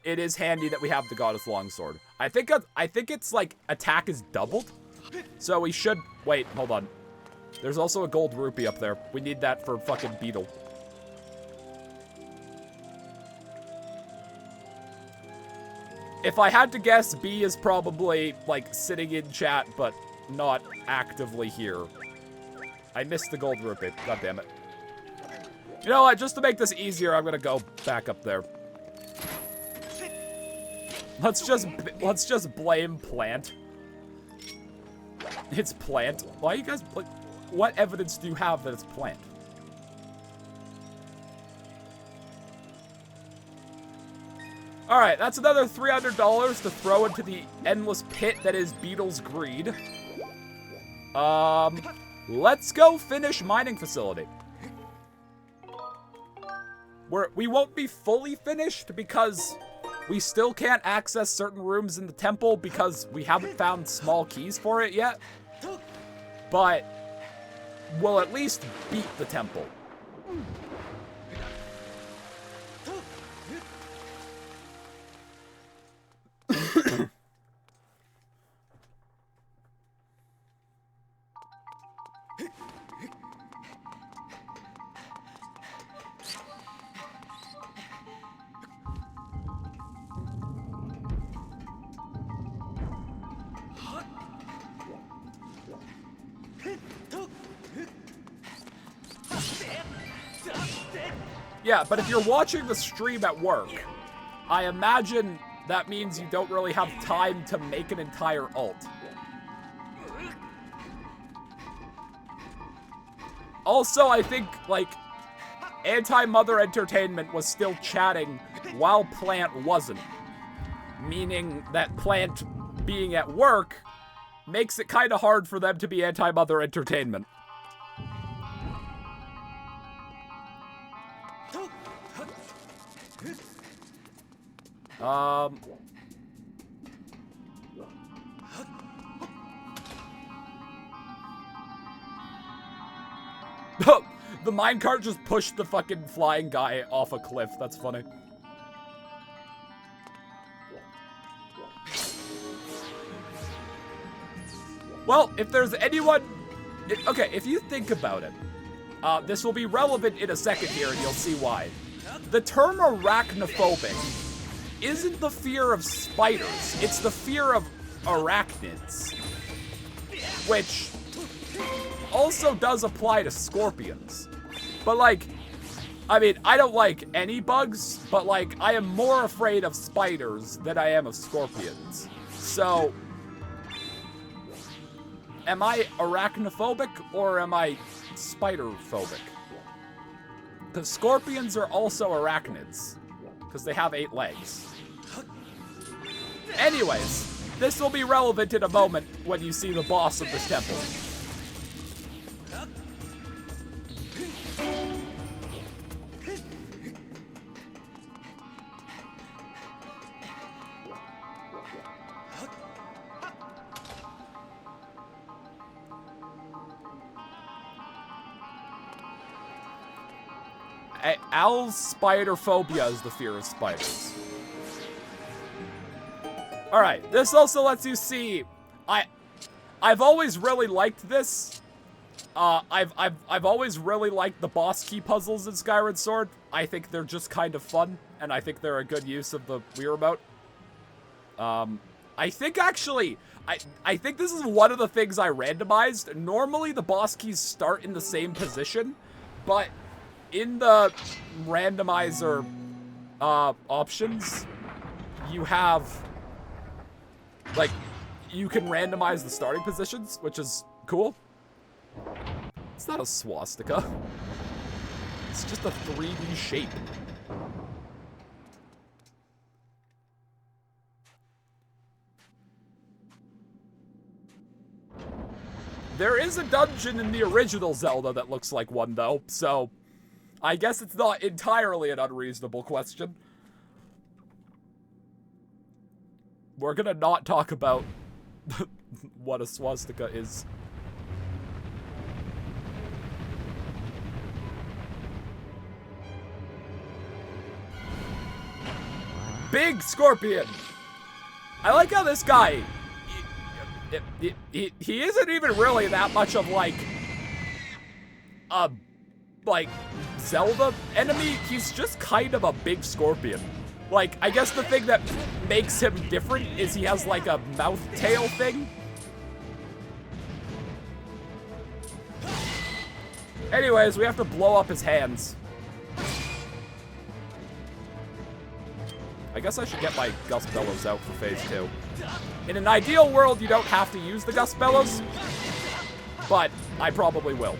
it is handy that we have the Goddess Longsword. I think it's like attack is doubled, so we should wait. Hold on. There's also a gold rupee up there. We need that for fucking Beetle. If I had to guess, B is probably like sitting in chat, but not actively here. I missed the gold rupee. God damn it. You know what? Just to make this easier, I'm gonna go back up there. Let's just blame Plant. It's Plant. Why you guys like? What evidence do you have that it's Plant? All right, that's another $300 to throw into the endless pit that is Beetle's greed. Let's go finish Mining Facility. We won't be fully finished because we still can't access certain rooms in the temple because we haven't found small keys for it yet. But we'll at least beat the temple. Yeah, but if you're watching the stream at work, I imagine that means you don't really have time to make an entire ult. Also, I think, like, Anti-Mother Entertainment was still chatting while Plant wasn't. Meaning that Plant being at work makes it kind of hard for them to be anti-Mother Entertainment. The minecart just pushed the fucking flying guy off a cliff. That's funny. Well, if there's anyone... Okay, if you think about it, this will be relevant in a second here, and you'll see why. The term arachnophobic isn't the fear of spiders. It's the fear of arachnids. Which also does apply to scorpions. But, like, I mean, I don't like any bugs, but, like, I am more afraid of spiders than I am of scorpions. So, am I arachnophobic or am I spider-phobic? Because scorpions are also arachnids, because they have 8 legs. Anyways, this will be relevant in a moment when you see the boss of this temple. Al's spider phobia is the fear of spiders. Alright, this also lets you see, I've always really liked this. I've always really liked the boss key puzzles in Skyward Sword. I think they're just kind of fun, and I think they're a good use of the Wii Remote. I think actually, I think this is one of the things I randomized. Normally the boss keys start in the same position, but in the randomizer options, you have, like, you can randomize the starting positions, which is cool. It's not a swastika. It's just a 3D shape. There is a dungeon in the original Zelda that looks like one, though, so I guess it's not entirely an unreasonable question. We're gonna not talk about what a swastika is. Big Scorpion! I like how this guy, he isn't even really that much of, like, a, like, Zelda enemy. He's just kind of a big scorpion. Like, I guess the thing that makes him different is he has, like, a mouth tail thing. Anyways, we have to blow up his hands. I guess I should get my Gust Bellows out for phase 2. In an ideal world, you don't have to use the Gust Bellows, but I probably will.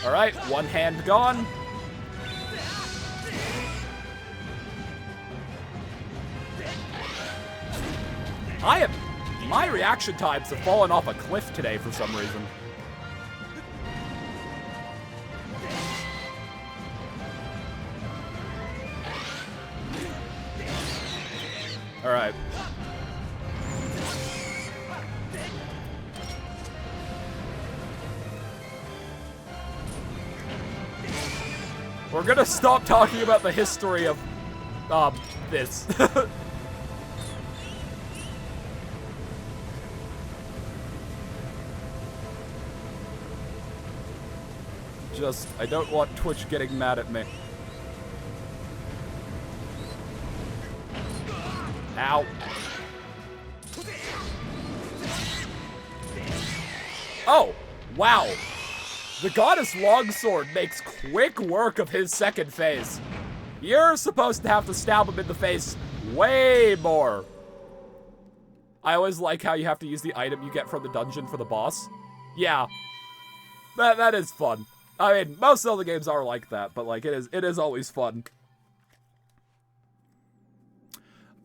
Alright, one hand gone. My reaction times have fallen off a cliff today for some reason. Alright. We're gonna stop talking about the history of, this. Just, I don't want Twitch getting mad at me. Ow. Oh, wow. The Goddess Longsword makes quick work of his second phase. You're supposed to have to stab him in the face Way more. I always like how you have to use the item you get from the dungeon for the boss. Yeah. That is fun. I mean, most Zelda games are like that, but like it is always fun.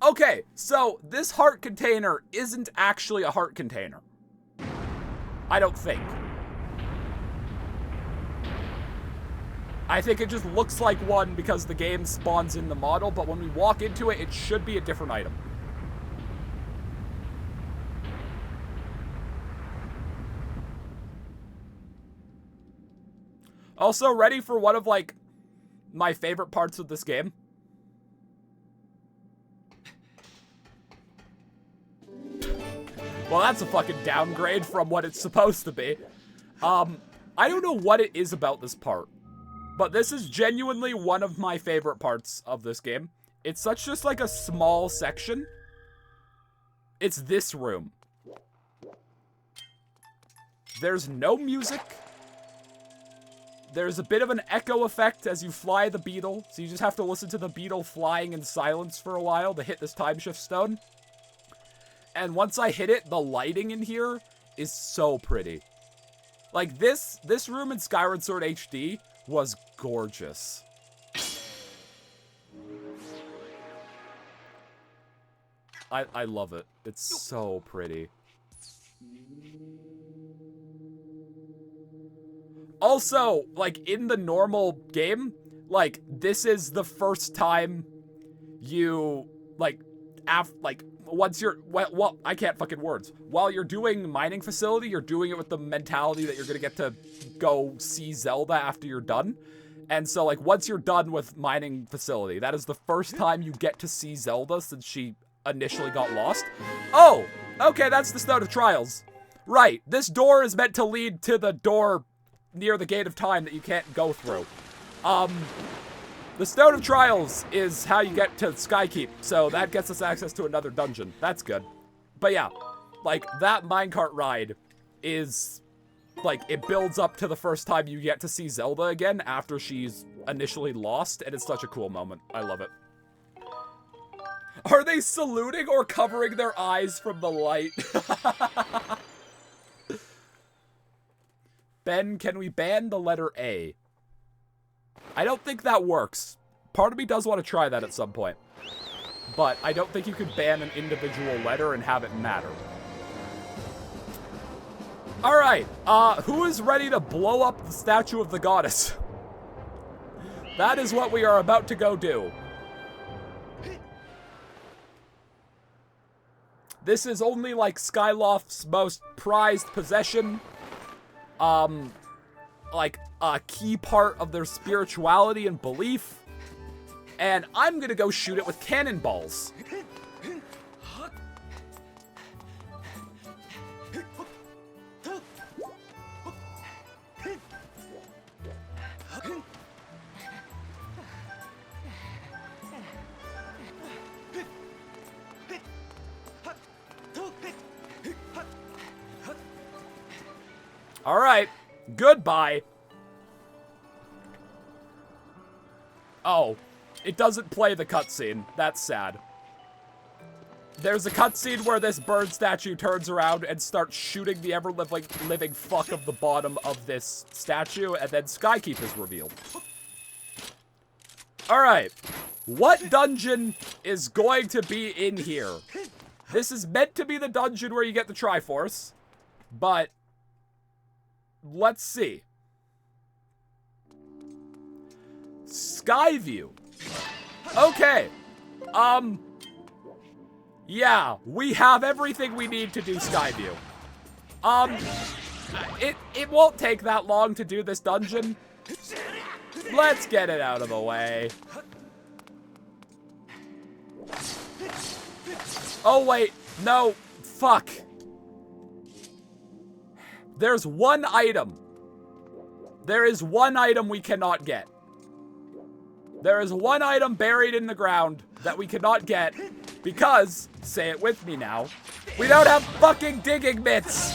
Okay, so this heart container isn't actually a heart container. I don't think. I think it just looks like one because the game spawns in the model, but when we walk into it, it should be a different item. Also, ready for one of, like, my favorite parts of this game? Well, that's a fucking downgrade from what it's supposed to be. I don't know what it is about this part, but this is genuinely one of my favorite parts of this game. It's such just like a small section. It's this room. There's no music. There's a bit of an echo effect as you fly the beetle, so you just have to listen to the beetle flying in silence for a while to hit this time shift stone. And once I hit it, the lighting in here is so pretty. Like, this room in Skyward Sword HD was gorgeous. I love it. It's so pretty. Also, like, in the normal game, like, this is the first time you, like, once you're, well, I can't fucking words. While you're doing mining facility, you're doing it with the mentality that you're gonna get to go see Zelda after you're done. And so, like, once you're done with mining facility, that is the first time you get to see Zelda since she initially got lost. Oh, okay, that's the Stone of Trials. Right, this door is meant to lead to the door near the Gate of Time that you can't go through. The Stone of Trials is how you get to Skykeep, so that gets us access to another dungeon. That's good. But yeah, like, that minecart ride is, like, it builds up to the first time you get to see Zelda again after she's initially lost, and it's such a cool moment. I love it. Are they saluting or covering their eyes from the light? Ben, can we ban the letter A? I don't think that works. Part of me does want to try that at some point. But I don't think you could ban an individual letter and have it matter. Alright, who is ready to blow up the statue of the goddess? That is what we are about to go do. This is only like Skyloft's most prized possession. Like a key part of their spirituality and belief. And I'm gonna go shoot it with cannonballs. All right, goodbye. Oh, it doesn't play the cutscene. That's sad. There's a cutscene where this bird statue turns around and starts shooting the ever-living fuck of the bottom of this statue, and then Skykeep is revealed. All right, what dungeon is going to be in here? This is meant to be the dungeon where you get the Triforce, but let's see. Skyview. Okay. Yeah, we have everything we need to do Skyview. It won't take that long to do this dungeon. Let's get it out of the way. Oh, wait. No. Fuck. There's one item. There is one item we cannot get. There is one item buried in the ground that we cannot get because, say it with me now, we don't have fucking digging mitts.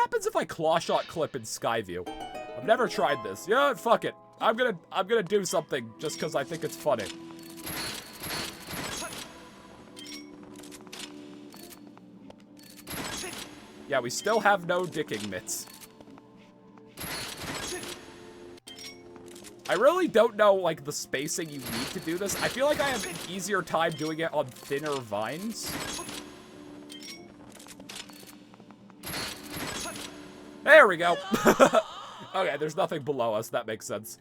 happens if I claw shot clip in Skyview? I've never tried this. Yeah, fuck it. I'm gonna do something just because I think it's funny. Yeah, we still have no dicking mitts. I really don't know, like, the spacing you need to do this. I feel like I have an easier time doing it on thinner vines. There we go. Okay, there's nothing below us. That makes sense.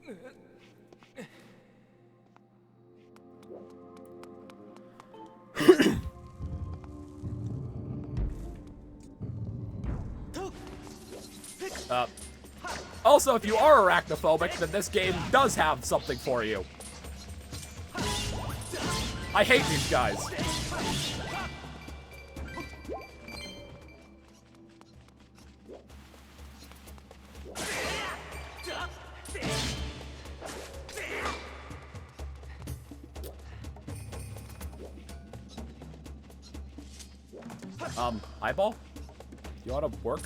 Also, if you are arachnophobic, then this game does have something for you. I hate these guys. Eyeball? You wanna work?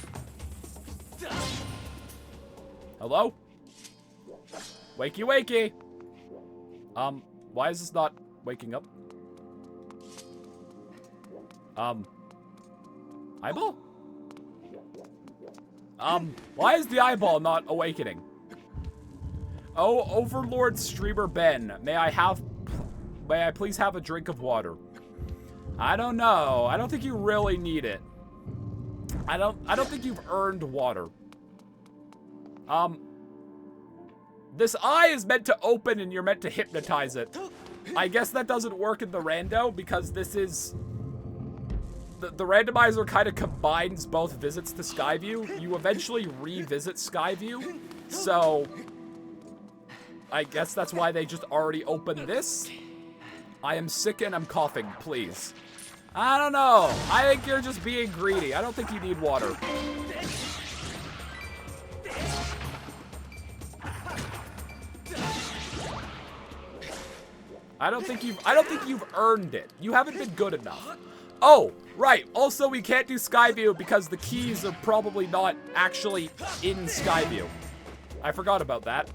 Hello? Wakey, wakey! Why is this not waking up? Eyeball? Why is the eyeball not awakening? Oh, Overlord Streamer Ben, may I please have a drink of water? I don't know. I don't think you really need it. I don't think you've earned water. This eye is meant to open and you're meant to hypnotize it. I guess that doesn't work in the rando because this is... The randomizer kind of combines both visits to Skyview. You eventually revisit Skyview, so... I guess that's why they just already opened this. I am sick and I'm coughing, please. I don't know. I think you're just being greedy. I don't think you need water. I don't think you've earned it. You haven't been good enough. Oh, right. Also, we can't do Skyview because the keys are probably not actually in Skyview. I forgot about that.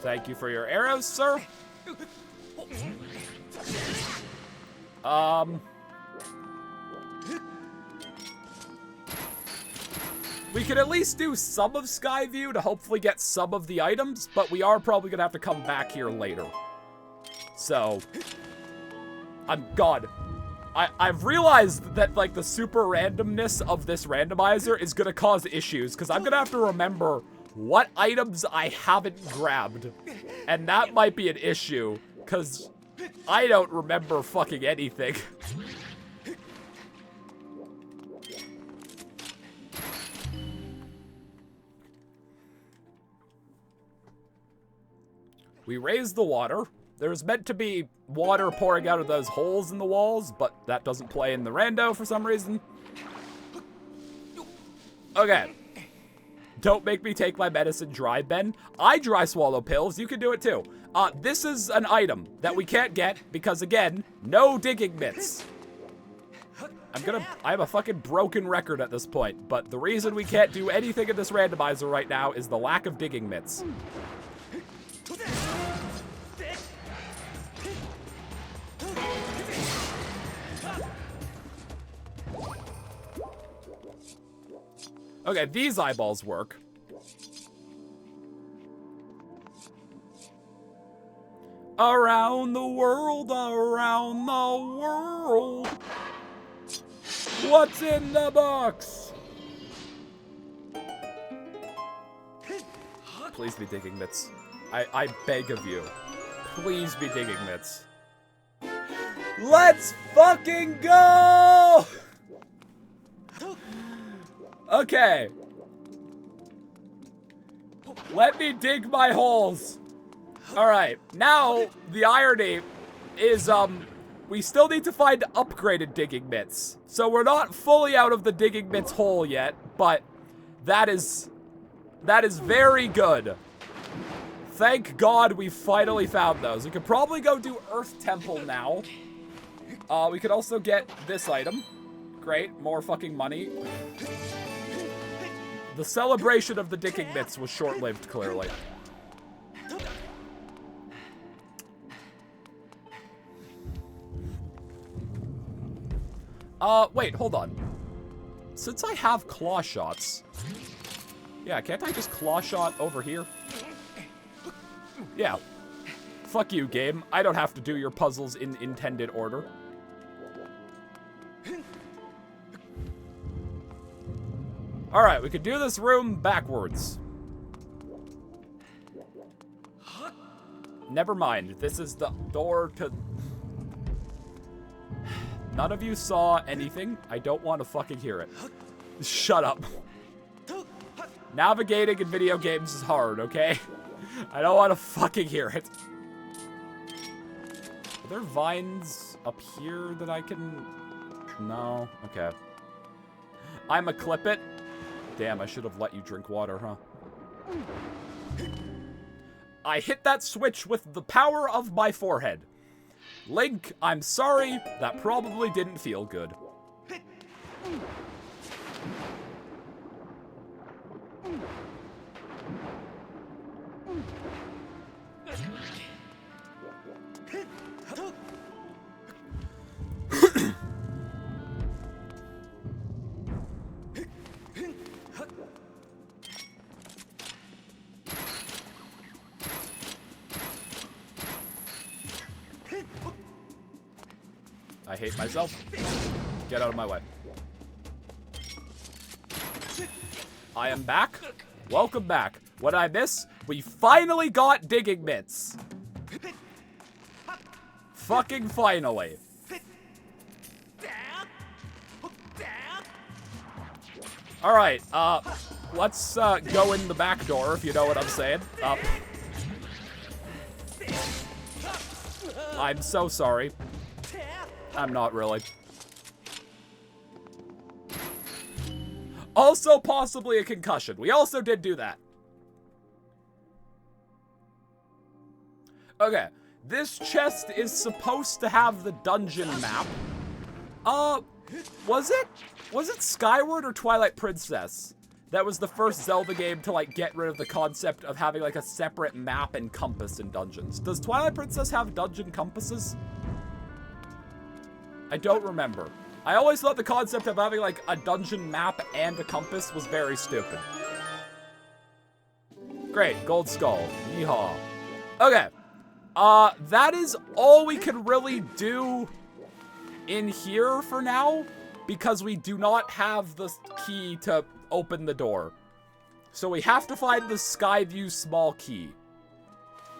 Thank you for your arrows, sir. We could at least do some of Skyview to hopefully get some of the items, but we are probably gonna have to come back here later. So, God. I've realized that, like, the super randomness of this randomizer is gonna cause issues, because I'm gonna have to remember what items I haven't grabbed. And that might be an issue, because I don't remember fucking anything. We raised the water. There's meant to be water pouring out of those holes in the walls, but that doesn't play in the rando for some reason. Okay. Don't make me take my medicine dry, Ben. I dry swallow pills. You can do it too. This is an item that we can't get because, again, no digging mitts. I have a fucking broken record at this point, but the reason we can't do anything in this randomizer right now is the lack of digging mitts. Okay, these eyeballs work. Around the world, around the world. What's in the box? Please be digging mitts. I beg of you. Please be digging mitts. Let's fucking go! Okay. Let me dig my holes. Alright, now the irony is, we still need to find upgraded digging mitts. So we're not fully out of the digging mitts hole yet, but that is very good. Thank God we finally found those. We could probably go do Earth Temple now. We could also get this item. Great, more fucking money. The celebration of the digging mitts was short-lived, clearly. Wait, hold on. Since I have claw shots... Yeah, can't I just claw shot over here? Yeah. Fuck you, game. I don't have to do your puzzles in intended order. Alright, we could do this room backwards. Never mind. This is the door to... None of you saw anything. I don't want to fucking hear it. Shut up. Navigating in video games is hard, okay? I don't want to fucking hear it. Are there vines up here that I can... No? Okay. I'ma clip it. Damn, I should have let you drink water, huh? I hit that switch with the power of my forehead. Link, I'm sorry. That probably didn't feel good. I hate myself. Get out of my way. I am back. Welcome back. What I miss? We finally got digging mitts. Fucking finally. Alright, let's go in the back door, if you know what I'm saying. I'm so sorry. I'm not really. Also possibly a concussion. We also did do that. Okay. This chest is supposed to have the dungeon map. Was it Skyward or Twilight Princess? That was the first Zelda game to, like, get rid of the concept of having, like, a separate map and compass in dungeons. Does Twilight Princess have dungeon compasses? I don't remember. I always thought the concept of having, like, a dungeon map and a compass was very stupid. Great, gold skull. Yeehaw. Okay. That is all we can really do in here for now, because we do not have the key to open the door. So we have to find the Skyview small key.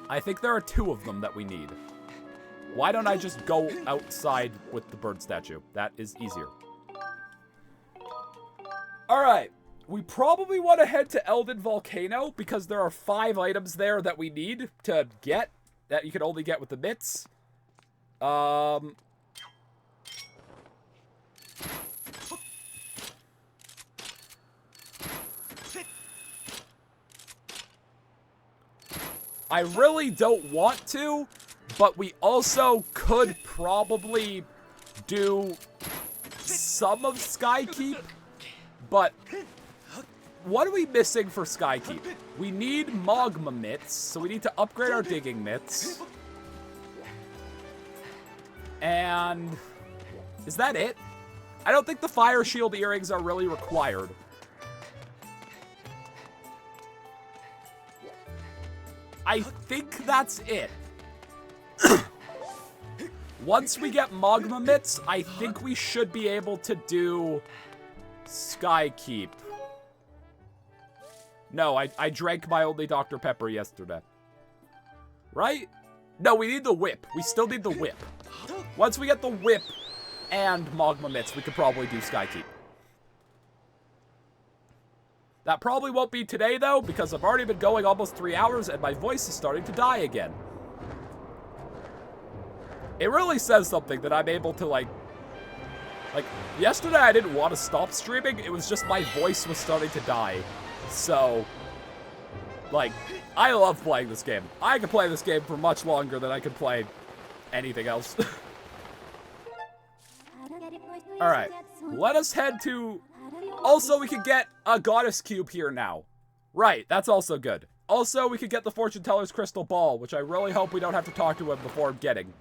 I think there are 2 of them that we need. Why don't I just go outside with the bird statue? That is easier. Alright. We probably want to head to Elden Volcano because there are 5 items there that we need to get. That you can only get with the mitts. I really don't want to, but we also could probably do some of Skykeep. But what are we missing for Skykeep? We need magma mitts, so we need to upgrade our digging mitts. And is that it? I don't think the fire shield earrings are really required. I think that's it. Once we get magma mitts, I think we should be able to do Skykeep. No, I drank my only Dr. Pepper yesterday. Right? No, we need the whip. We still need the whip. Once we get the whip and magma mitts, we could probably do Skykeep. That probably won't be today, though, because I've already been going almost 3 hours and my voice is starting to die again. It really says something that I'm able to, like, yesterday I didn't want to stop streaming. It was just my voice was starting to die. So, like, I love playing this game. I could play this game for much longer than I could play anything else. Alright, let us head to... Also, we could get a goddess cube here now. Right, that's also good. Also, we could get the fortune teller's crystal ball, which I really hope we don't have to talk to him before getting.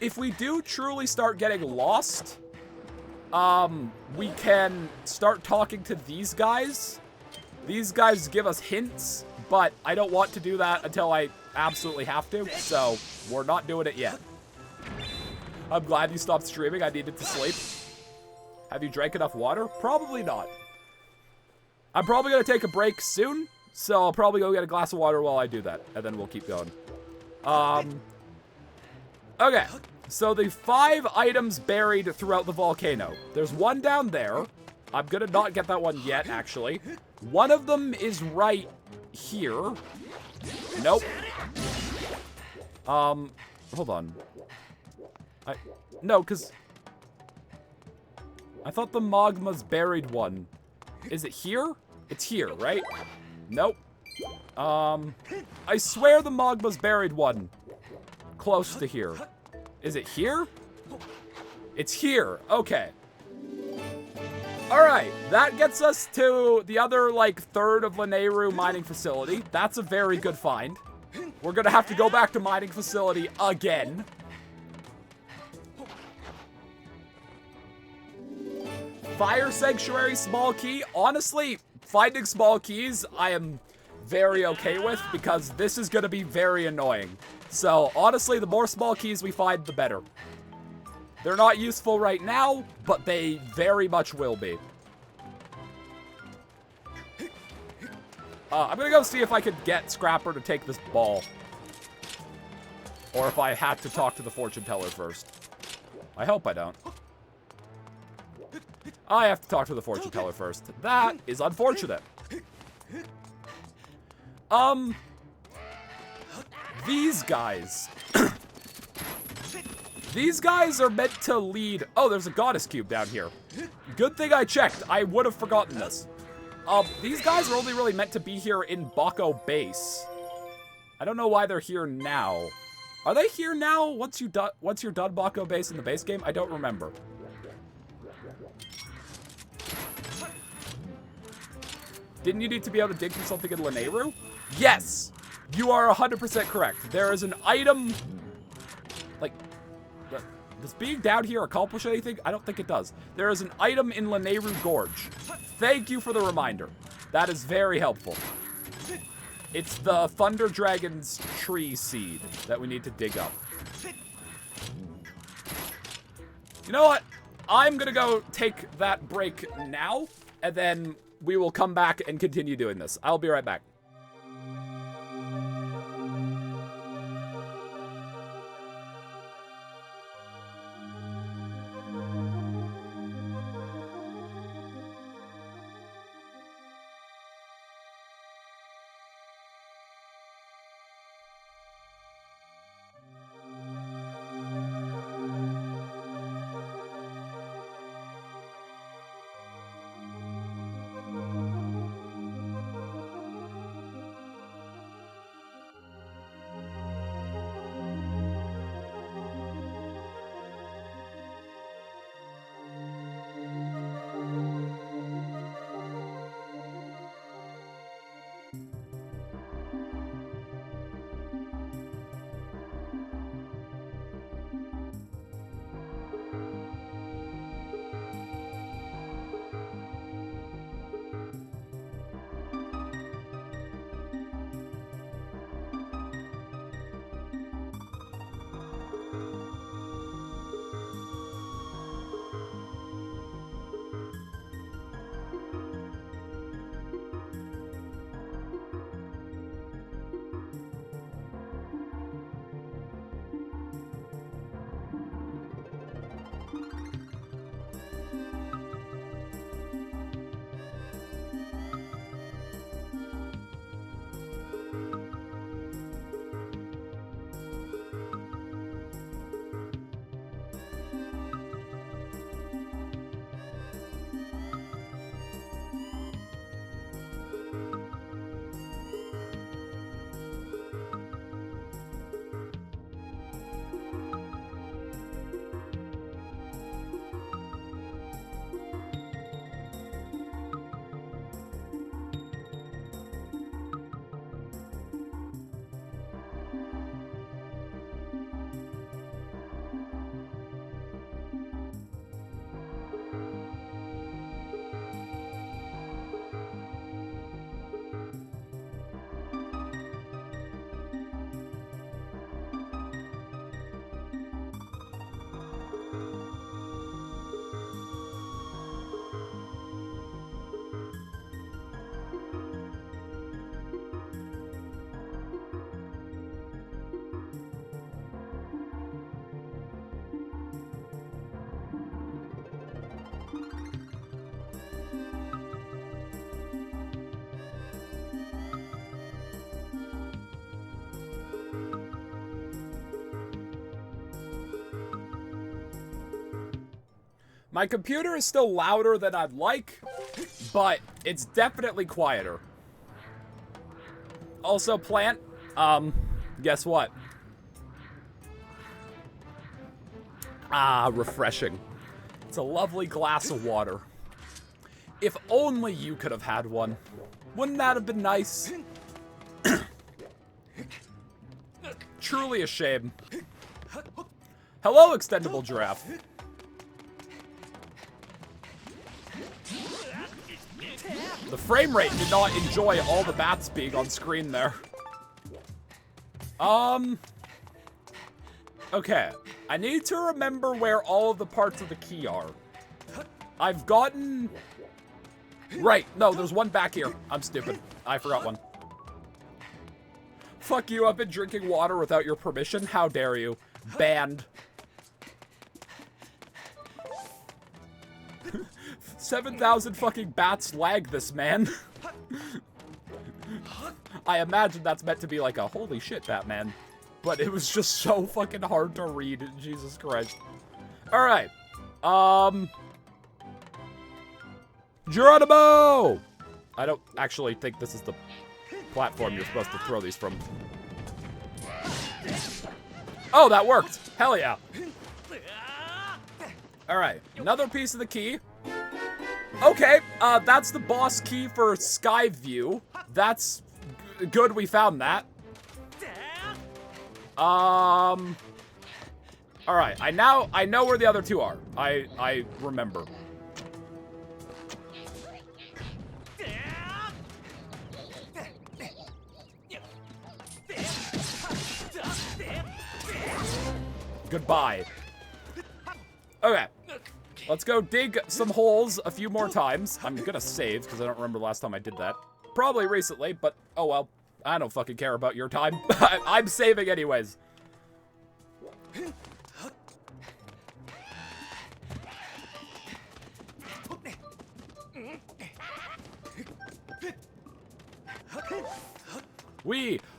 If we do truly start getting lost, we can start talking to these guys. These guys give us hints, but I don't want to do that until I absolutely have to, so we're not doing it yet. I'm glad you stopped streaming. I needed to sleep. Have you drank enough water? Probably not. I'm probably going to take a break soon, so I'll probably go get a glass of water while I do that, and then we'll keep going. Okay, so the 5 items buried throughout the volcano. There's one down there. I'm gonna not get that one yet, actually. One of them is right here. Nope. Hold on. No, because I thought the magma's buried one. Is it here? It's here, right? Nope. I swear the magma's buried one. Close to here. Is it here? It's here. Okay. Alright, that gets us to the other, like, third of Lanayru mining facility. That's a very good find. We're gonna have to go back to mining facility again. Fire Sanctuary small key. Honestly, finding small keys, I am very okay with, because this is gonna be very annoying. So, honestly, the more small keys we find, the better. They're not useful right now, but they very much will be. I'm gonna go see if I could get Scrapper to take this ball. Or if I had to talk to the fortune teller first. I hope I don't. I have to talk to the fortune teller first. That is unfortunate. These guys. These guys are meant to lead... Oh, there's a goddess cube down here. Good thing I checked. I would have forgotten this. These guys are only really meant to be here in Bako base. I don't know why they're here now. Are they here now once you're done Bako base in the base game? I don't remember. Didn't you need to be able to dig through something in Lanayru? Yes! You are 100% correct. There is an item... Like... Does being down here accomplish anything? I don't think it does. There is an item in Lanayru Gorge. Thank you for the reminder. That is very helpful. It's the Thunder Dragon's tree seed that we need to dig up. You know what? I'm gonna go take that break now, and then we will come back and continue doing this. I'll be right back. My computer is still louder than I'd like, but it's definitely quieter. Also, plant, guess what? Ah, refreshing. It's a lovely glass of water. If only you could have had one. Wouldn't that have been nice? Truly a shame. Hello, extendable giraffe. The frame rate did not enjoy all the bats being on screen there. Okay. I need to remember where all of the parts of the key are. I've gotten... Right. No, there's one back here. I'm stupid. I forgot one. Fuck you, I've been drinking water without your permission. How dare you? Banned. 7,000 fucking bats lag this, man. I imagine that's meant to be like a holy shit, Batman. But it was just so fucking hard to read. Jesus Christ. Alright. Geronimo! I don't actually think this is the platform you're supposed to throw these from. Oh, that worked. Hell yeah. Alright. Another piece of the key. Okay, that's the boss key for Skyview. That's good we found that. Alright, I know where the other two are. I remember. Goodbye. Okay. Let's go dig some holes a few more times. I'm gonna save, because I don't remember the last time I did that. Probably recently, but oh well. I don't fucking care about your time. I'm saving anyways.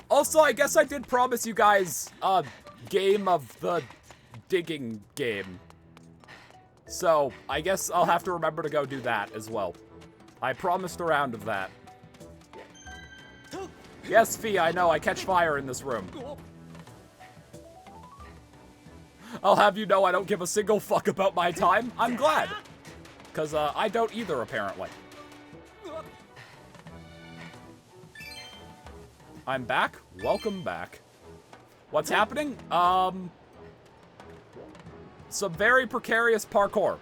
Also, I guess I did promise you guys a game of the digging game. So, I guess I'll have to remember to go do that as well. I promised a round of that. Yes, Fee, I know, I catch fire in this room. I'll have you know I don't give a single fuck about my time. I'm glad. Because, I don't either, apparently. I'm back. Welcome back. What's happening? Some very precarious parkour.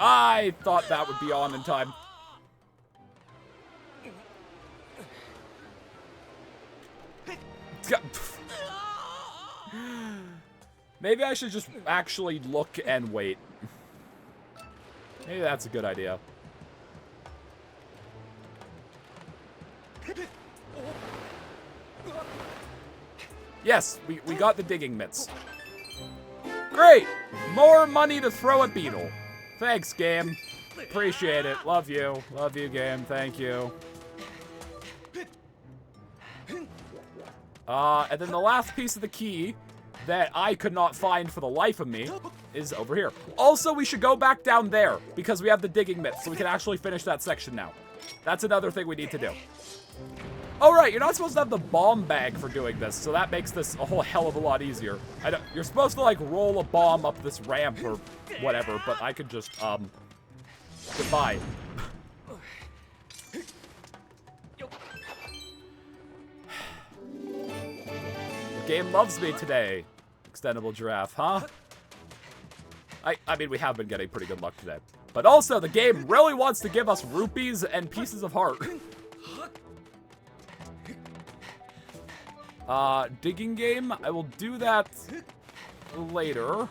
I thought that would be on in time. Maybe I should just actually look and wait. Maybe that's a good idea. Yes, we got the digging mitts. Great! More money to throw at Beetle. Thanks, game. Appreciate it. Love you. Love you, game. Thank you. And then the last piece of the key that I could not find for the life of me is over here. Also, we should go back down there because we have the digging mitts, so we can actually finish that section now. That's another thing we need to do. Oh, right, you're not supposed to have the bomb bag for doing this, so that makes this a whole hell of a lot easier. You're supposed to, like, roll a bomb up this ramp or whatever, but I could just, goodbye. The game loves me today, extendable giraffe, huh? I mean, we have been getting pretty good luck today. But also, the game really wants to give us rupees and pieces of heart. Digging game, I will do that later.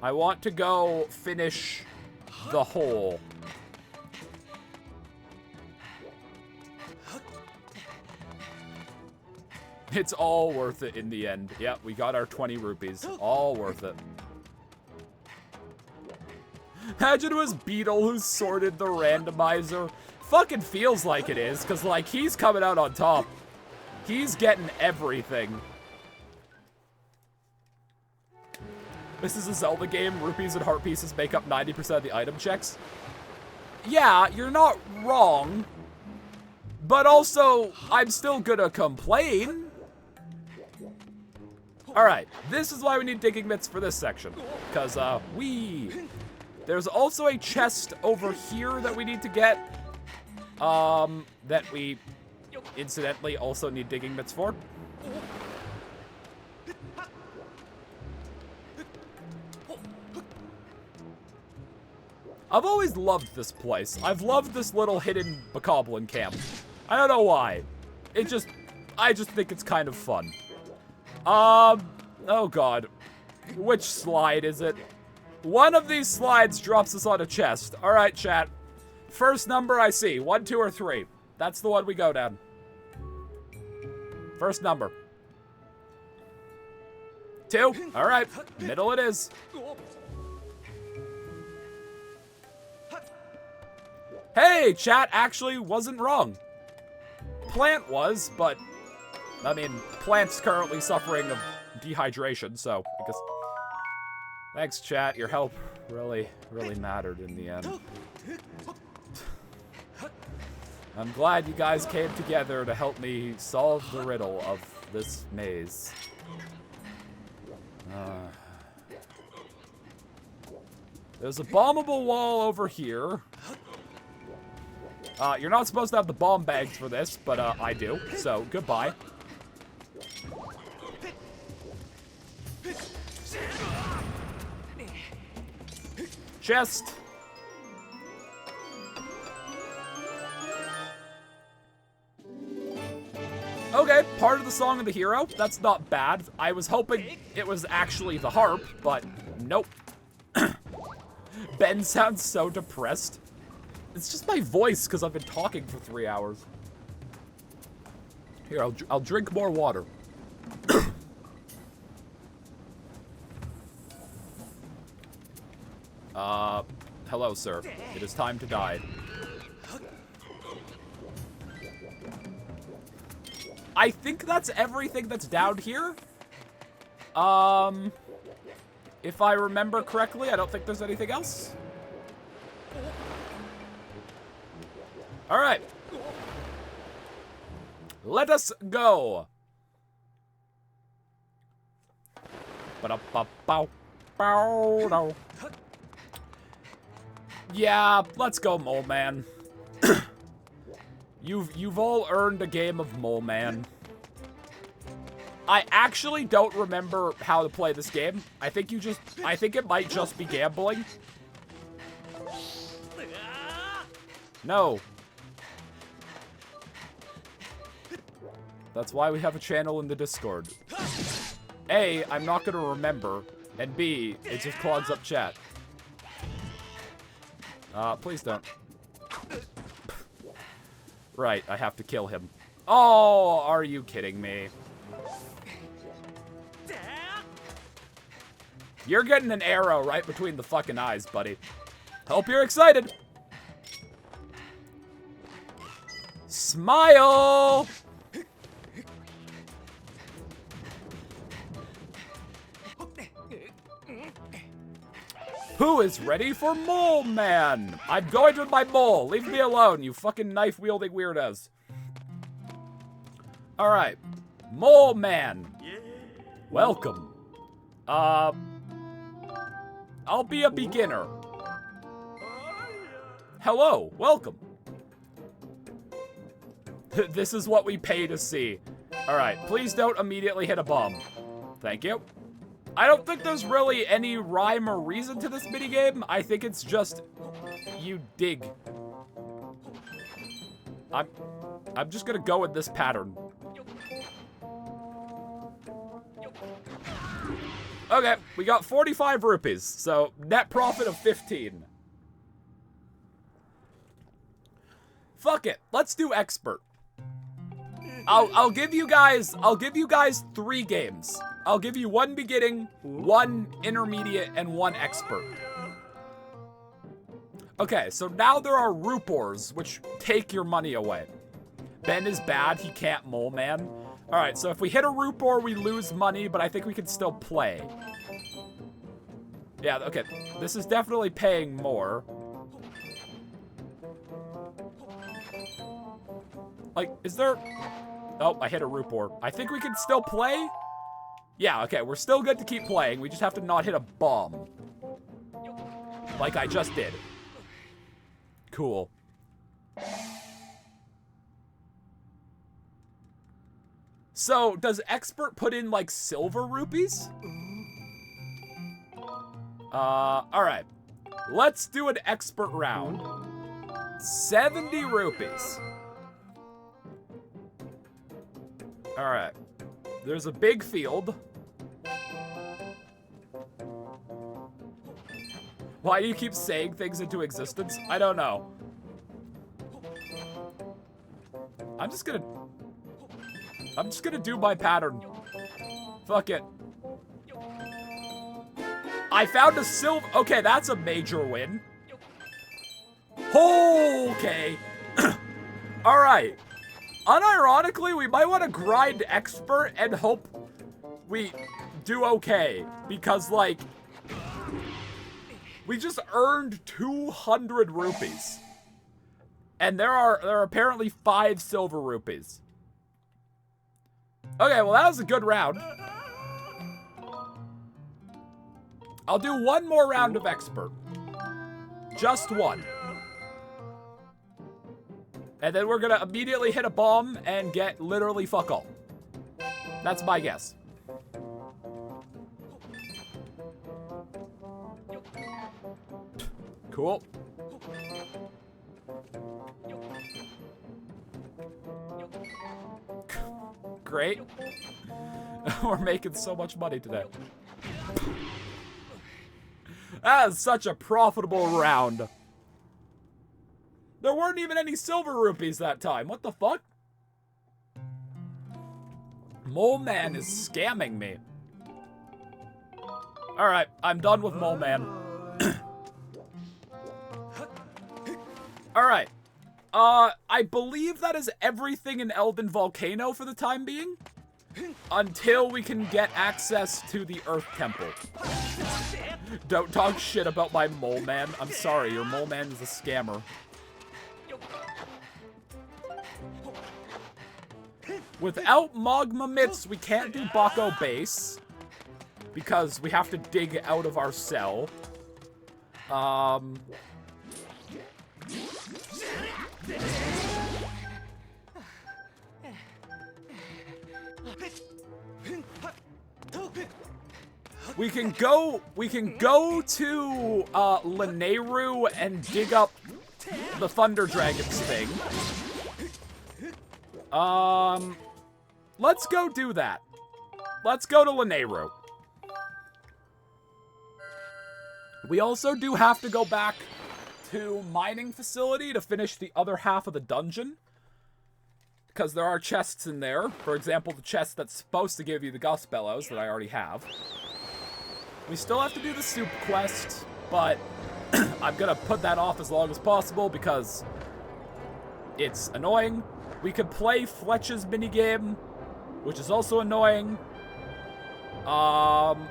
I want to go finish the hole. It's all worth it in the end. Yep, we got our 20 rupees. All worth it. Imagine it was Beetle who sorted the randomizer. Fucking feels like it is, because, like, he's coming out on top. He's getting everything. This is a Zelda game. Rupees and heart pieces make up 90% of the item checks. Yeah, you're not wrong. But also, I'm still gonna complain. Alright, this is why we need digging mitts for this section. Because, there's also a chest over here that we need to get. That we, incidentally, also need digging mitts for. I've always loved this place. I've loved this little hidden bokoblin camp. I don't know why. I just think it's kind of fun. Oh god. Which slide is it? One of these slides drops us on a chest. Alright, chat. First number I see. 1, 2, or 3. That's the one we go down. First number. 2. Alright. Middle it is. Hey, chat actually wasn't wrong. Plant was, but, I mean, Plant's currently suffering of dehydration, so I guess. Thanks, chat. Your help really mattered in the end. I'm glad you guys came together to help me solve the riddle of this maze. There's a bombable wall over here. You're not supposed to have the bomb bags for this, but I do, so goodbye. Chest. Okay, part of the song of the hero. That's not bad. I was hoping it was actually the harp, but nope. Ben sounds so depressed. It's just my voice, because I've been talking for 3 hours. Here, I'll drink more water. Hello, sir. It is time to die. I think that's everything that's down here. If I remember correctly, I don't think there's anything else. All right. Let us go. Yeah, let's go, Mole Man. You've all earned a game of Mole Man. I actually don't remember how to play this game. I think it might just be gambling. No. That's why we have a channel in the Discord. A, I'm not gonna remember, and B, it just clogs up chat. Please don't. Right, I have to kill him. Oh, are you kidding me? You're getting an arrow right between the fucking eyes, buddy. Hope you're excited. Smile! Who is ready for Mole Man? I'm going with my mole. Leave me alone, you fucking knife-wielding weirdos. Alright. Mole Man. Welcome. I'll be a beginner. Hello. Welcome. This is what we pay to see. Alright. Please don't immediately hit a bomb. Thank you. I don't think there's really any rhyme or reason to this minigame. I think it's just you dig. I'm just gonna go with this pattern. Okay, we got 45 rupees, so net profit of 15. Fuck it, let's do expert. I'll give you guys 3 games. I'll give you 1 beginning, 1 intermediate, and 1 expert. Okay, so now there are Rupors, which take your money away. Ben is bad, he can't Mole Man. Alright, so if we hit a Rupor, we lose money, but I think we can still play. Yeah, okay. This is definitely paying more. Like, is there... Oh, I hit a root ore. I think we can still play? Yeah, okay, we're still good to keep playing. We just have to not hit a bomb. Like I just did. Cool. So, does Expert put in, like, silver rupees? Alright. Let's do an Expert round. 70 rupees. Alright. There's a big field. Why do you keep saying things into existence? I don't know. I'm just gonna do my pattern. Fuck it. I found a silver... Okay, that's a major win. Okay. Alright. Unironically, we might want to grind Expert and hope we do okay. Because, like... We just earned 200 rupees. And there are apparently 5 silver rupees. Okay, well that was a good round. I'll do one more round of Expert. Just one. And then we're gonna immediately hit a bomb and get literally fuck all. That's my guess. Cool. Great. We're making so much money today. That is such a profitable round. There weren't even any silver rupees that time. What the fuck? Mole Man is scamming me. Alright, I'm done with Mole Man. Alright. I believe that is everything in Elden Volcano for the time being. Until we can get access to the Earth Temple. Don't talk shit about my Mole Man. I'm sorry, your Mole Man is a scammer. Without Magma Mitts, we can't do Bako Base. Because we have to dig out of our cell. We can go to Lanayru and dig up the Thunder Dragons thing. Let's go do that. Let's go to Lanayru. We also do have to go back to mining facility to finish the other half of the dungeon. Because there are chests in there. For example, the chest that's supposed to give you the Gust Bellows that I already have. We still have to do the soup quest, but I'm gonna put that off as long as possible because it's annoying. We could play Fletch's minigame, which is also annoying.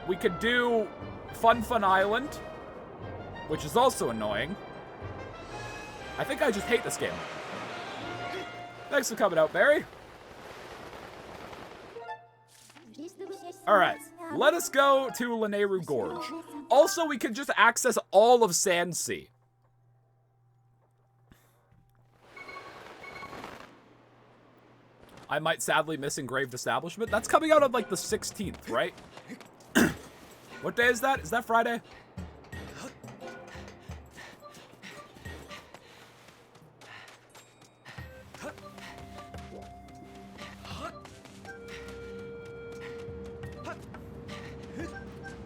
We could do Fun Island, which is also annoying. I think I just hate this game. Thanks for coming out, Barry. Alright, let us go to Lanayru Gorge. Also, we can just access all of Sandsea. I might sadly miss Engraved Establishment. That's coming out on, like, the 16th, right? What day is that? Is that Friday?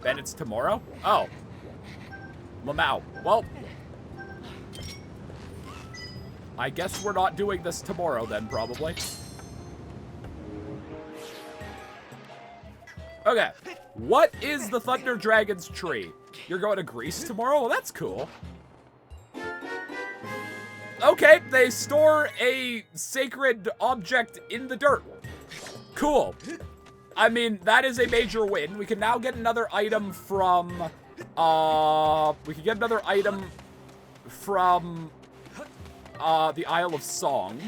Then it's tomorrow? Oh. Lamau. Well. I guess we're not doing this tomorrow then, probably. Okay. What is the Thunder Dragon's tree? You're going to Greece tomorrow? Well, that's cool. Okay, they store a sacred object in the dirt. Cool. I mean, that is a major win. We can now get another item from We can get another item from the Isle of Song.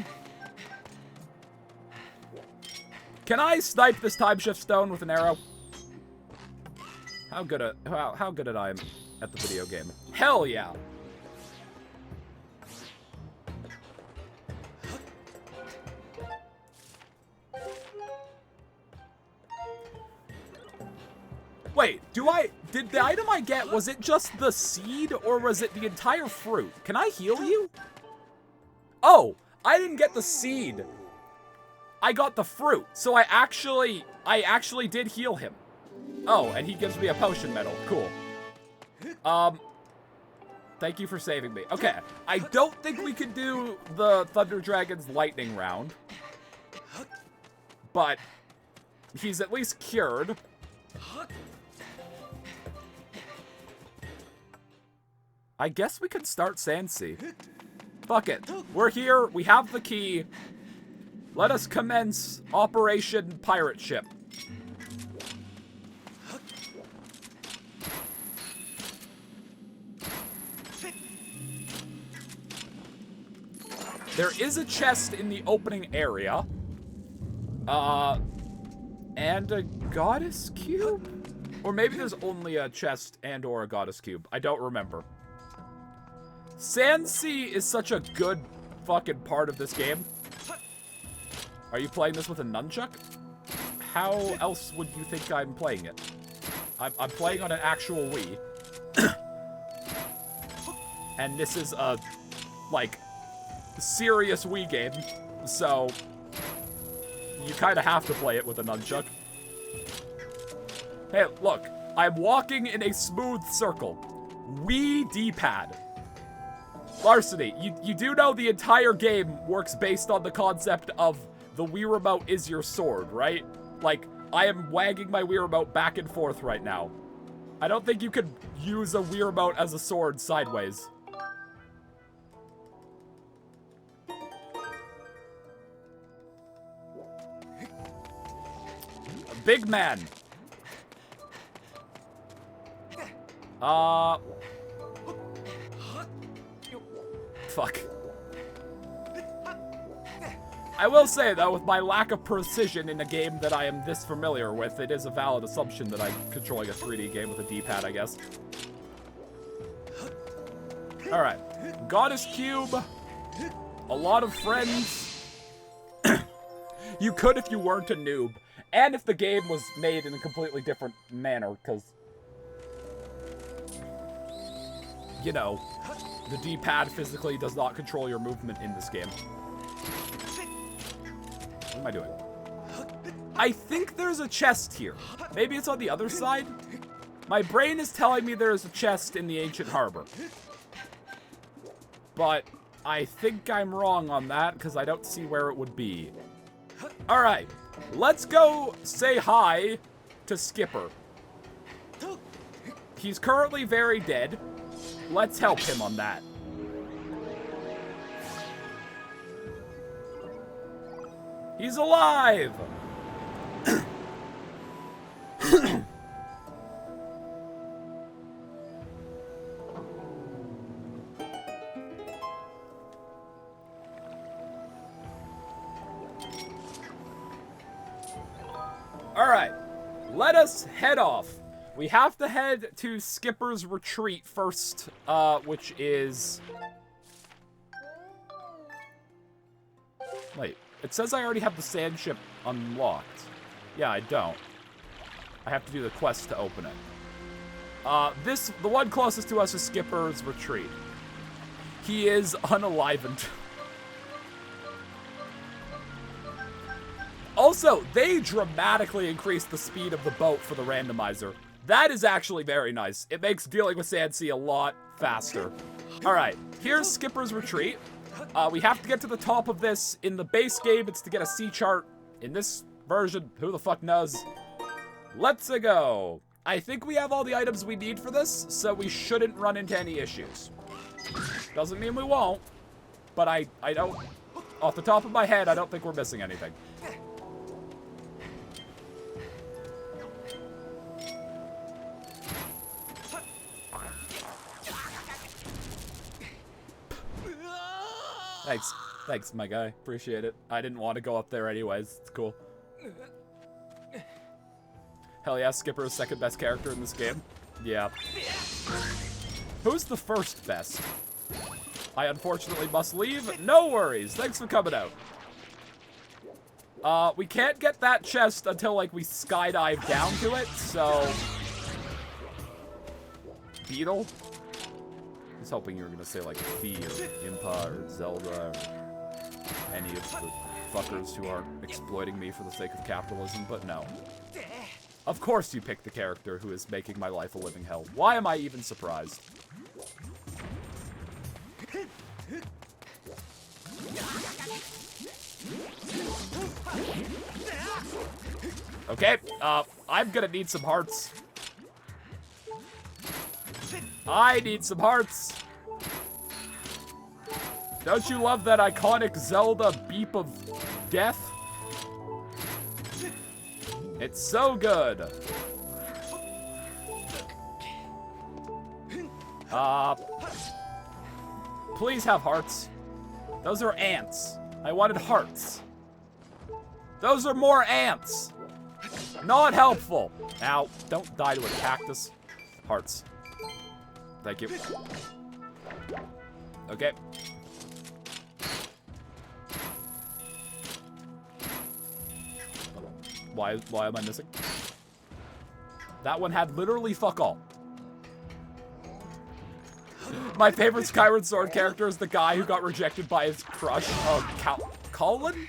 Can I snipe this time shift stone with an arrow? How good at I am at the video game. Hell yeah. Wait, did the item I get, was it just the seed or was it the entire fruit? Can I heal you? Oh, I didn't get the seed. I got the fruit. So I actually did heal him. Oh, and he gives me a potion medal. Cool. Thank you for saving me. Okay, I don't think we could do the Thunder Dragon's lightning round. But he's at least cured. I guess we could start Sandsea. Fuck it. We're here. We have the key. Let us commence Operation Pirate Ship. There is a chest in the opening area. And a goddess cube? Or maybe there's only a chest and or a goddess cube. I don't remember. Sandsea is such a good fucking part of this game. Are you playing this with a nunchuck? How else would you think I'm playing it? I'm playing on an actual Wii. And this is a, like, serious Wii game. So, you kind of have to play it with a nunchuck. Hey, look. I'm walking in a smooth circle. Wii D-pad. Larceny, you do know the entire game works based on the concept of the Wii Remote is your sword, right? Like, I am wagging my Wii Remote back and forth right now. I don't think you could use a Wii Remote as a sword sideways. Big man. Fuck. I will say, though, with my lack of precision in a game that I am this familiar with, it is a valid assumption that I'm controlling a 3D game with a D-pad, I guess. Alright. Goddess Cube. A lot of friends. You could if you weren't a noob. And if the game was made in a completely different manner, because, you know, the D-pad physically does not control your movement in this game. What am I doing? I think there's a chest here. Maybe it's on the other side? My brain is telling me there's a chest in the ancient harbor. But I think I'm wrong on that, because I don't see where it would be. Alright, let's go say hi to Skipper. He's currently very dead. Let's help him on that. He's alive! Alright, let us head off. We have to head to Skipper's Retreat first, which is... Wait, it says I already have the sand ship unlocked. Yeah, I don't. I have to do the quest to open it. The one closest to us is Skipper's Retreat. He is unalivened. Also, they dramatically increased the speed of the boat for the randomizer. That is actually very nice. It makes dealing with Sandsea a lot faster. Alright, here's Skipper's Retreat. We have to get to the top of this. In the base game, it's to get a sea chart. In this version, who the fuck knows? Let's go. I think we have all the items we need for this, so we shouldn't run into any issues. Doesn't mean we won't, but I don't... Off the top of my head, I don't think we're missing anything. Thanks. Thanks, my guy. Appreciate it. I didn't want to go up there anyways. It's cool. Hell yeah, Skipper is second best character in this game. Yeah. Who's the first best? I unfortunately must leave. No worries. Thanks for coming out. We can't get that chest until, like, we skydive down to it, so... Beetle? I was hoping you were gonna say, like, Fee or Impa or Zelda or any of the fuckers who aren't exploiting me for the sake of capitalism, but no. Of course you picked the character who is making my life a living hell. Why am I even surprised? Okay, I'm gonna need some hearts. I need some hearts. Don't you love that iconic Zelda beep of death? It's so good. Please have hearts. Those are ants. I wanted hearts. Those are more ants. Not helpful. Ow, don't die to a cactus. Hearts. Thank you. Okay. Why am I missing? That one had literally fuck all. My favorite Skyward Sword character is the guy who got rejected by his crush, Colin?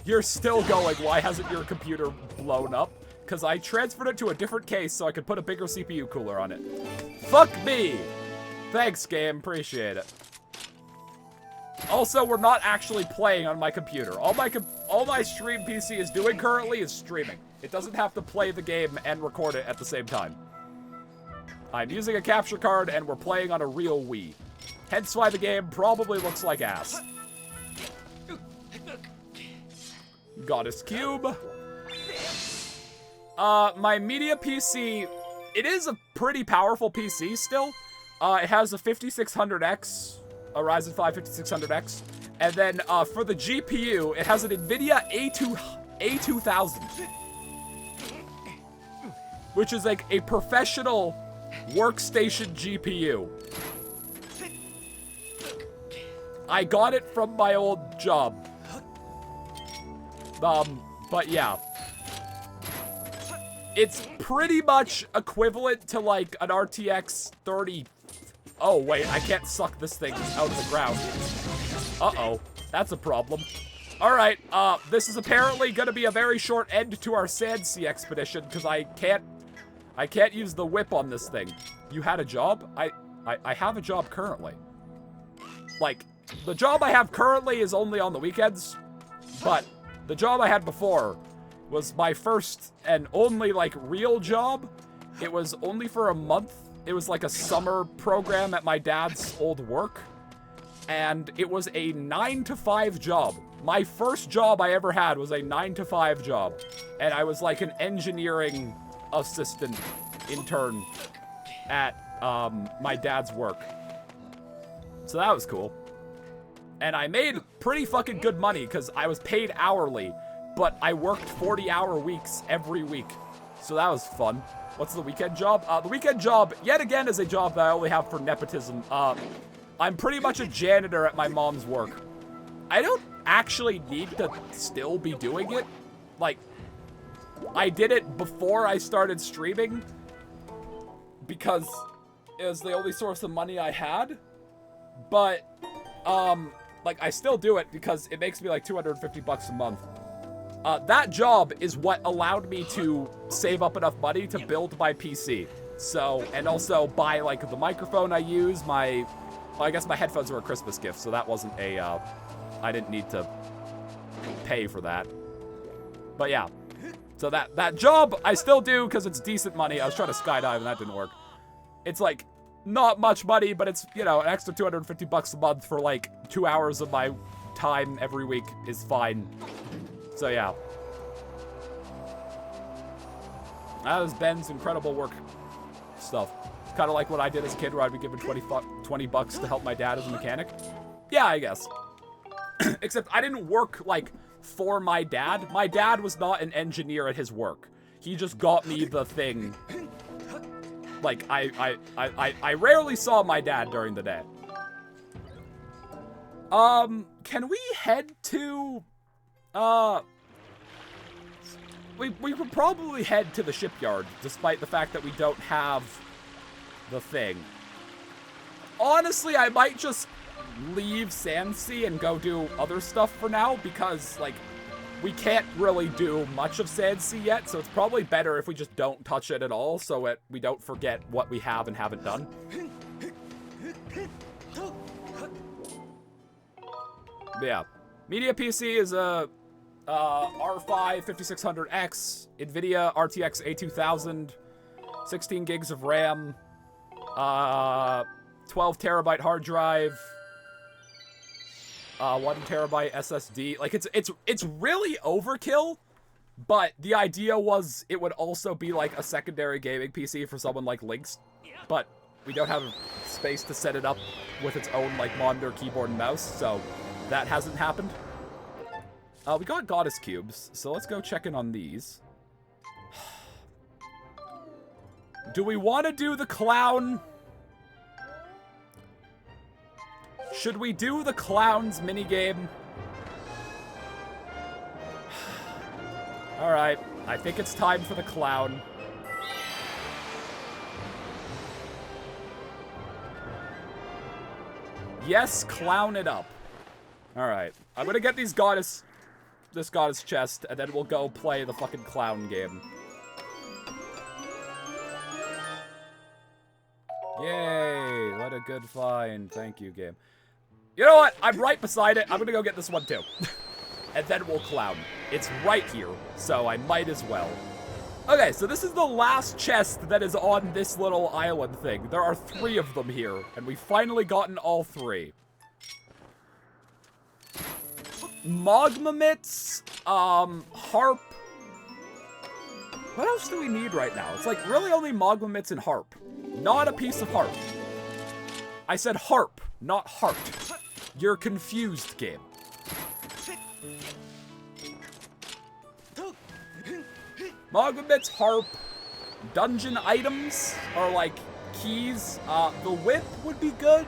You're still going. Why hasn't your computer blown up? Because I transferred it to a different case so I could put a bigger CPU cooler on it. Fuck me! Thanks, game. Appreciate it. Also, we're not actually playing on my computer. All my stream PC is doing currently is streaming. It doesn't have to play the game and record it at the same time. I'm using a capture card and we're playing on a real Wii. Hence why the game probably looks like ass. Goddess Cube. My media PC, it is a pretty powerful PC still. It has a 5600X, a Ryzen 5 5600X. And then for the GPU, it has an NVIDIA A2000. Which is like a professional workstation GPU. I got it from my old job. But yeah. It's pretty much equivalent to like an RTX 30. Oh wait, I can't suck this thing out of the ground. Uh-oh, that's a problem. Alright, this is apparently gonna be a very short end to our Sand Sea expedition, because I can't use the whip on this thing. You had a job? I have a job currently. Like, the job I have currently is only on the weekends, but the job I had before was my first and only, like, real job. It was only for a month. It was like a summer program at my dad's old work, and it was a 9-to-5 job. My first job I ever had was a 9-to-5 job, and I was like an engineering assistant intern at my dad's work. So that was cool. And I made pretty fucking good money because I was paid hourly, but I worked 40-hour weeks every week. So that was fun. What's the weekend job? The weekend job, yet again, is a job that I only have for nepotism. I'm pretty much a janitor at my mom's work. I don't actually need to still be doing it. Like, I did it before I started streaming because it was the only source of money I had. But, like, I still do it because it makes me like $250 a month. That job is what allowed me to save up enough money to build my PC. So, and also buy, like, the microphone I use, well, I guess my headphones were a Christmas gift, so that wasn't a, I didn't need to pay for that. But yeah, so that job I still do because it's decent money. I was trying to skydive and that didn't work. It's like, not much money, but it's, you know, an extra $250 a month for like 2 hours of my time every week is fine. So yeah. That was Ben's incredible work stuff. Kind of like what I did as a kid where I'd be given 20 bucks to help my dad as a mechanic. Yeah, I guess. Except I didn't work, like, for my dad. My dad was not an engineer at his work. He just got me the thing. Like, I rarely saw my dad during the day. Can we head to, we could probably head to the shipyard, despite the fact that we don't have the thing. Honestly, I might just leave Sandsea and go do other stuff for now, because, like, we can't really do much of Sandsea yet, so it's probably better if we just don't touch it at all, so we don't forget what we have and haven't done. Yeah. Media PC is a R5 5600X, NVIDIA RTX A2000, 16 gigs of RAM, 12 terabyte hard drive, 1 terabyte SSD. Like, it's really overkill, but the idea was it would also be like a secondary gaming PC for someone like Lynx, but we don't have space to set it up with its own, like, monitor, keyboard, and mouse, so that hasn't happened. We got goddess cubes, so let's go check in on these. Do we want to do the clown? Should we do the clown's minigame? Alright, I think it's time for the clown. Yes, clown it up. Alright, I'm gonna get this goddess chest, and then we'll go play the fucking clown game. Yay, what a good find. Thank you, game. You know what? I'm right beside it. I'm gonna go get this one too. And then we'll clown. It's right here, so I might as well. Okay, so this is the last chest that is on this little island thing. There are 3 of them here, and we've finally gotten all 3. Magma mitts, harp. What else do we need right now? It's like really only magma mitts and harp. Not a piece of harp. I said harp, not heart. You're confused, game. Magma mitts, harp, dungeon items are like keys. The whip would be good.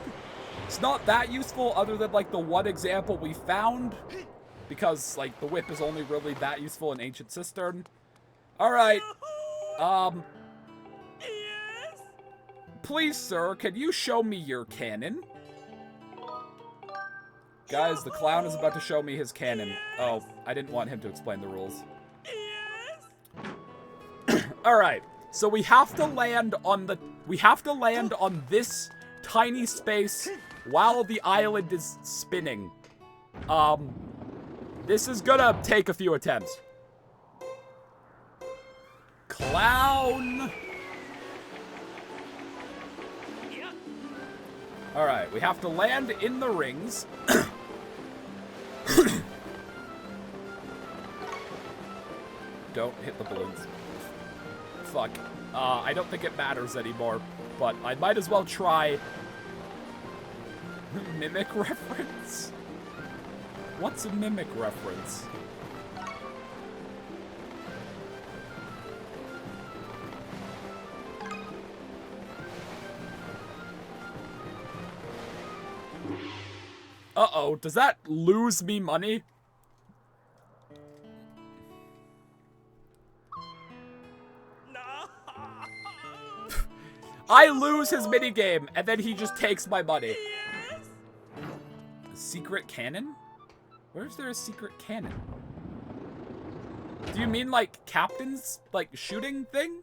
It's not that useful other than like the one example we found, because like the whip is only really that useful in Ancient Cistern. Alright. Please, sir, can you show me your cannon? Guys, the clown is about to show me his cannon. Oh, I didn't want him to explain the rules. Alright, so we have to land on this tiny space while the island is spinning. This is gonna take a few attempts. Clown! Alright, we have to land in the rings. Don't hit the balloons. Fuck. I don't think it matters anymore, but I might as well try. Mimic reference? What's a mimic reference? Uh-oh, does that lose me money? I lose his minigame, and then he just takes my money. Secret cannon? Where's there a secret cannon? Do you mean, like, captain's, like, shooting thing?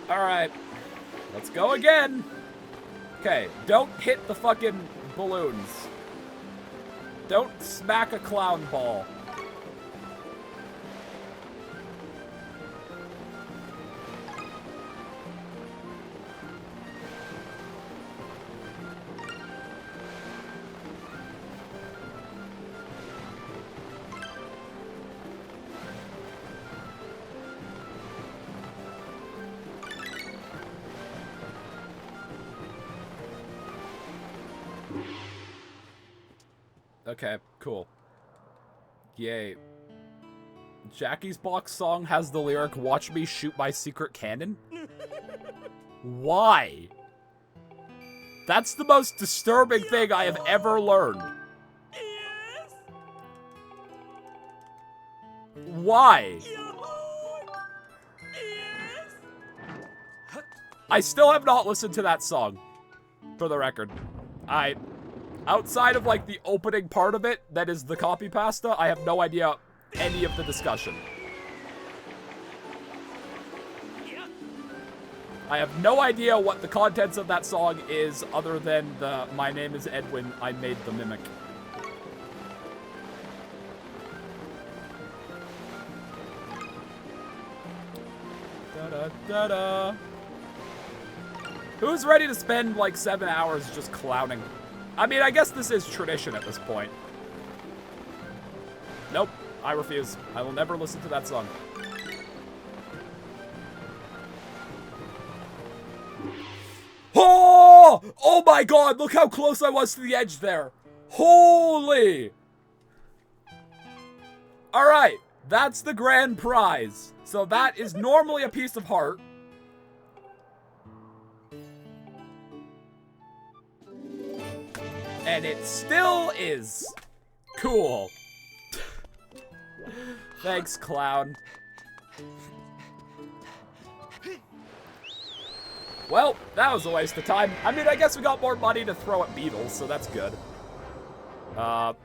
Alright. Let's go again. Okay, don't hit the fucking balloons. Don't smack a clown ball. Okay, cool. Yay. Jackie's Box song has the lyric, "Watch me shoot my secret cannon"? Why? That's the most disturbing thing I have ever learned. Why? I still have not listened to that song, for the record. Outside of, like, the opening part of it, that is the copy pasta, I have no idea any of the discussion. I have no idea what the contents of that song is, other than the "My name is Edwin, I made the mimic." Da-da-da-da. Who's ready to spend, like, 7 hours just clowning? I mean, I guess this is tradition at this point. Nope, I refuse. I will never listen to that song. Oh! Oh my god, look how close I was to the edge there. Holy! Alright, that's the grand prize. So that is normally a piece of heart. And it still is. Cool. Thanks, clown. Well, that was a waste of time. I mean, I guess we got more money to throw at beetles, so that's good.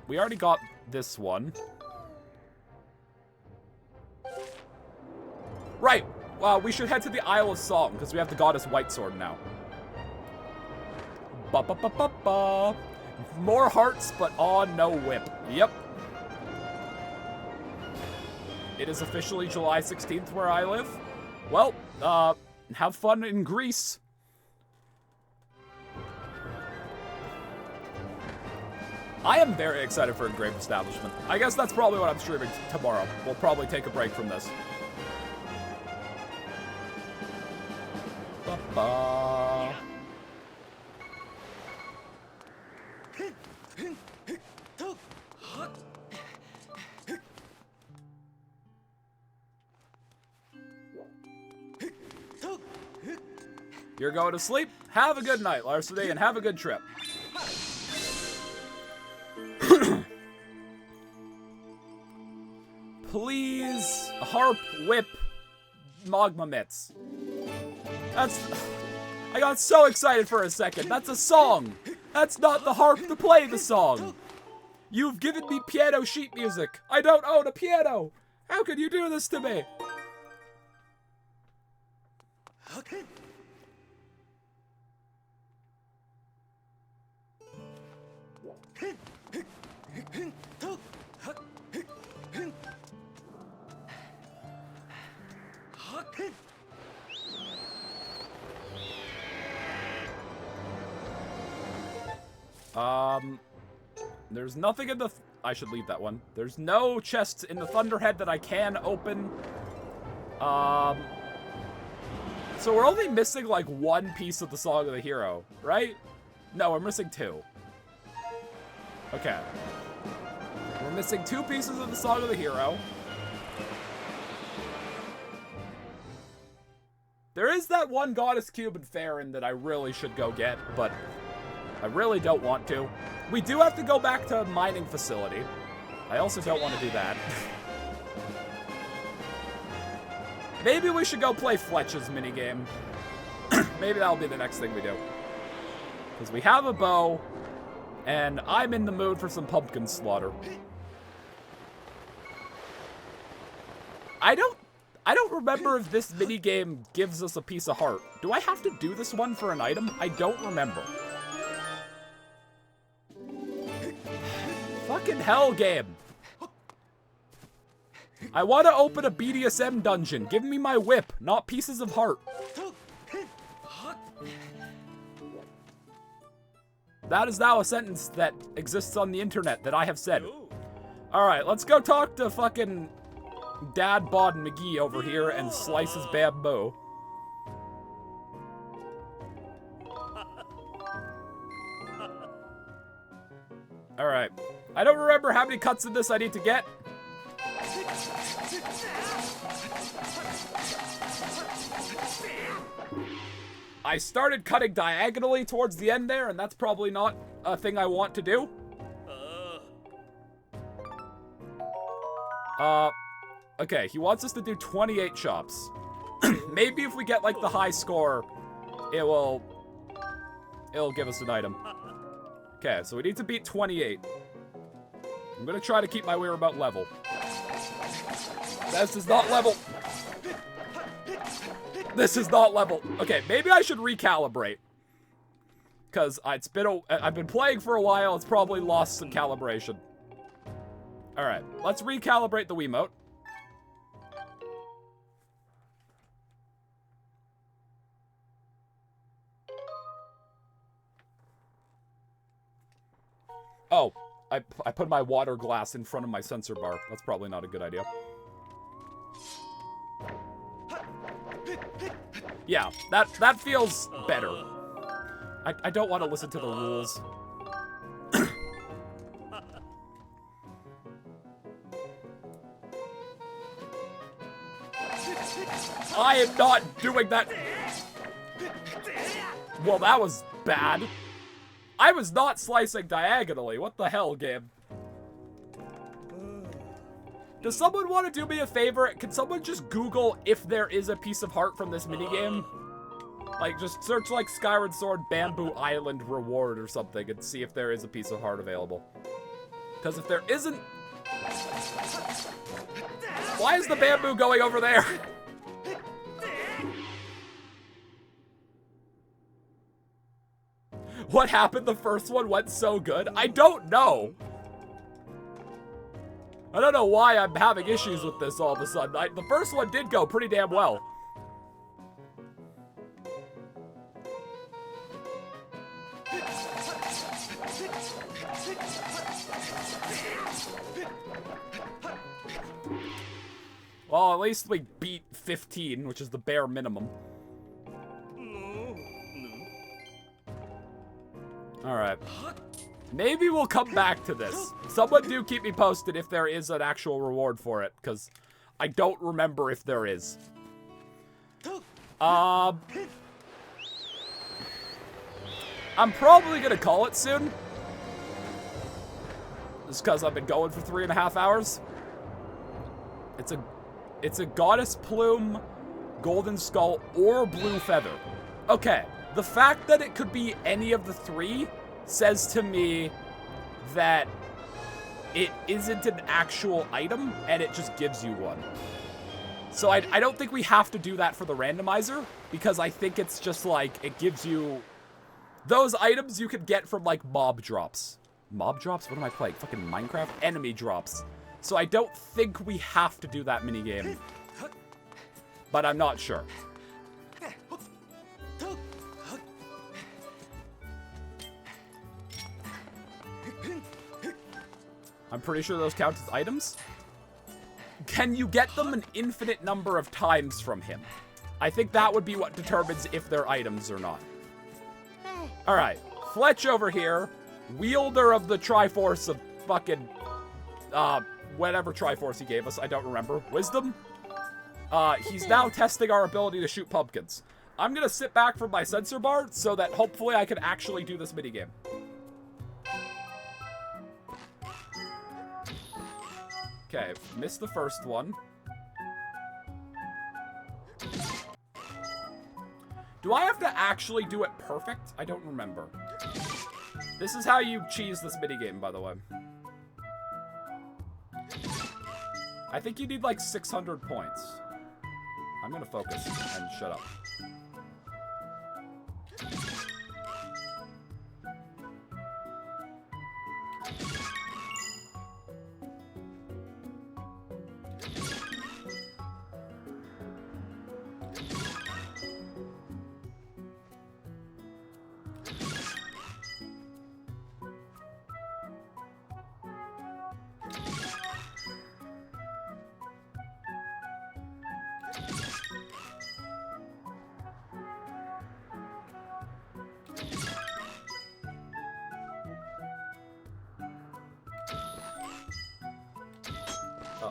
We already got this one. Right. Well, we should head to the Isle of Song, because we have the Goddess Whitesword now. Ba-ba-ba-ba-ba. More hearts, but no whip. Yep. It is officially July 16th where I live. Well, have fun in Greece. I am very excited for Engraved Establishment. I guess that's probably what I'm streaming tomorrow. We'll probably take a break from this. Ba-ba. You're going to sleep? Have a good night, Larceny, and have a good trip. Please, harp, whip, magma mitts. I got so excited for a second. That's a song. That's not the harp to play the song. You've given me piano sheet music. I don't own a piano. How could you do this to me? There's nothing in the... I should leave that one. There's no chests in the Thunderhead that I can open. So we're only missing, like, one piece of the Song of the Hero, right? No, we're missing two. Okay. We're missing two pieces of the Song of the Hero. There is that one Goddess Cube in Farron that I really should go get, but I really don't want to. We do have to go back to mining facility. I also don't want to do that. Maybe we should go play Fletch's minigame. Maybe that'll be the next thing we do. Because we have a bow, and I'm in the mood for some pumpkin slaughter. I don't remember if this minigame gives us a piece of heart. Do I have to do this one for an item? I don't remember. Fucking hell, game. I want to open a BDSM dungeon. Give me my whip, not pieces of heart. That is now a sentence that exists on the internet that I have said. Alright, let's go talk to fucking Dad Bod McGee over here and slice his bamboo. Alright. I don't remember how many cuts in this I need to get. I started cutting diagonally towards the end there, and that's probably not a thing I want to do. Okay, he wants us to do 28 chops. Maybe if we get, like, the high score, it'll give us an item. Okay, so we need to beat 28. I'm gonna try to keep my whereabout level. This is not level. This is not level. Okay, maybe I should recalibrate. Because I've been playing for a while, it's probably lost some calibration. Alright, let's recalibrate the Wiimote. Oh, I put my water glass in front of my sensor bar. That's probably not a good idea. Yeah, that feels better. I don't want to listen to the rules. I am not doing that. Well, that was bad. I was not slicing diagonally. What the hell, game? Does someone want to do me a favor? Can someone just Google if there is a piece of heart from this minigame? Like, just search, like, Skyward Sword Bamboo Island reward or something and see if there is a piece of heart available. Because if there isn't... Why is the bamboo going over there? What happened? The first one went so good? I don't know. I don't know why I'm having issues with this all of a sudden. The first one did go pretty damn well. Well, at least we beat 15, which is the bare minimum. Alright. Maybe we'll come back to this. Someone do keep me posted if there is an actual reward for it, because I don't remember if there is. I'm probably gonna call it soon. Just because I've been going for 3.5 hours. It's a goddess plume, golden skull, or blue feather. Okay. The fact that it could be any of the three says to me that it isn't an actual item, and it just gives you one. So I don't think we have to do that for the randomizer, because I think it's just like, it gives you... Those items you could get from, like, mob drops. Mob drops? What am I playing? Fucking Minecraft? Enemy drops. So I don't think we have to do that minigame. But I'm not sure. I'm pretty sure those count as items. Can you get them an infinite number of times from him? I think that would be what determines if they're items or not. Alright, Fletch over here, wielder of the Triforce of fucking, whatever Triforce he gave us, I don't remember. Wisdom? He's now testing our ability to shoot pumpkins. I'm gonna sit back from my sensor bar so that hopefully I can actually do this minigame. Okay, missed the first one. Do I have to actually do it perfect? I don't remember. This is how you cheese this minigame, by the way. I think you need like 600 points. I'm gonna focus and shut up.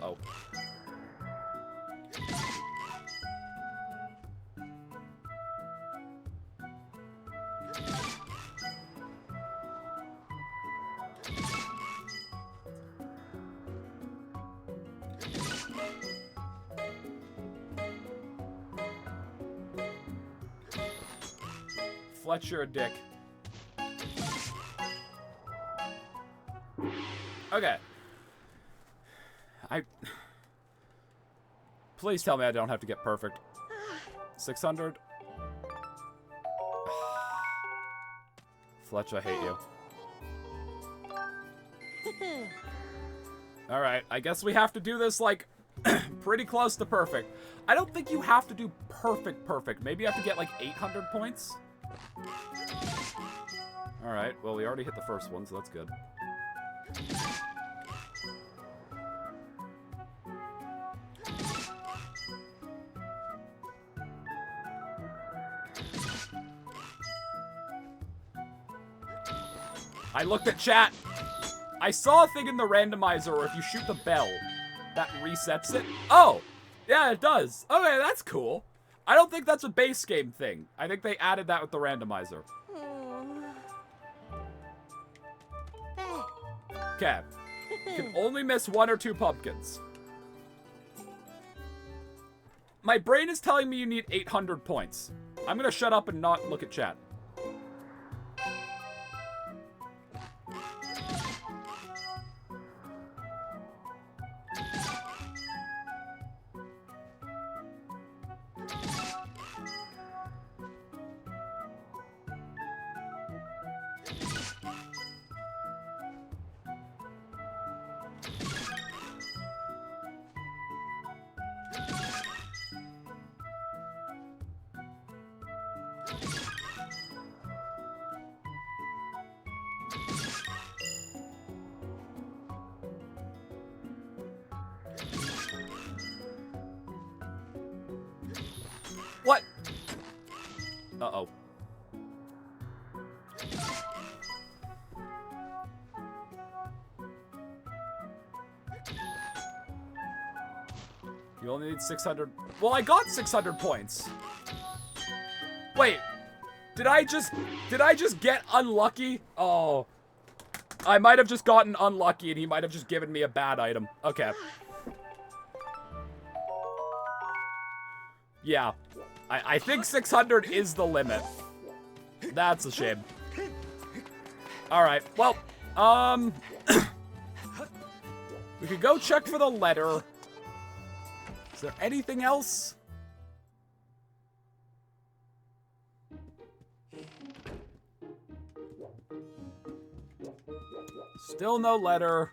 Uh-oh. Fletcher, a dick. Okay. Please tell me I don't have to get perfect. 600. Fletch, I hate you. Alright, I guess we have to do this, like, pretty close to perfect. I don't think you have to do perfect. Maybe you have to get, like, 800 points? Alright, well, we already hit the first one, so that's good. I looked at chat. I saw a thing in the randomizer where if you shoot the bell, that resets it. Oh! Yeah, it does. Okay, that's cool. I don't think that's a base game thing. I think they added that with the randomizer. Okay. You can only miss 1 or 2 pumpkins. My brain is telling me you need 800 points. I'm gonna shut up and not look at chat. What? Uh-oh. You only need 600. Well, I got 600 points. Wait. Did I just get unlucky? Oh. I might have just gotten unlucky and he might have just given me a bad item. Okay. Yeah. I think 600 is the limit. That's a shame. Alright, well, we could go check for the letter. Is there anything else? Still no letter.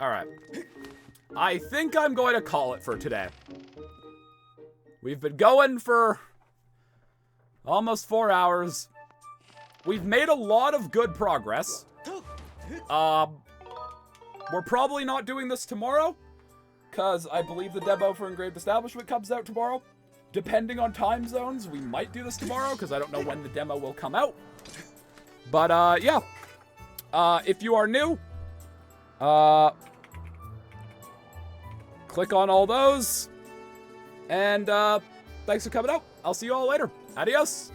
Alright. I think I'm going to call it for today. We've been going for almost 4 hours. We've made a lot of good progress. We're probably not doing this tomorrow, because I believe the demo for Engraved Establishment comes out tomorrow. Depending on time zones, we might do this tomorrow, because I don't know when the demo will come out. But, yeah. If you are new, click on all those. And, thanks for coming out. I'll see you all later. Adios.